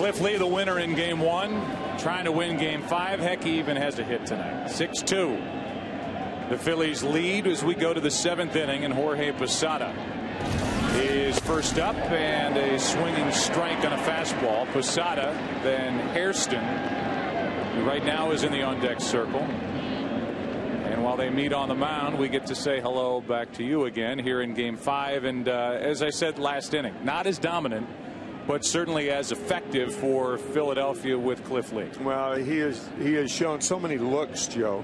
Cliff Lee, the winner in game 1, trying to win game 5. Heck, he even has a hit tonight. 6-2. The Phillies lead as we go to the 7th inning, and Jorge Posada is first up, and a swinging strike on a fastball. Posada, then Hairston, who right now is in the on-deck circle. And while they meet on the mound, we get to say hello back to you again here in game 5. And as I said last inning, not as dominant, but certainly as effective for Philadelphia with Cliff Lee. Well, he has shown so many looks, Joe.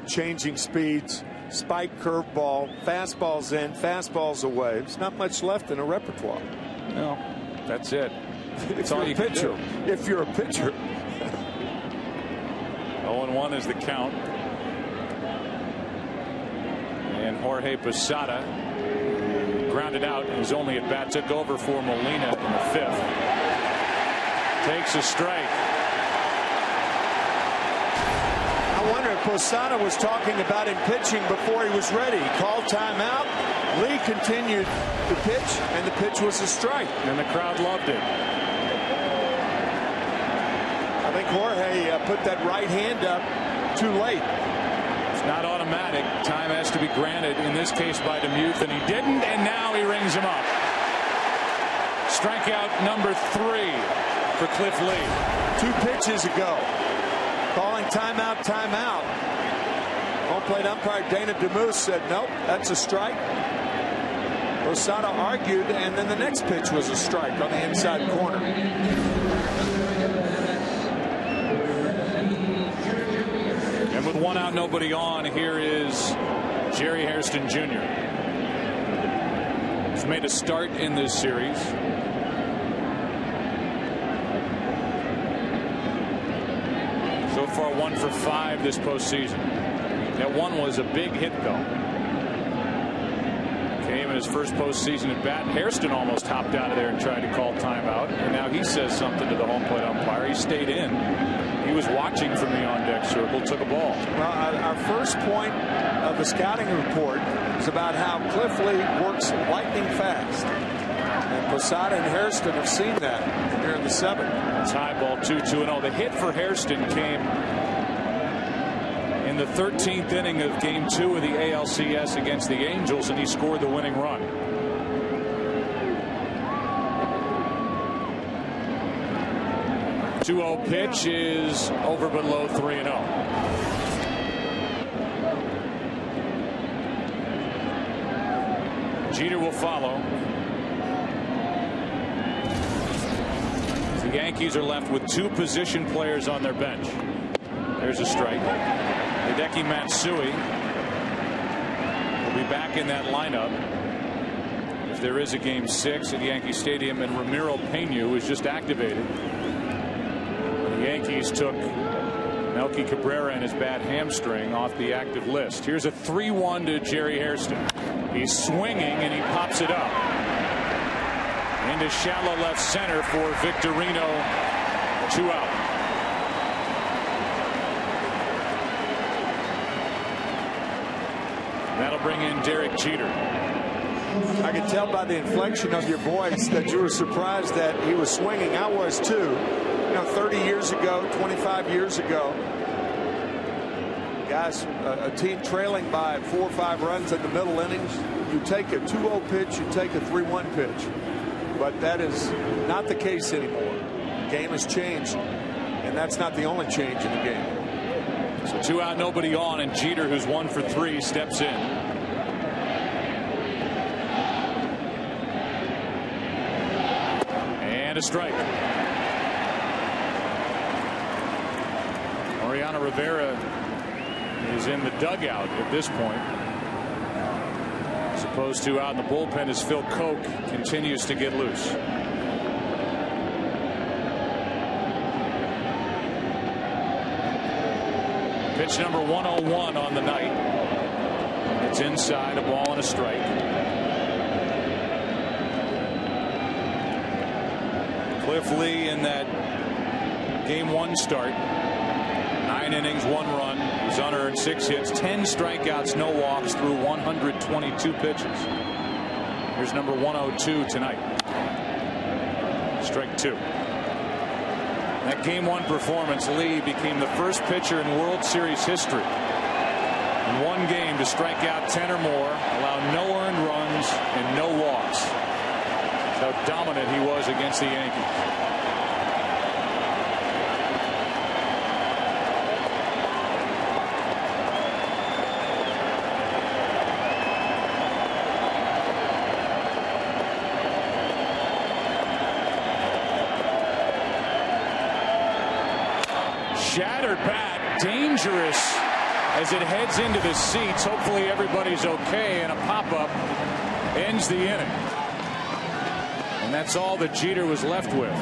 Changing speeds, spike, curveball, fastballs in, fastballs away. There's not much left in a repertoire. No, that's it. It's all you can do. If you're a pitcher. 0-1 is the count. And Jorge Posada grounded out. His only at bat took over for Molina in the 5th. Takes a strike. I wonder if Posada was talking about him pitching before he was ready. He called timeout. Lee continued to pitch, and the pitch was a strike. And the crowd loved it. I think Jorge put that right hand up too late. It's not automatic. Time has to be granted, in this case by DeMuth, and he didn't, and now he rings him up. Strikeout number 3 for Cliff Lee. 2 pitches ago. Calling timeout, timeout. Home plate umpire Dana DeMuth said, nope, that's a strike. Posada argued, and then the next pitch was a strike on the inside corner. And with 1 out, nobody on, here is Jerry Hairston Jr. He's made a start in this series. So far 1 for 5 this postseason. That one was a big hit, though. Came in his first postseason at bat. Hairston almost hopped out of there and tried to call timeout. And now he says something to the home plate umpire. He stayed in. He was watching from the on-deck circle, took a ball. Well, our first point of the scouting report is about how Cliff Lee works lightning fast. And Posada and Hairston have seen that here in the 7th. It's high ball 2-2-0. The hit for Hairston came in the 13th inning of game 2 of the ALCS against the Angels, and he scored the winning run. The 2-0 pitch is over but low, 3-0. Jeter will follow. The Yankees are left with 2 position players on their bench. There's a strike. Hideki Matsui will be back in that lineup if there is a game 6 at Yankee Stadium, and Ramiro Pena was just activated. The Yankees took Melky Cabrera and his bad hamstring off the active list. Here's a 3-1 to Jerry Hairston. He's swinging and he pops it up into shallow left center for Victorino. 2 out. That'll bring in Derek Jeter. I could tell by the inflection of your voice that you were surprised that he was swinging. I was too. You know, 30 years ago, 25 years ago, guys, a team trailing by 4 or 5 runs in the middle innings, you take a 2-0 pitch, you take a 3-1 pitch. But that is not the case anymore. The game has changed, and that's not the only change in the game. So 2 out, nobody on, and Jeter, who's 1 for 3, steps in. And a strike. Mariano Rivera is in the dugout at this point. As opposed to out in the bullpen as Phil Koch continues to get loose. Pitch number 101 on the night. It's inside, a ball and a strike. Cliff Lee in that game 1 start. 9 innings, 1 run. He's unearned 6 hits, 10 strikeouts, no walks through 122 pitches. Here's number 102 tonight. Strike 2. That Game 1 performance, Lee became the first pitcher in World Series history in one game to strike out 10 or more, allow no earned runs and no walks. That's how dominant he was against the Yankees. Shattered bat, dangerous as it heads into the seats. Hopefully everybody's okay, and a pop-up ends the inning. And that's all that Jeter was left with.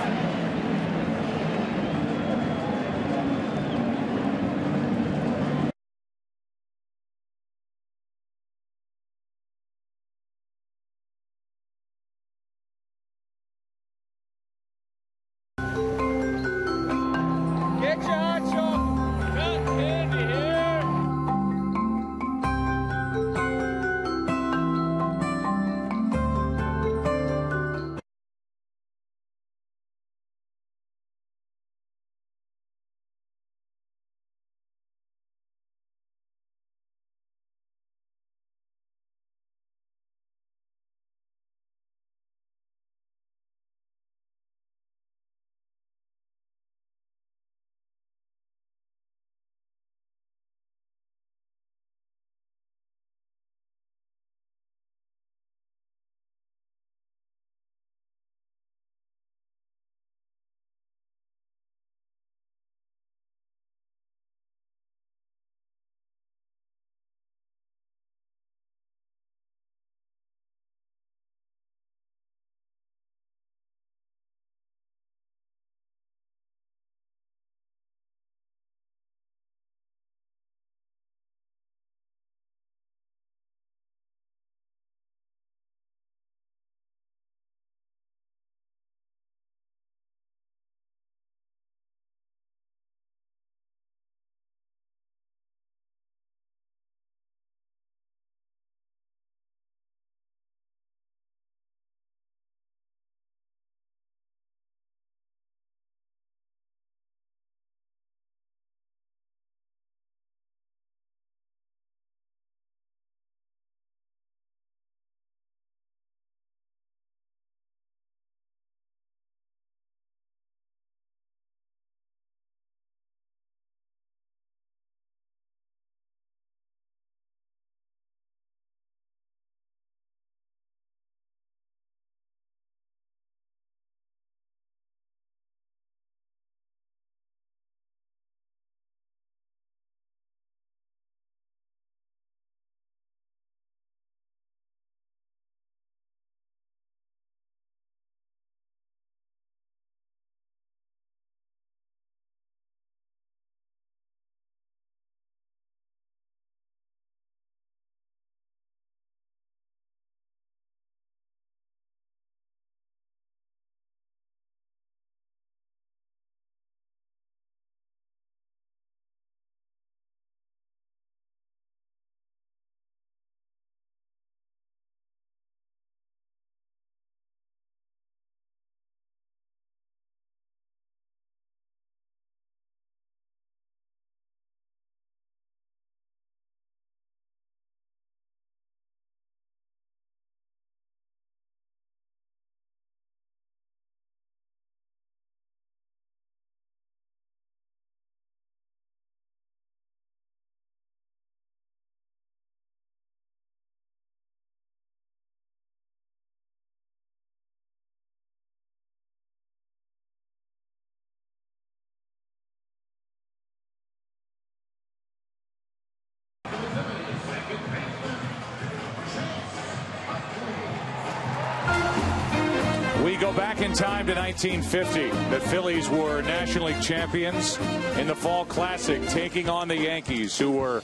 We go back in time to 1950. The Phillies were National League champions in the Fall Classic, taking on the Yankees, who were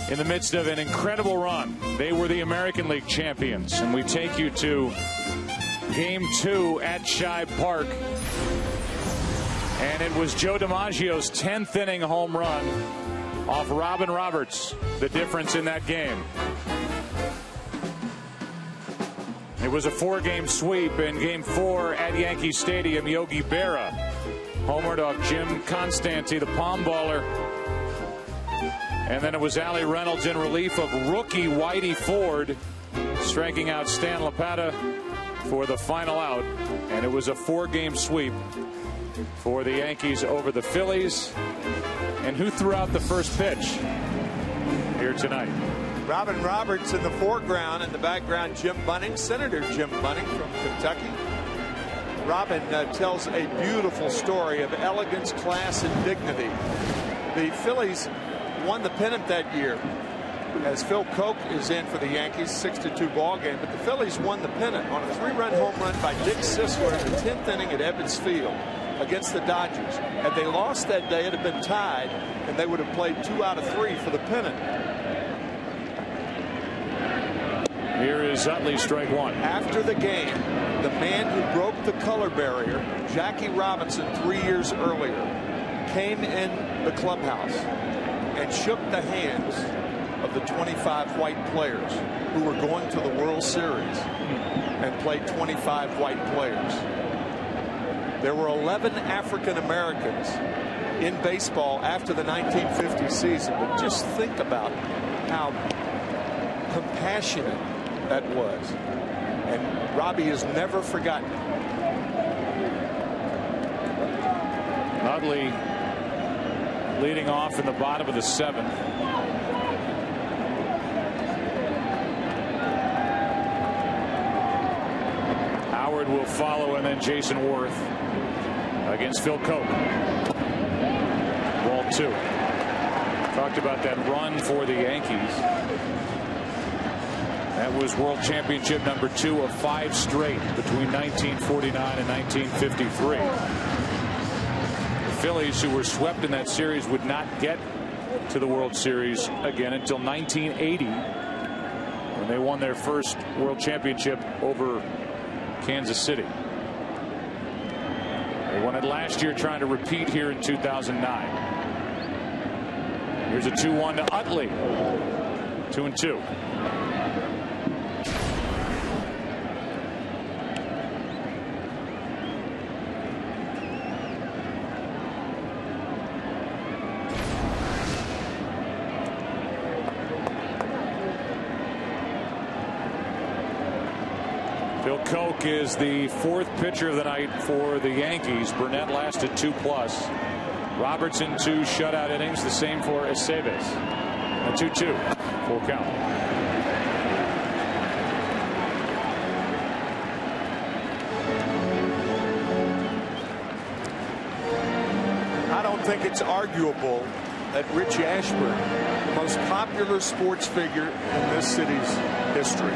in the midst of an incredible run. They were the American League champions, and we take you to Game 2 at Shibe Park. And it was Joe DiMaggio's 10th inning home run off Robin Roberts, the difference in that game. It was a 4-game sweep in Game 4 at Yankee Stadium. Yogi Berra Homered off Jim Constanti, the palm baller. And then it was Allie Reynolds in relief of rookie Whitey Ford, striking out Stan Lapata for the final out. And it was a 4-game sweep for the Yankees over the Phillies. And who threw out the first pitch here tonight? Robin Roberts in the foreground. In the background, Jim Bunning, Senator Jim Bunning from Kentucky. Robin tells a beautiful story of elegance, class, and dignity. The Phillies won the pennant that year as Phil Koch is in for the Yankees, 6-2 ball game. But the Phillies won the pennant on a 3-run home run by Dick Sisler in the 10th inning at Ebbets Field against the Dodgers. Had they lost that day, it would have been tied, and they would have played 2 out of 3 for the pennant. Here is Utley, strike one. After the game, the man who broke the color barrier, Jackie Robinson, 3 years earlier, came in the clubhouse and shook the hands of the 25 white players who were going to the World Series and played 25 white players. There were 11 African Americans in baseball after the 1950 season, but just think about how compassionate that was. And Robbie is never forgotten. Utley leading off in the bottom of the 7th. Howard will follow, and then Jason Worth against Phil Koch. Ball 2. Talked about that run for the Yankees. That was World Championship number 2 of 5 straight between 1949 and 1953. The Phillies, who were swept in that series, would not get to the World Series again until 1980, when they won their first World Championship over Kansas City. They won it last year, trying to repeat here in 2009. Here's a 2-1 to Utley. 2-2. Phil Koch is the 4th pitcher of the night for the Yankees. Burnett lasted 2+. Robertson 2 shutout innings. The same for Aceves. A 2-2. Full count. I don't think it's arguable that Rich Ashburn, the most popular sports figure in this city's history,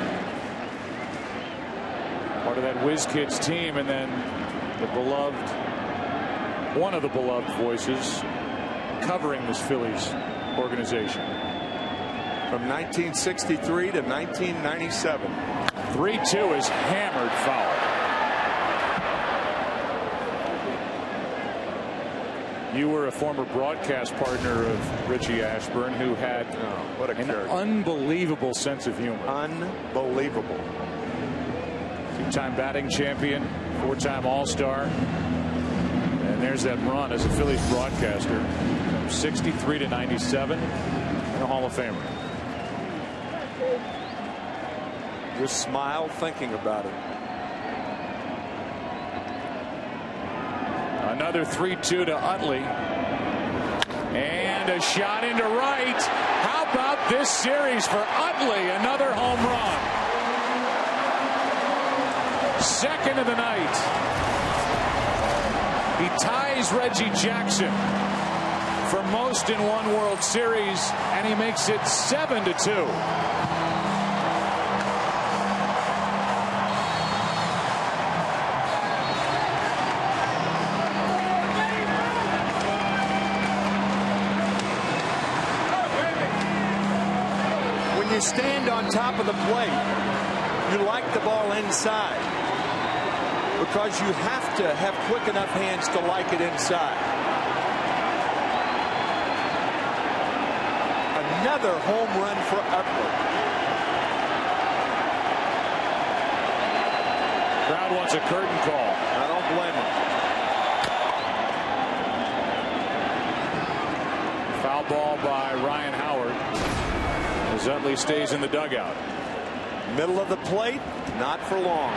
part of that Whiz Kids team, and then the beloved, one of the beloved voices covering this Phillies organization. From 1963 to 1997. 3-2 is hammered foul. You were a former broadcast partner of Richie Ashburn, who had an unbelievable sense of humor. Unbelievable. 2-time batting champion, 4-time All-Star. And there's that run as a Phillies broadcaster, 63 to 97, and a Hall of Famer. Just smile thinking about it. Another 3-2 to Utley. And a shot into right. How about this series for Utley? Another home run. 2nd of the night. He ties Reggie Jackson for most in one World Series, and he makes it 7-2. When you stand on top of the plate, you like the ball inside, because you have to have quick enough hands to like it inside. Another home run for Utley. Crowd wants a curtain call. I don't blame him. ball by Ryan Howard as Utley stays in the dugout. Middle of the plate, not for long.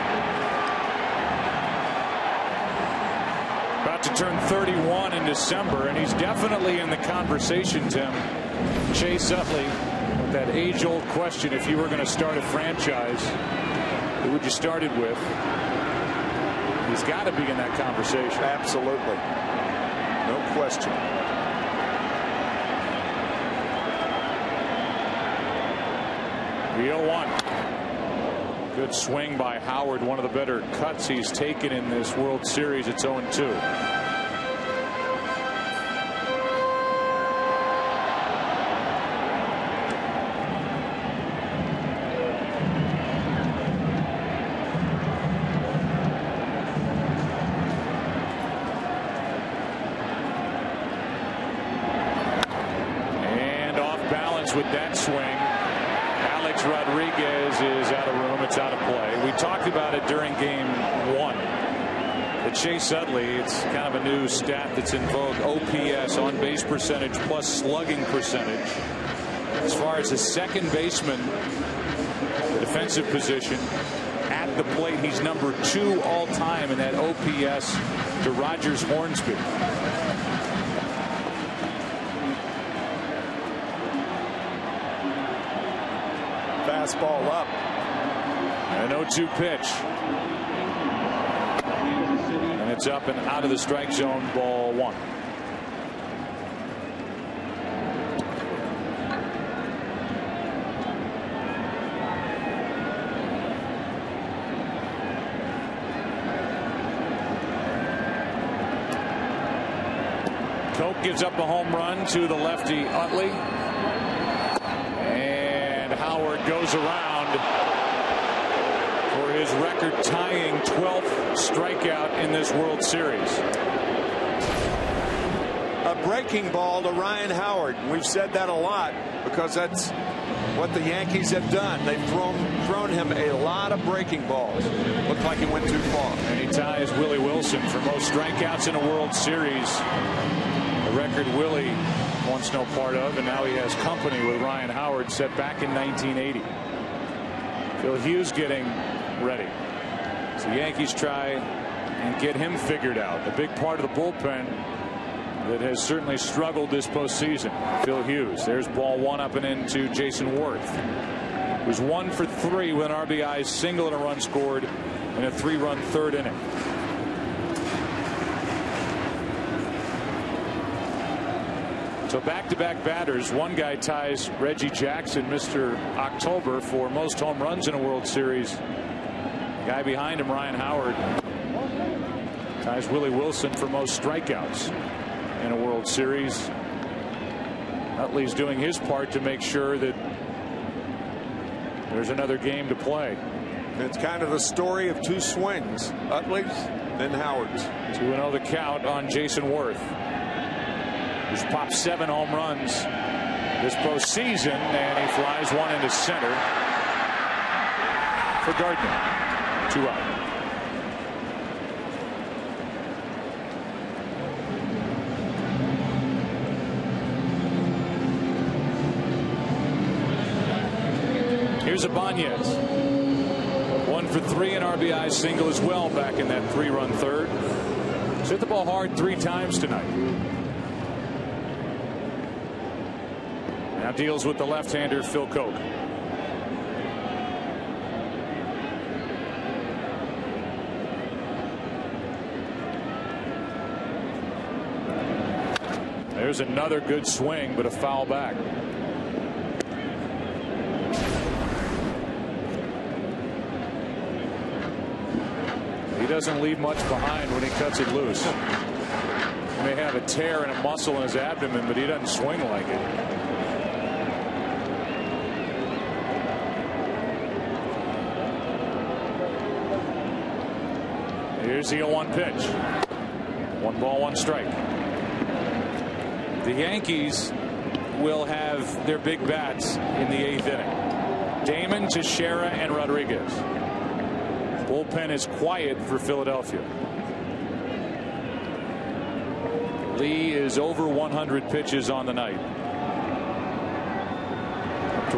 About to turn 31 in December, and he's definitely in the conversation, Tim. Chase Utley, with that age-old question, if you were going to start a franchise, who would you start it with? He's got to be in that conversation. Absolutely. No question. The 0-1. Good swing by Howard. One of the better cuts he's taken in this World Series. It's 0-2. With that swing, Alex Rodriguez is out of room. It's out of play. We talked about it during game 1. That Chase Utley, it's kind of a new stat that's in vogue. OPS, on base percentage, plus slugging percentage. As far as the second baseman, the defensive position, at the plate, he's number 2 all time in that OPS to Rogers Hornsby. Fastball up. An 0-2 pitch. And it's up and out of the strike zone, ball 1. Coke gives up a home run to the lefty Utley. Howard goes around for his record-tying 12th strikeout in this World Series. A breaking ball to Ryan Howard. We've said that a lot because that's what the Yankees have done. They've thrown him a lot of breaking balls. Looked like he went too far. And he ties Willie Wilson for most strikeouts in a World Series. A record Willie wants no part of, and now he has company with Ryan Howard set back in 1980. Phil Hughes getting ready. So the Yankees try and get him figured out. A big part of the bullpen that has certainly struggled this postseason. Phil Hughes. There's ball 1 up and into Jason Worth. It was 1 for 3 with an RBI single and a run scored in a 3-run third inning. So back-to-back batters. One guy ties Reggie Jackson, Mr. October, for most home runs in a World Series. The guy behind him, Ryan Howard, ties Willie Wilson for most strikeouts in a World Series. Utley's doing his part to make sure that there's another game to play. It's kind of the story of 2 swings. Utley's, then Howard's. 2-0 the count on Jason Worth, who's popped 7 home runs this postseason, and he flies one into center for Gardner. 2 out. Here's Ibanez. 1 for 3 in RBI single as well back in that 3-run third. He's hit the ball hard 3 times tonight. Now deals with the left-hander Phil Coke. There's another good swing, but a foul back. He doesn't leave much behind when he cuts it loose. He may have a tear in a muscle in his abdomen, but he doesn't swing like it. Here's the 0-1 pitch. 1 ball, 1 strike. The Yankees will have their big bats in the 8th inning. Damon, Teixeira, and Rodriguez. Bullpen is quiet for Philadelphia. Lee is over 100 pitches on the night.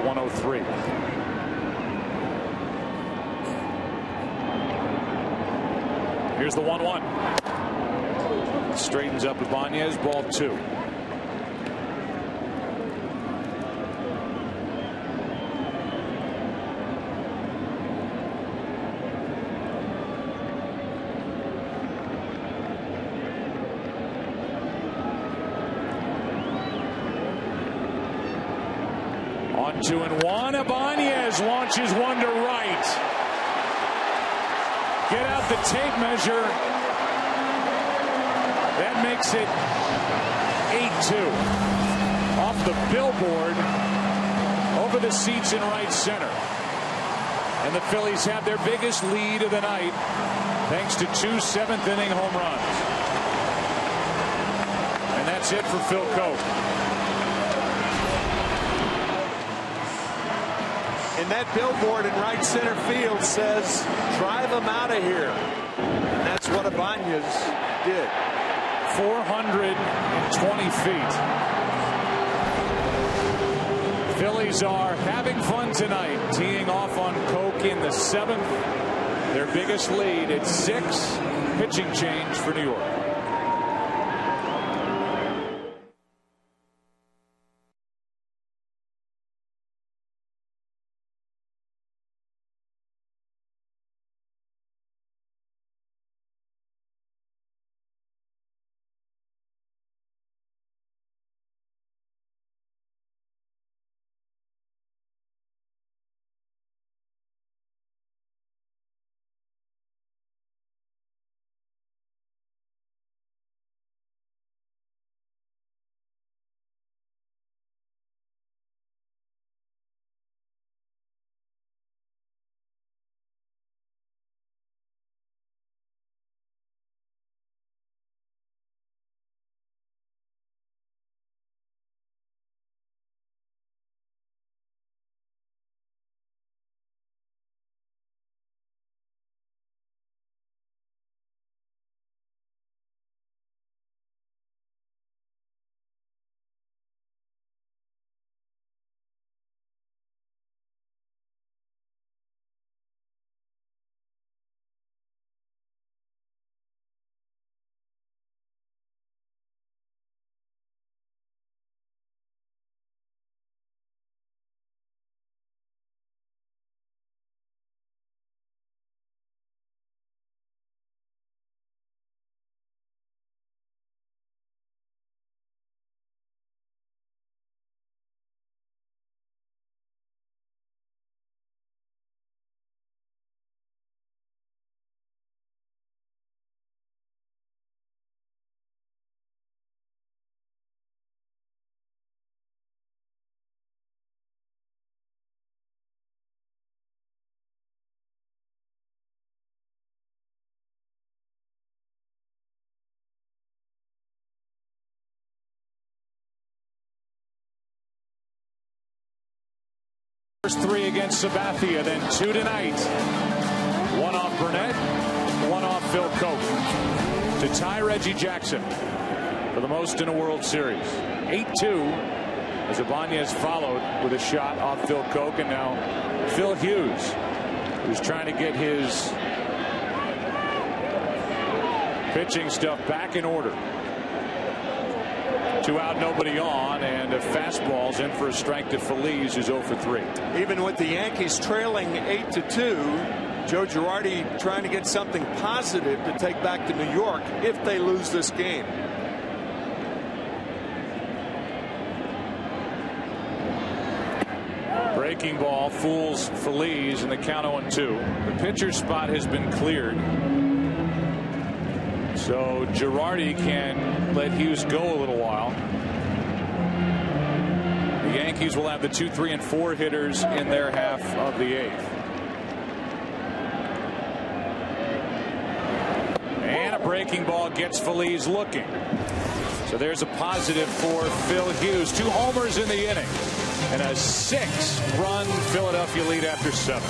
103. Here's the 1-1. Straightens up Ibanez, ball 2. On 2-1, Ibanez launches one to right. Get out the tape measure. That makes it 8-2. Off the billboard over the seats in right center. And the Phillies have their biggest lead of the night thanks to 2 seventh-inning home runs. And that's it for Phil Coke. And that billboard in right center field says, drive them out of here. And that's what Ibanez did. 420 feet. Phillies are having fun tonight, teeing off on Coke in the 7th. Their biggest lead at 6. Pitching change for New York. First 3 against Sabathia, then 2 tonight. 1 off Burnett, 1 off Phil Coke. To tie Reggie Jackson for the most in a World Series. 8-2 as Ibanez followed with a shot off Phil Coke, and now Phil Hughes, who's trying to get his pitching stuff back in order. 2 out, nobody on, and a fastball's in for a strike to Feliz, who's 0 for 3. Even with the Yankees trailing 8-2, Joe Girardi trying to get something positive to take back to New York if they lose this game. Breaking ball fools Feliz, and the count 0-2. The pitcher's spot has been cleared, so Girardi can let Hughes go a little while. The Yankees will have the 2, 3, and 4 hitters in their half of the 8th. And a breaking ball gets Feliz looking. So there's a positive for Phil Hughes. 2 homers in the inning and a 6-run Philadelphia lead after 7.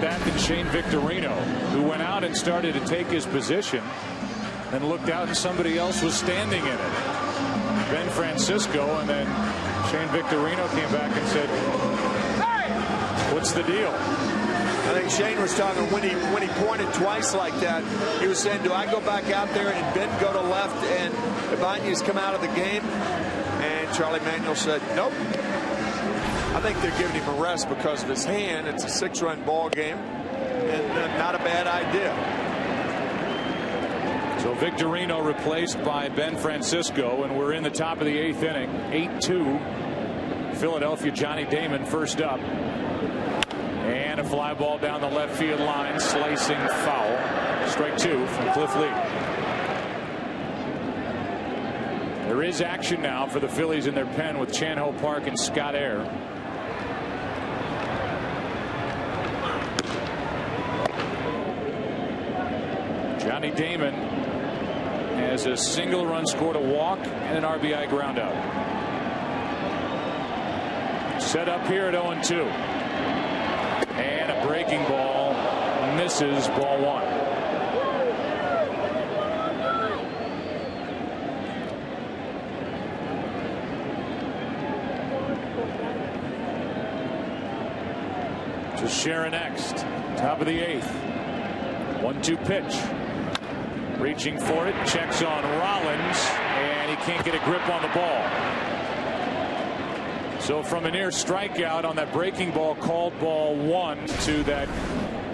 that than Shane Victorino, who went out and started to take his position and looked out and somebody else was standing in it. Ben Francisco, and then Shane Victorino came back and said, what's the deal? I think Shane was talking when he pointed twice like that. He was saying, do I go back out there and Ben go to left and Ibanez come out of the game? And Charlie Manuel said, nope. I think they're giving him a rest because of his hand. It's a 6-run ball game, and not a bad idea. So Victorino replaced by Ben Francisco, and we're in the top of the 8th inning. 8-2. Philadelphia. Johnny Damon first up. And a fly ball down the left field line, slicing foul. Strike 2 from Cliff Lee. There is action now for the Phillies in their pen with Chan Ho Park and Scott Air. Johnny Damon has a single run scored, a walk, and an RBI ground out. Set up here at 0-2. And a breaking ball misses, ball 1. Teixeira next. Top of the 8th. 1-2 pitch. Reaching for it. Checks on Rollins. And he can't get a grip on the ball. So from a near strikeout on that breaking ball called ball 1 to that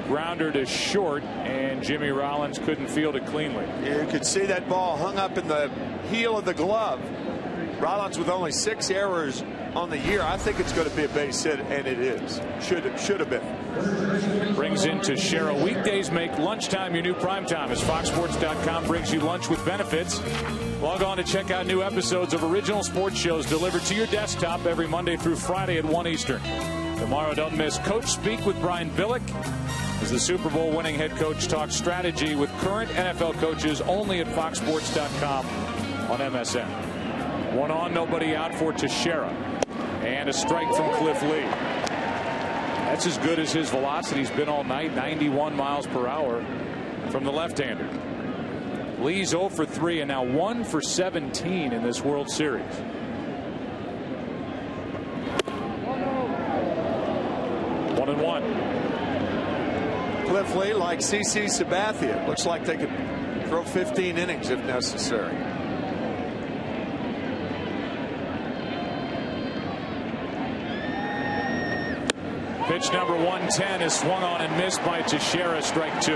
grounder to short. And Jimmy Rollins couldn't field it cleanly. You could see that ball hung up in the heel of the glove. Rollins with only 6 errors on the year. I think it's going to be a base hit, and it is. Should have been. Brings in Teixeira. Weekdays make lunchtime your new prime time as FoxSports.com brings you lunch with benefits. Log on to check out new episodes of original sports shows delivered to your desktop every Monday through Friday at 1 Eastern. Tomorrow, don't miss Coach Speak with Brian Billick as the Super Bowl winning head coach talks strategy with current NFL coaches only at FoxSports.com on MSN. 1 on, nobody out for Teixeira. And a strike from Cliff Lee. That's as good as his velocity's been all night, 91 miles per hour from the left-hander. Lee's 0 for 3 and now 1 for 17 in this World Series. One and 1. Cliff Lee like CC Sabathia. Looks like they could throw 15 innings if necessary. Pitch number 110 is swung on and missed by Teixeira. Strike 2.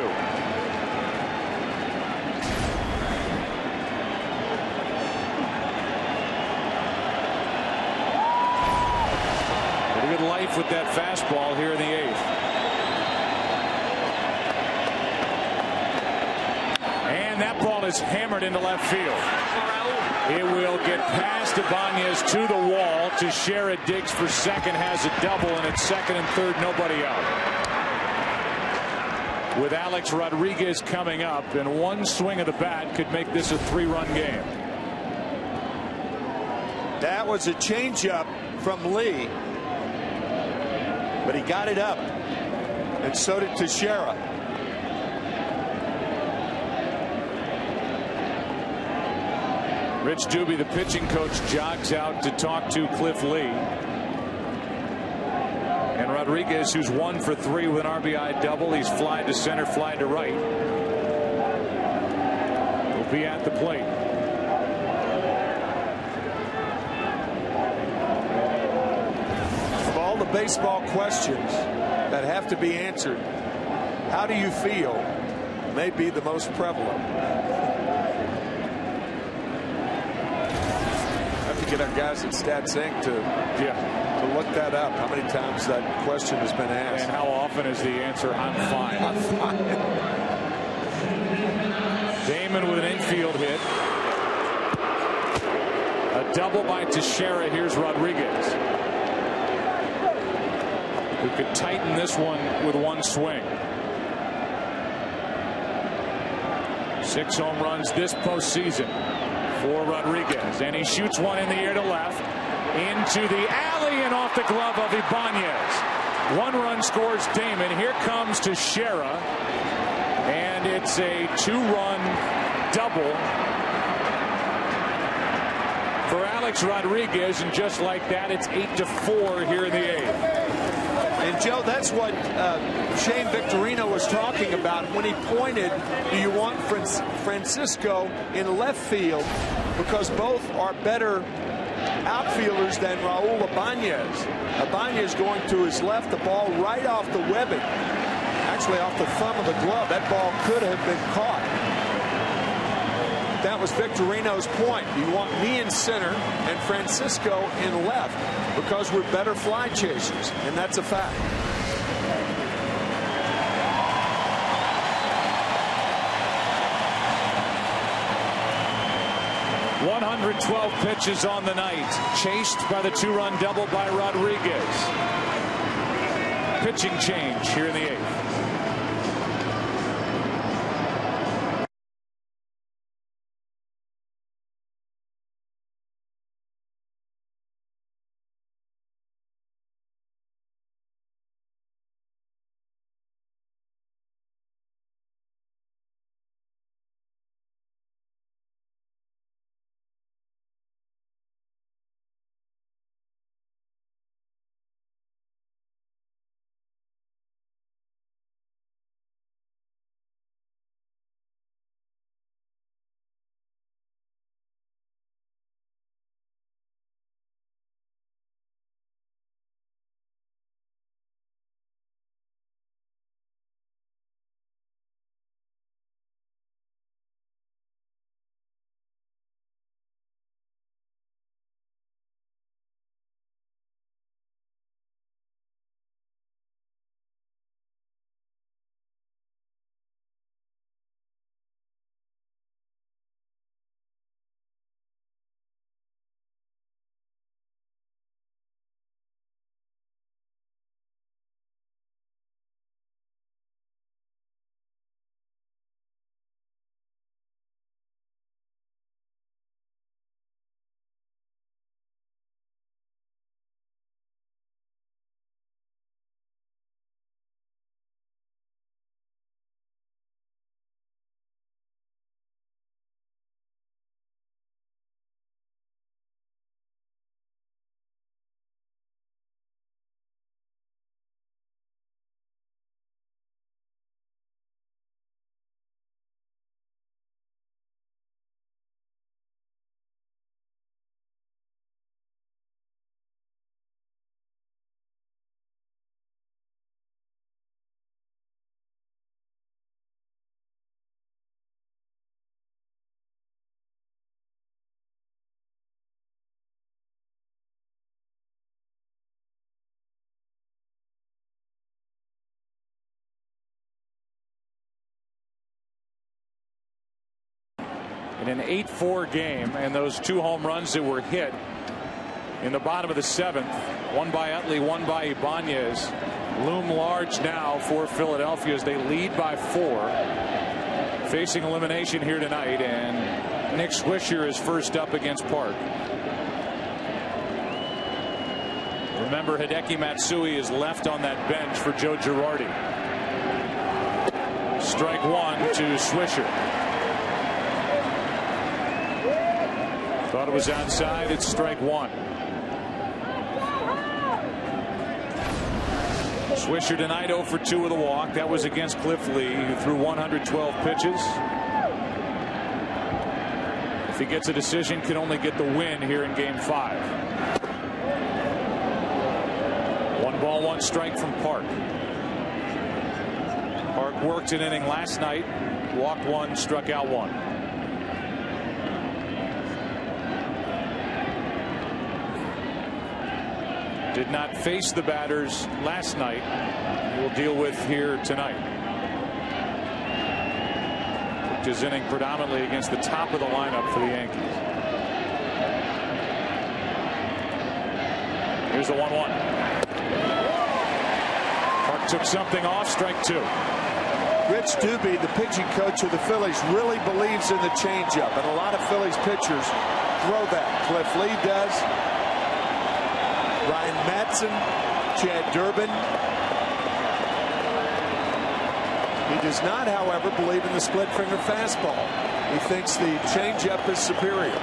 Pretty good life with that fastball here in the 8th. And that ball is hammered into left field. It will get past Ibanez to the wall. Teixeira digs for second, has a double, and it's second and third, nobody out. With Alex Rodriguez coming up, and one swing of the bat could make this a 3-run game. That was a changeup from Lee, but he got it up, and so did Teixeira. Rich Doobie, the pitching coach, jogs out to talk to Cliff Lee. And Rodriguez, who's 1 for 3 with an RBI double. He's fly to center, fly to right. Will be at the plate. Of all the baseball questions that have to be answered, how do you feel may be the most prevalent. To get our guys at StatSync to look that up. How many times that question has been asked? And how often is the answer, I'm fine. I'm fine. Damon with an infield hit. A double by Teixeira. Here's Rodriguez, who could tighten this one with one swing. 6 home runs this postseason for Rodriguez, and he shoots one in the air to left, into the alley and off the glove of Ibanez. One run scores Damon. Here comes Teixeira. And it's a 2-run double for Alex Rodriguez. And just like that, it's 8-4 here in the 8th. And, Joe, that's what Shane Victorino was talking about when he pointed, do you want Francisco in left field, because both are better outfielders than Raul Ibanez. Ibanez going to his left, the ball right off the webbing, actually off the thumb of the glove. That ball could have been caught. That was Victorino's point. You want me in center and Francisco in left because we're better fly chasers, and that's a fact. .112 pitches on the night, chased by the 2-run double by Rodriguez. Pitching change here in the 8th. In an 8-4 game, and those 2 home runs that were hit in the bottom of the 7th, one by Utley, one by Ibanez, loom large now for Philadelphia as they lead by 4, facing elimination here tonight. And Nick Swisher is first up against Park. Remember, Hideki Matsui is left on that bench for Joe Girardi. Strike 1 to Swisher. Thought it was outside. It's strike 1. Swisher tonight 0 for 2 with a walk. That was against Cliff Lee, who threw 112 pitches. If he gets a decision, can only get the win here in Game 5. 1 ball, 1 strike from Park. Park worked an inning last night, walked 1, struck out 1. Did not face the batters last night. We'll deal with here tonight. Worked his inning predominantly against the top of the lineup for the Yankees. Here's the 1-1. Park took something off, strike 2. Rich Doobie, the pitching coach of the Phillies, really believes in the changeup, and a lot of Phillies pitchers throw that. Cliff Lee does. Ryan Madsen Chad Durbin. He does not, however, believe in the split finger fastball. He thinks the changeup is superior.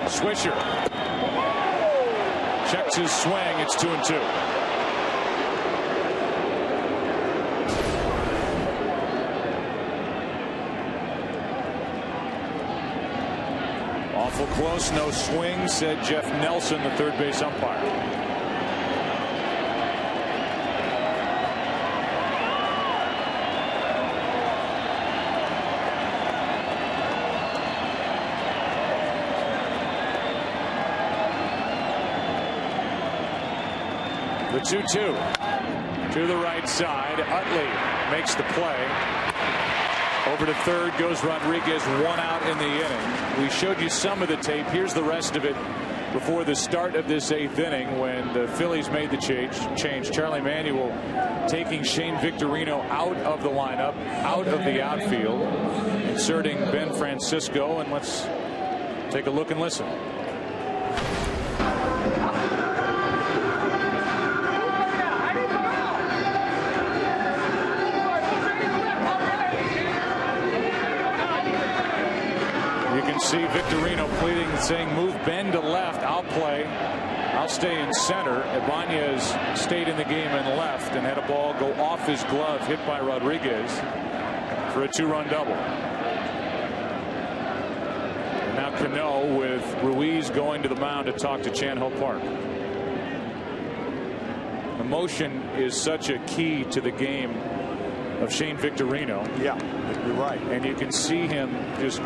Swisher checks his swing. It's 2-2. Awful close, no swing, said Jeff Nelson, the third base umpire. The 2-2 to the right side. Utley makes the play. Over to third goes Rodriguez, 1 out in the inning. We showed you some of the tape. Here's the rest of it before the start of this 8th inning when the Phillies made the change. Charlie Manuel taking Shane Victorino out of the lineup, out of the outfield, inserting Ben Francisco. And let's take a look and listen. See Victorino pleading and saying, move Ben to left. I'll play. I'll stay in center. Ibanez stayed in the game and left and had a ball go off his glove, hit by Rodriguez for a 2-run double. And now Cano with Ruiz going to the mound to talk to Chan Ho Park. Emotion is such a key to the game of Shane Victorino. Yeah, you're right. And you can see him just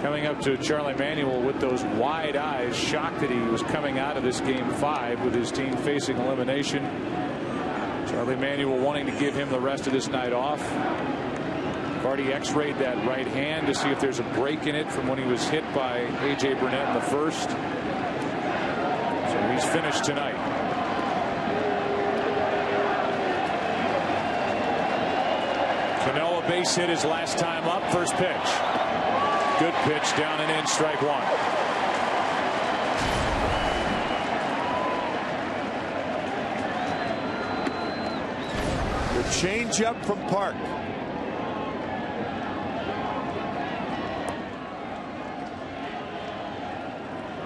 coming up to Charlie Manuel with those wide eyes, shocked that he was coming out of this game 5 with his team facing elimination. Charlie Manuel wanting to give him the rest of this night off. I've already x-rayed that right hand to see if there's a break in it from when he was hit by A.J. Burnett in the first. So he's finished tonight. Cano, a base hit his last time up. First pitch. Good pitch, down and in, strike 1. The changeup from Park.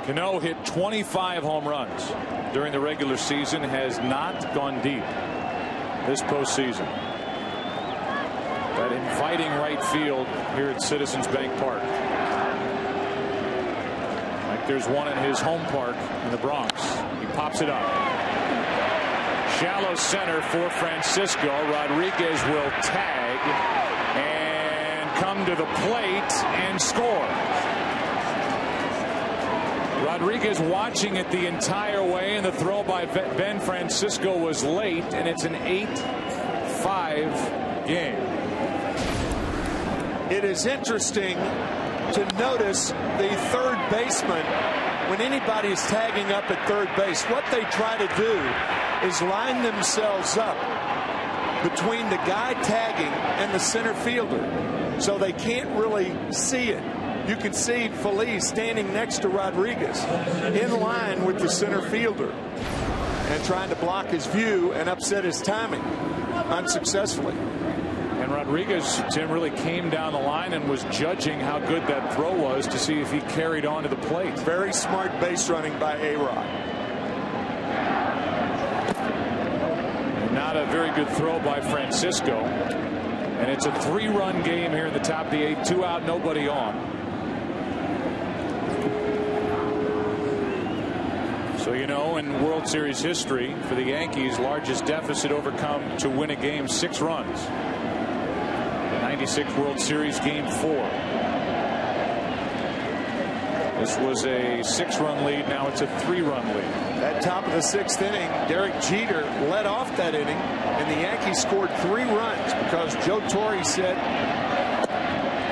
Cano hit 25 home runs during the regular season, has not gone deep this postseason. That inviting right field here at Citizens Bank Park. Like there's one in his home park in the Bronx. He pops it up. Shallow center for Francisco. Rodriguez will tag and come to the plate and score. Rodriguez watching it the entire way, and the throw by Ben Francisco was late, and it's an 8-5 game. It is interesting to notice the third baseman, when anybody is tagging up at third base, what they try to do is line themselves up between the guy tagging and the center fielder, so they can't really see it. You can see Feliz standing next to Rodriguez in line with the center fielder and trying to block his view and upset his timing unsuccessfully. And Rodriguez, Tim, really came down the line and was judging how good that throw was to see if he carried on to the plate. Very smart base running by A-Rod. Not a very good throw by Francisco. And it's a 3-run game here in the top of the 8th. 2 out, nobody on. So, you know, in World Series history for the Yankees, largest deficit overcome to win a game, 6 runs. 96 World Series Game 4. This was a 6-run lead. Now it's a 3-run lead. That top of the 6th inning, Derek Jeter led off that inning, and the Yankees scored 3 runs because Joe Torre said,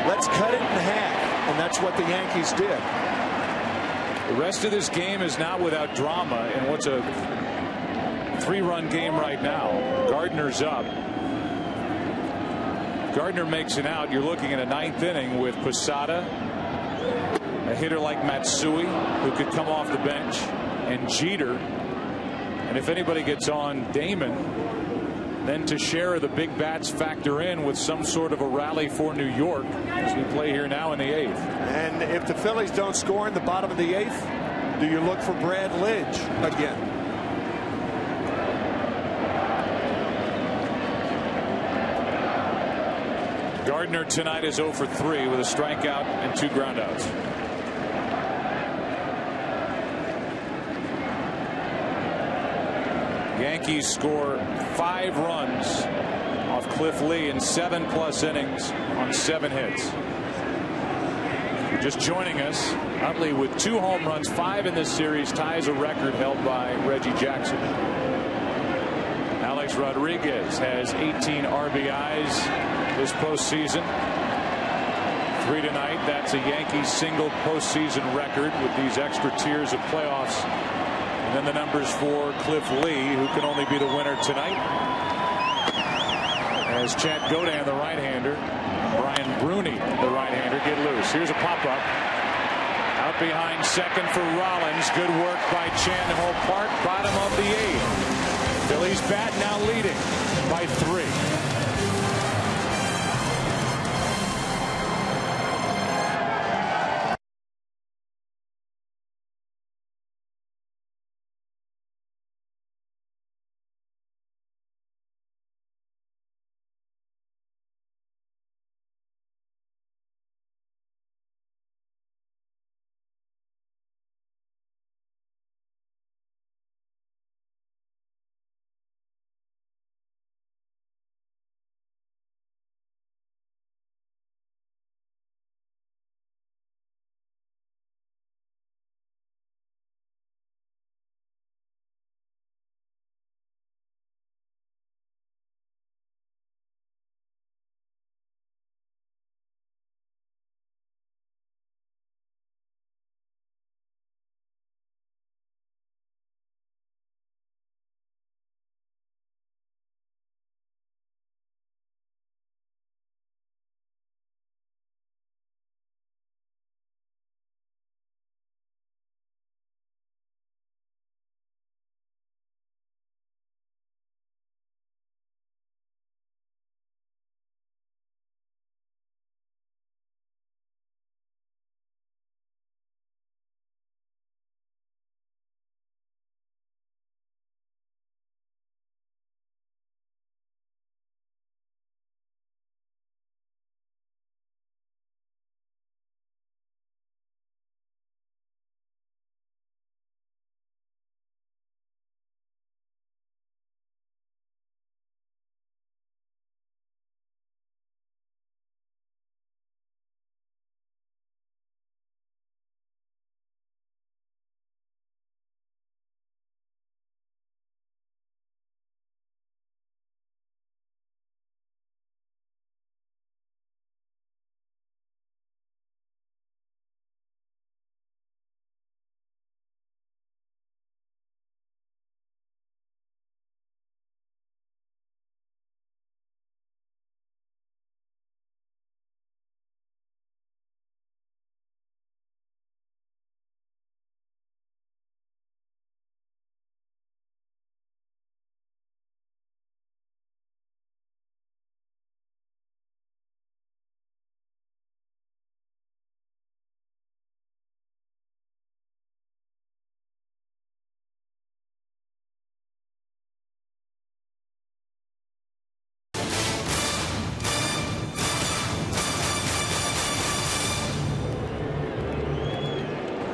let's cut it in half, and that's what the Yankees did. The rest of this game is not without drama in what's a 3-run game right now. Gardner's up. Gardner makes it out. You're looking at a 9th inning with Posada hitter like Matsui, who could come off the bench, and Jeter. And if anybody gets on Damon, then Teixeira, the big bats factor in with some sort of a rally for New York as we play here now in the 8th. And if the Phillies don't score in the bottom of the 8th, do you look for Brad Lidge again? Gardner tonight is 0 for 3 with a strikeout and 2 groundouts. Yankees score 5 runs off Cliff Lee in 7+ innings on 7 hits. Just joining us, Utley with 2 home runs, 5 in this series, ties a record held by Reggie Jackson. Alex Rodriguez has 18 RBIs this postseason. 3 tonight. That's a Yankees single postseason record with these extra tiers of playoffs. And then the numbers for Cliff Lee, who can only be the winner tonight. As Chad Godin, the right-hander, Brian Bruni, the right-hander, get loose. Here's a pop-up. Out behind second for Rollins. Good work by Chan Ho Park. Bottom of the 8th. Phillies bat now leading by 3.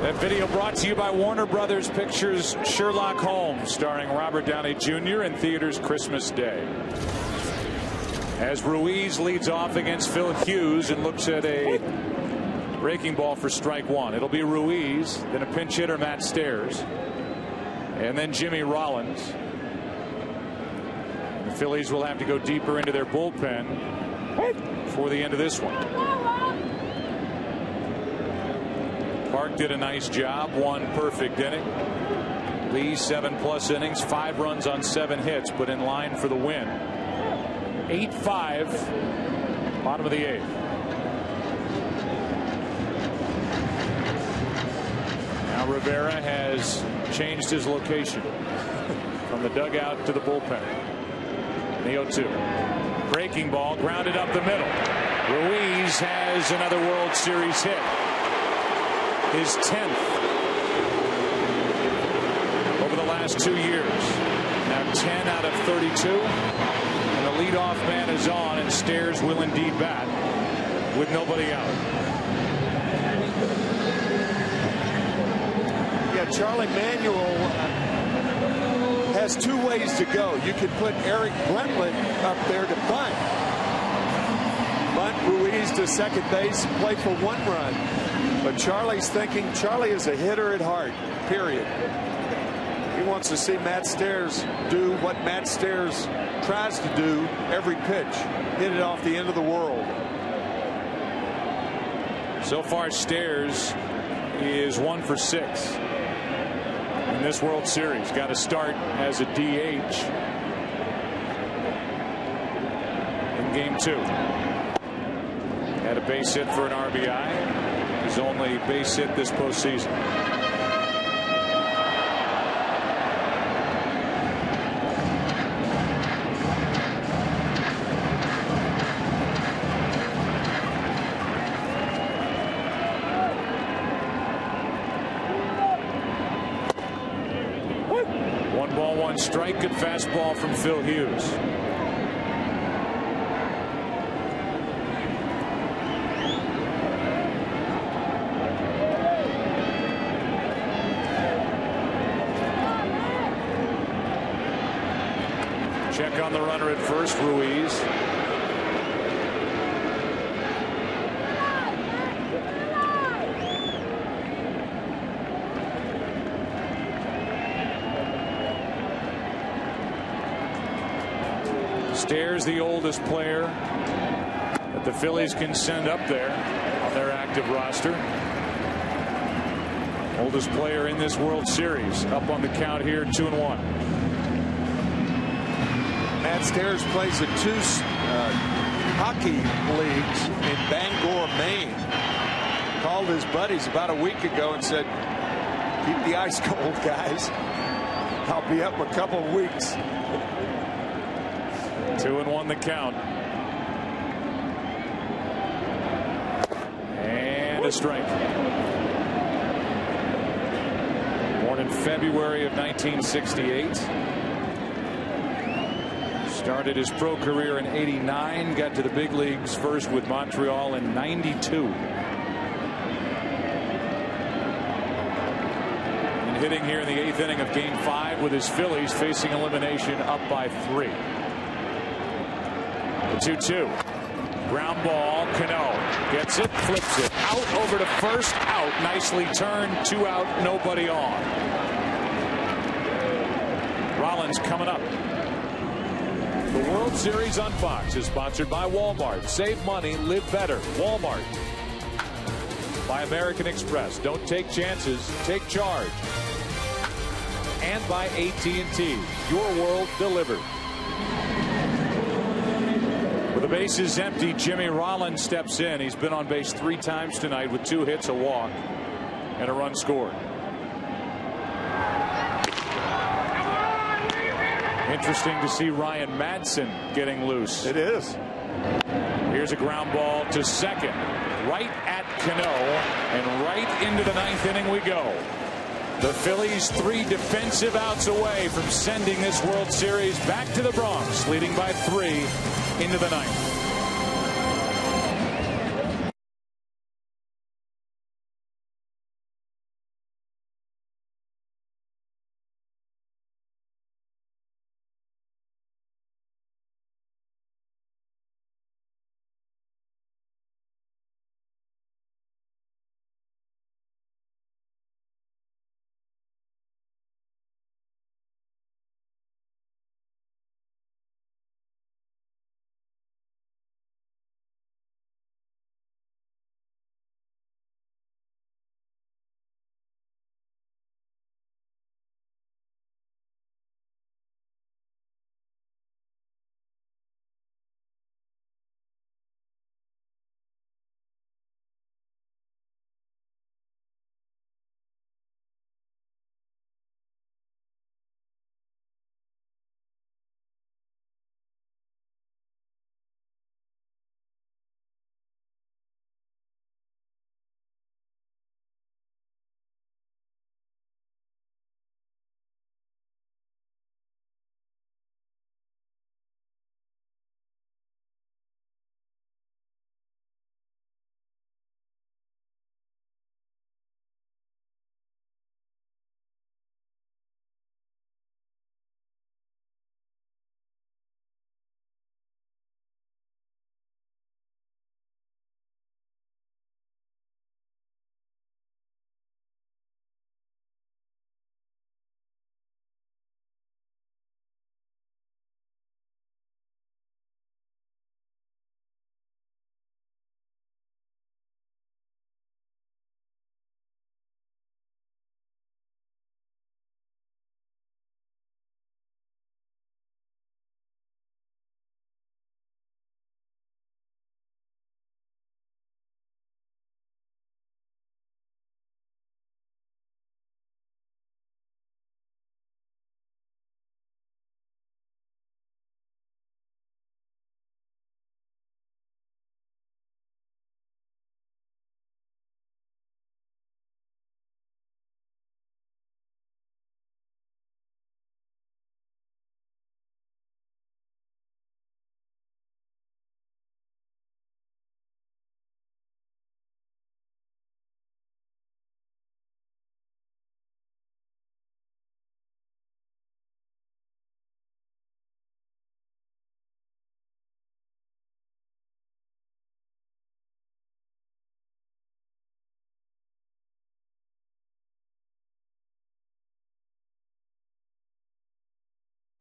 That video brought to you by Warner Brothers Pictures' Sherlock Holmes, starring Robert Downey Jr. in theaters Christmas Day. As Ruiz leads off against Phil Hughes and looks at a breaking ball for strike 1. It'll be Ruiz, then a pinch hitter, Matt Stairs, and then Jimmy Rollins. The Phillies will have to go deeper into their bullpen before the end of this one. Park did a nice job, 1 perfect inning. Lee 7+ innings, 5 runs on 7 hits, but in line for the win. 8-5, bottom of the 8th. Now Rivera has changed his location from the dugout to the bullpen. The 0-2. Breaking ball grounded up the middle. Ruiz has another World Series hit. His 10th over the last 2 years. Now 10 out of 32. And the leadoff man is on, and Stairs will indeed bat with nobody out. Yeah, Charlie Manuel has 2 ways to go. You can put Eric Brentland up there to bunt. Bunt Ruiz to second base, play for 1 run. But Charlie's thinking, Charlie is a hitter at heart, period. He wants to see Matt Stairs do what Matt Stairs tries to do every pitch, hit it off the end of the world. So far, Stairs is 1 for 6 in this World Series. Got to start as a DH in game 2. Had a base hit for an RBI. His only base hit this postseason. Strike, good fastball from Phil Hughes. Check on the runner at first, Ruiz. Stairs, the oldest player that the Phillies can send up there on their active roster. Oldest player in this World Series, up on the count here, 2-1. Matt Stairs plays in 2 hockey leagues in Bangor, Maine. Called his buddies about a week ago and said, keep the ice cold, guys. I'll be up a couple of weeks. 2-1 the count. And a strike. Born in February of 1968. Started his pro career in '89. Got to the big leagues first with Montreal in '92. And hitting here in the 8th inning of Game 5 with his Phillies facing elimination up by 3. The 2-2. Ground ball. Cano gets it, flips it out over to first. Out. Nicely turned. 2 out. Nobody on. Rollins coming up. The World Series on Fox is sponsored by Walmart. Save money, live better. Walmart. By American Express. Don't take chances, take charge. And by AT&T. Your world delivered. With the bases empty, Jimmy Rollins steps in. He's been on base 3 times tonight with 2 hits, a walk, and a run scored. Interesting to see Ryan Madson getting loose. It is. Here's a ground ball to second. Right at Cano. And right into the 9th inning we go. The Phillies 3 defensive outs away from sending this World Series back to the Bronx, leading by 3 into the 9th.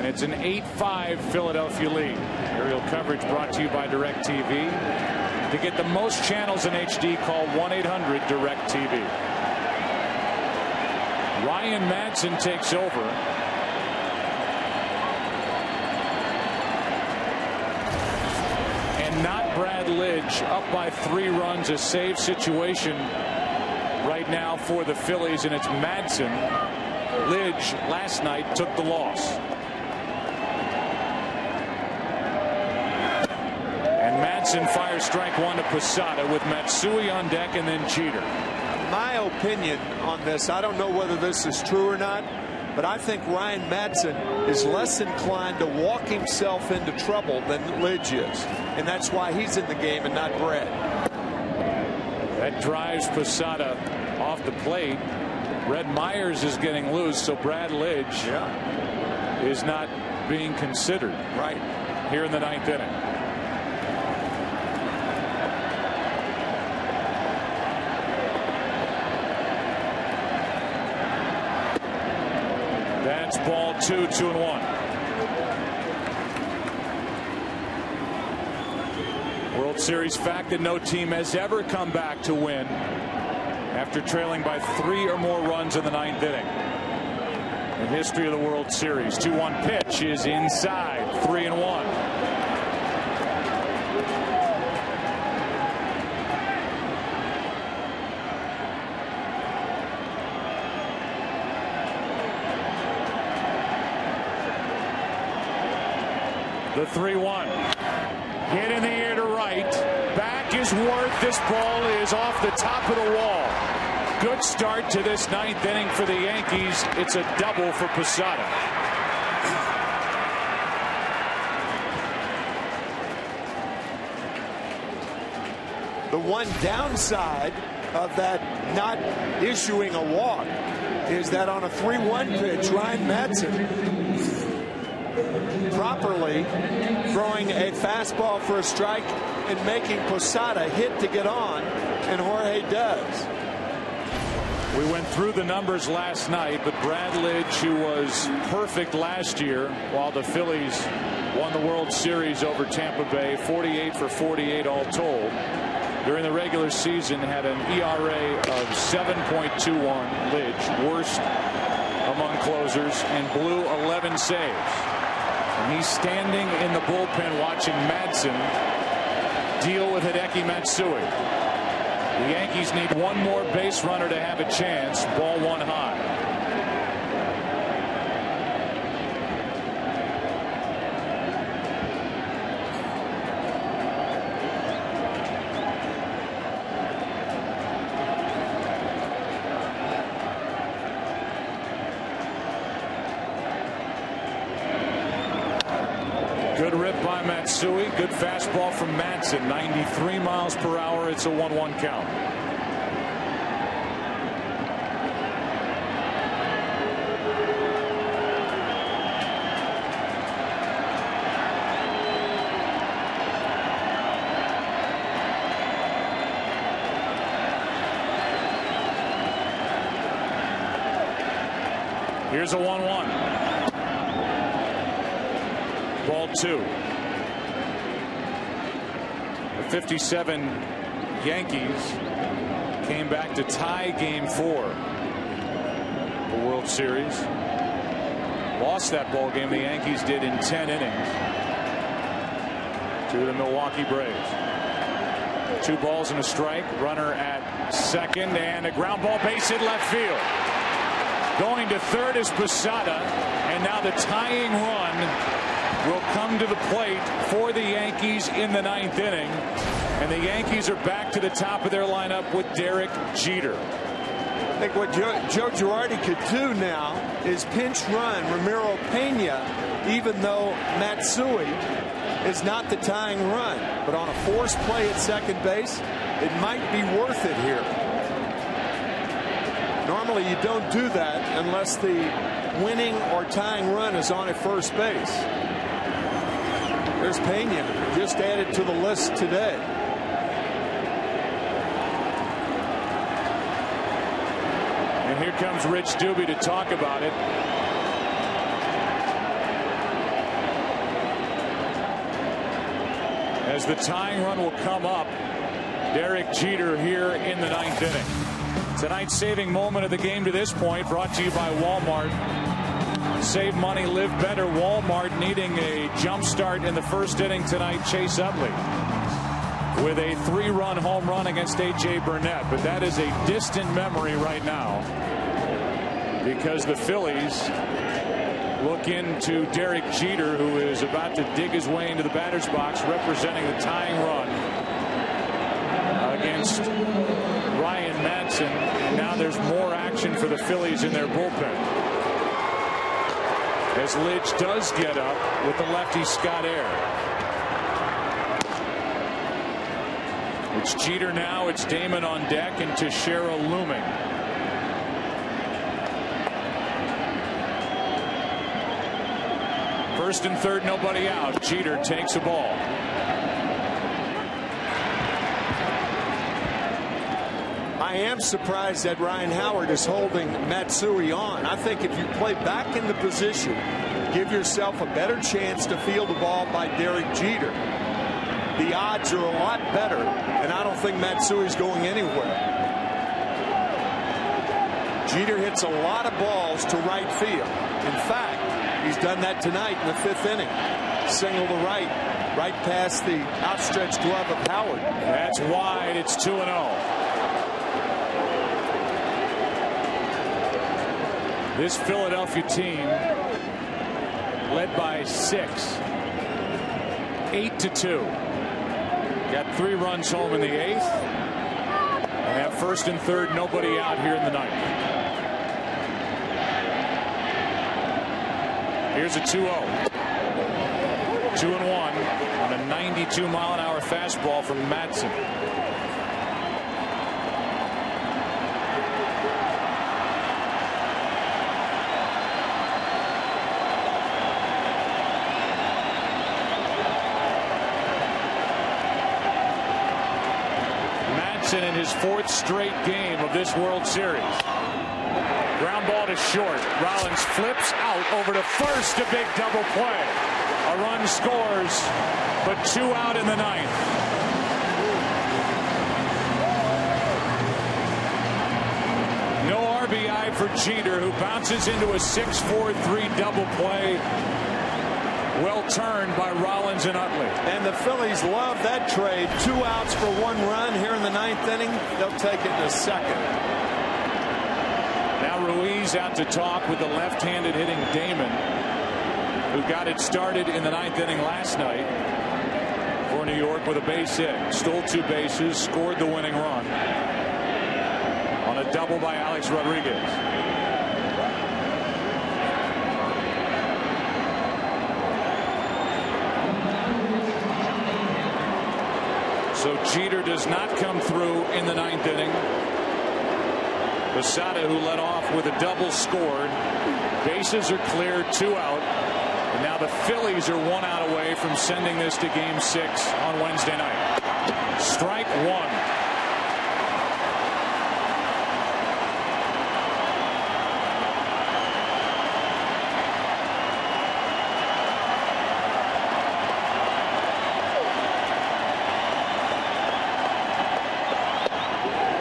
It's an 8-5 Philadelphia lead. Aerial coverage brought to you by DirecTV. To get the most channels in HD, call 1-800-DirecTV. Ryan Madson takes over. And not Brad Lidge, up by 3 runs, a save situation right now for the Phillies, and it's Madson. Lidge last night took the loss. And Madson fires strike 1 to Posada with Matsui on deck and then Jeter. My opinion on this, I don't know whether this is true or not, but I think Ryan Madson is less inclined to walk himself into trouble than Lidge is. And that's why he's in the game and not Brad. That drives Posada off the plate. Red Myers is getting loose, so Brad Lidge is not being considered here in the 9th inning. That's ball 2, 2-1. World Series fact that no team has ever come back to win after trailing by 3 or more runs in the 9th inning. In history of the World Series, 2-1 pitch is inside, 3-1. The 3-1. Hit in the air to right. Back is Worth. This ball is off the top of the wall. Good start to this 9th inning for the Yankees. It's a double for Posada. The one downside of that not issuing a walk is that on a 3-1 pitch, Ryan Madson properly throwing a fastball for a strike and making Posada hit to get on, and Jorge does. We went through the numbers last night, but Brad Lidge, who was perfect last year while the Phillies won the World Series over Tampa Bay, 48 for 48 all told, during the regular season had an ERA of 7.21. Lidge, worst among closers, and blew 11 saves. And he's standing in the bullpen watching Madson deal with Hideki Matsui. The Yankees need one more base runner to have a chance. Ball 1 high. Good rip by Matsui. Good fastball from Madson. 93 miles per hour. It's a 1-1 count. Here's a 1-1. Ball 2. The 57 Yankees came back to tie game 4 the World Series. Lost that ball game, the Yankees did, in 10 innings to the Milwaukee Braves. 2 balls and a strike. Runner at second, and a ground ball, base hit left field. Going to third is Posada, and now the tying run will come to the plate for the Yankees in the 9th inning. And the Yankees are back to the top of their lineup with Derek Jeter. I think what Joe Girardi could do now is pinch run Ramiro Pena, even though Matsui is not the tying run. But on a forced play at second base, it might be worth it here. Normally you don't do that unless the winning or tying run is on at first base. There's Pena, just added to the list today. And here comes Rich Doobie to talk about it. as the tying run will come up. Derek Jeter here in the 9th inning. Tonight's saving moment of the game to this point brought to you by Walmart. Save money, live better. Walmart needing a jump start in the 1st inning tonight. Chase Utley with a 3-run home run against A.J. Burnett. But that is a distant memory right now because the Phillies look into Derek Jeter, who is about to dig his way into the batter's box, representing the tying run against Ryan Madson. And now there's more action for the Phillies in their bullpen, as Lidge does get up with the lefty Scott Air. It's Jeter now, it's Damon on deck, and Teixeira looming. First and third, nobody out. Jeter takes a ball. I am surprised that Ryan Howard is holding Matsui on. I think if you play back in the position, give yourself a better chance to field the ball by Derek Jeter. The odds are a lot better, and I don't think Matsui's going anywhere. Jeter hits a lot of balls to right field. In fact, he's done that tonight in the 5th inning. Single to right past the outstretched glove of Howard. That's wide. It's 2-0. This Philadelphia team led by 6, 8-2. Got 3 runs home in the 8th. And have first and third, nobody out here in the 9th. Here's a 2-0. 2-1 on a 92-mile-an-hour fastball from Madson. In his 4th straight game of this World Series. Ground ball to short. Rollins flips out over to first. A big double play. A run scores, but 2 out in the 9th. No RBI for Jeter, who bounces into a 6-4-3 double play. Well turned by Rollins and Utley. And the Phillies love that trade. 2 outs for 1 run here in the 9th inning. They'll take it in the 2nd. Now Ruiz out to talk with the left-handed hitting Damon, who got it started in the 9th inning last night for New York with a base hit. Stole 2 bases, scored the winning run on a double by Alex Rodriguez. So Jeter does not come through in the 9th inning. Posada, who led off with a double, scored. Bases are cleared, 2 out. And now the Phillies are 1 out away from sending this to Game 6 on Wednesday night. Strike 1.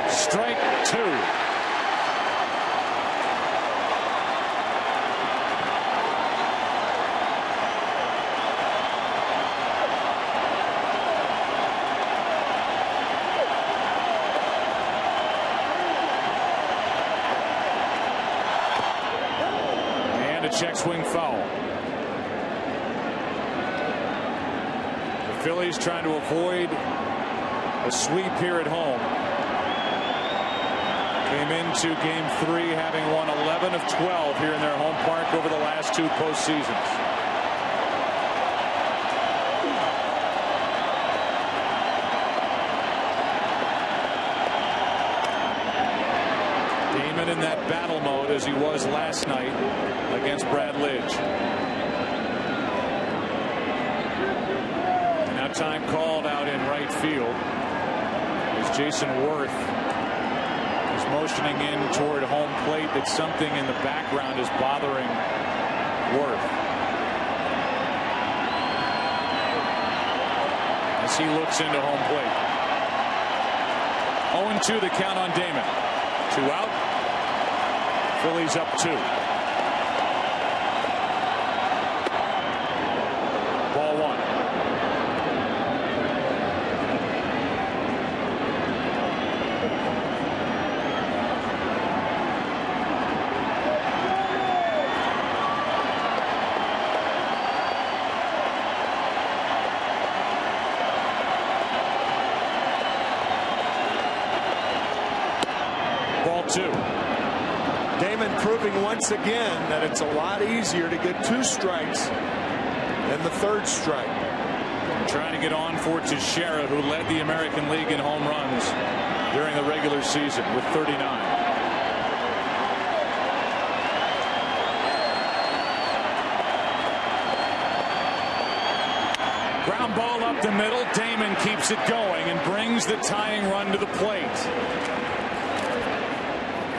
Strike 2. And a check swing foul. The Phillies trying to avoid a sweep here at home. Came into Game 3 having won 11 of 12 here in their home park over the last 2 postseasons. Damon in that battle mode as he was last night against Brad Lidge. And now time called out in right field as Jason Worth motioning in toward home plate, that something in the background is bothering Worth. As as he looks into home plate. 0-2 the count on Damon. 2 out. Phillies up 2. Ball 1. Ball 2. Damon proving once again that it's a lot easier to get 2 strikes than the 3rd strike. Trying to get on for Teixeira, who led the American League in home runs during the regular season with 39. Ground ball up the middle. Damon keeps it going and brings the tying run to the plate.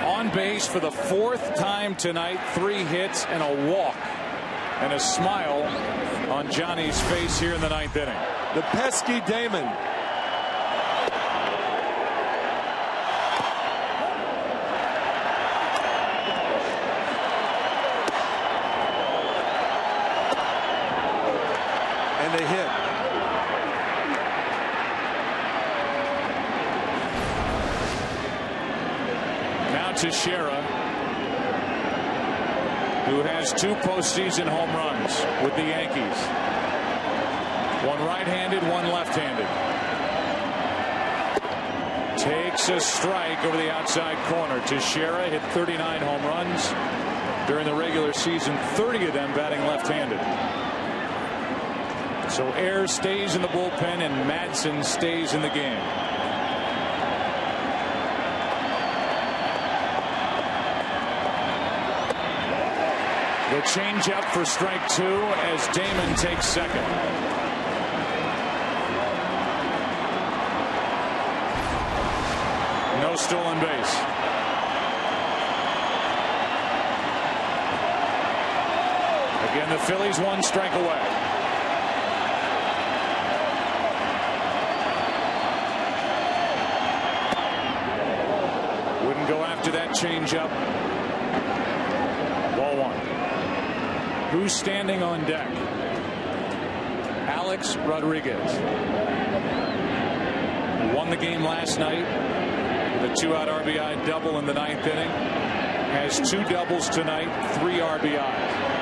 On base for the 4th time tonight, 3 hits and a walk, and a smile on Johnny's face here in the 9th inning. The pesky Damon. And a hit. Teixeira, who has 2 postseason home runs with the Yankees. One right-handed, one left-handed. Takes a strike over the outside corner. Teixeira hit 39 home runs during the regular season, 30 of them batting left-handed. So Ayers stays in the bullpen and Madsen stays in the game. The changeup for strike 2 as Damon takes second. No stolen base. Again, the Phillies 1 strike away. Wouldn't go after that changeup. Ball 1. Who's standing on deck? Alex Rodriguez. Won the game last night with a 2-out RBI double in the 9th inning. Has 2 doubles tonight, 3 RBIs.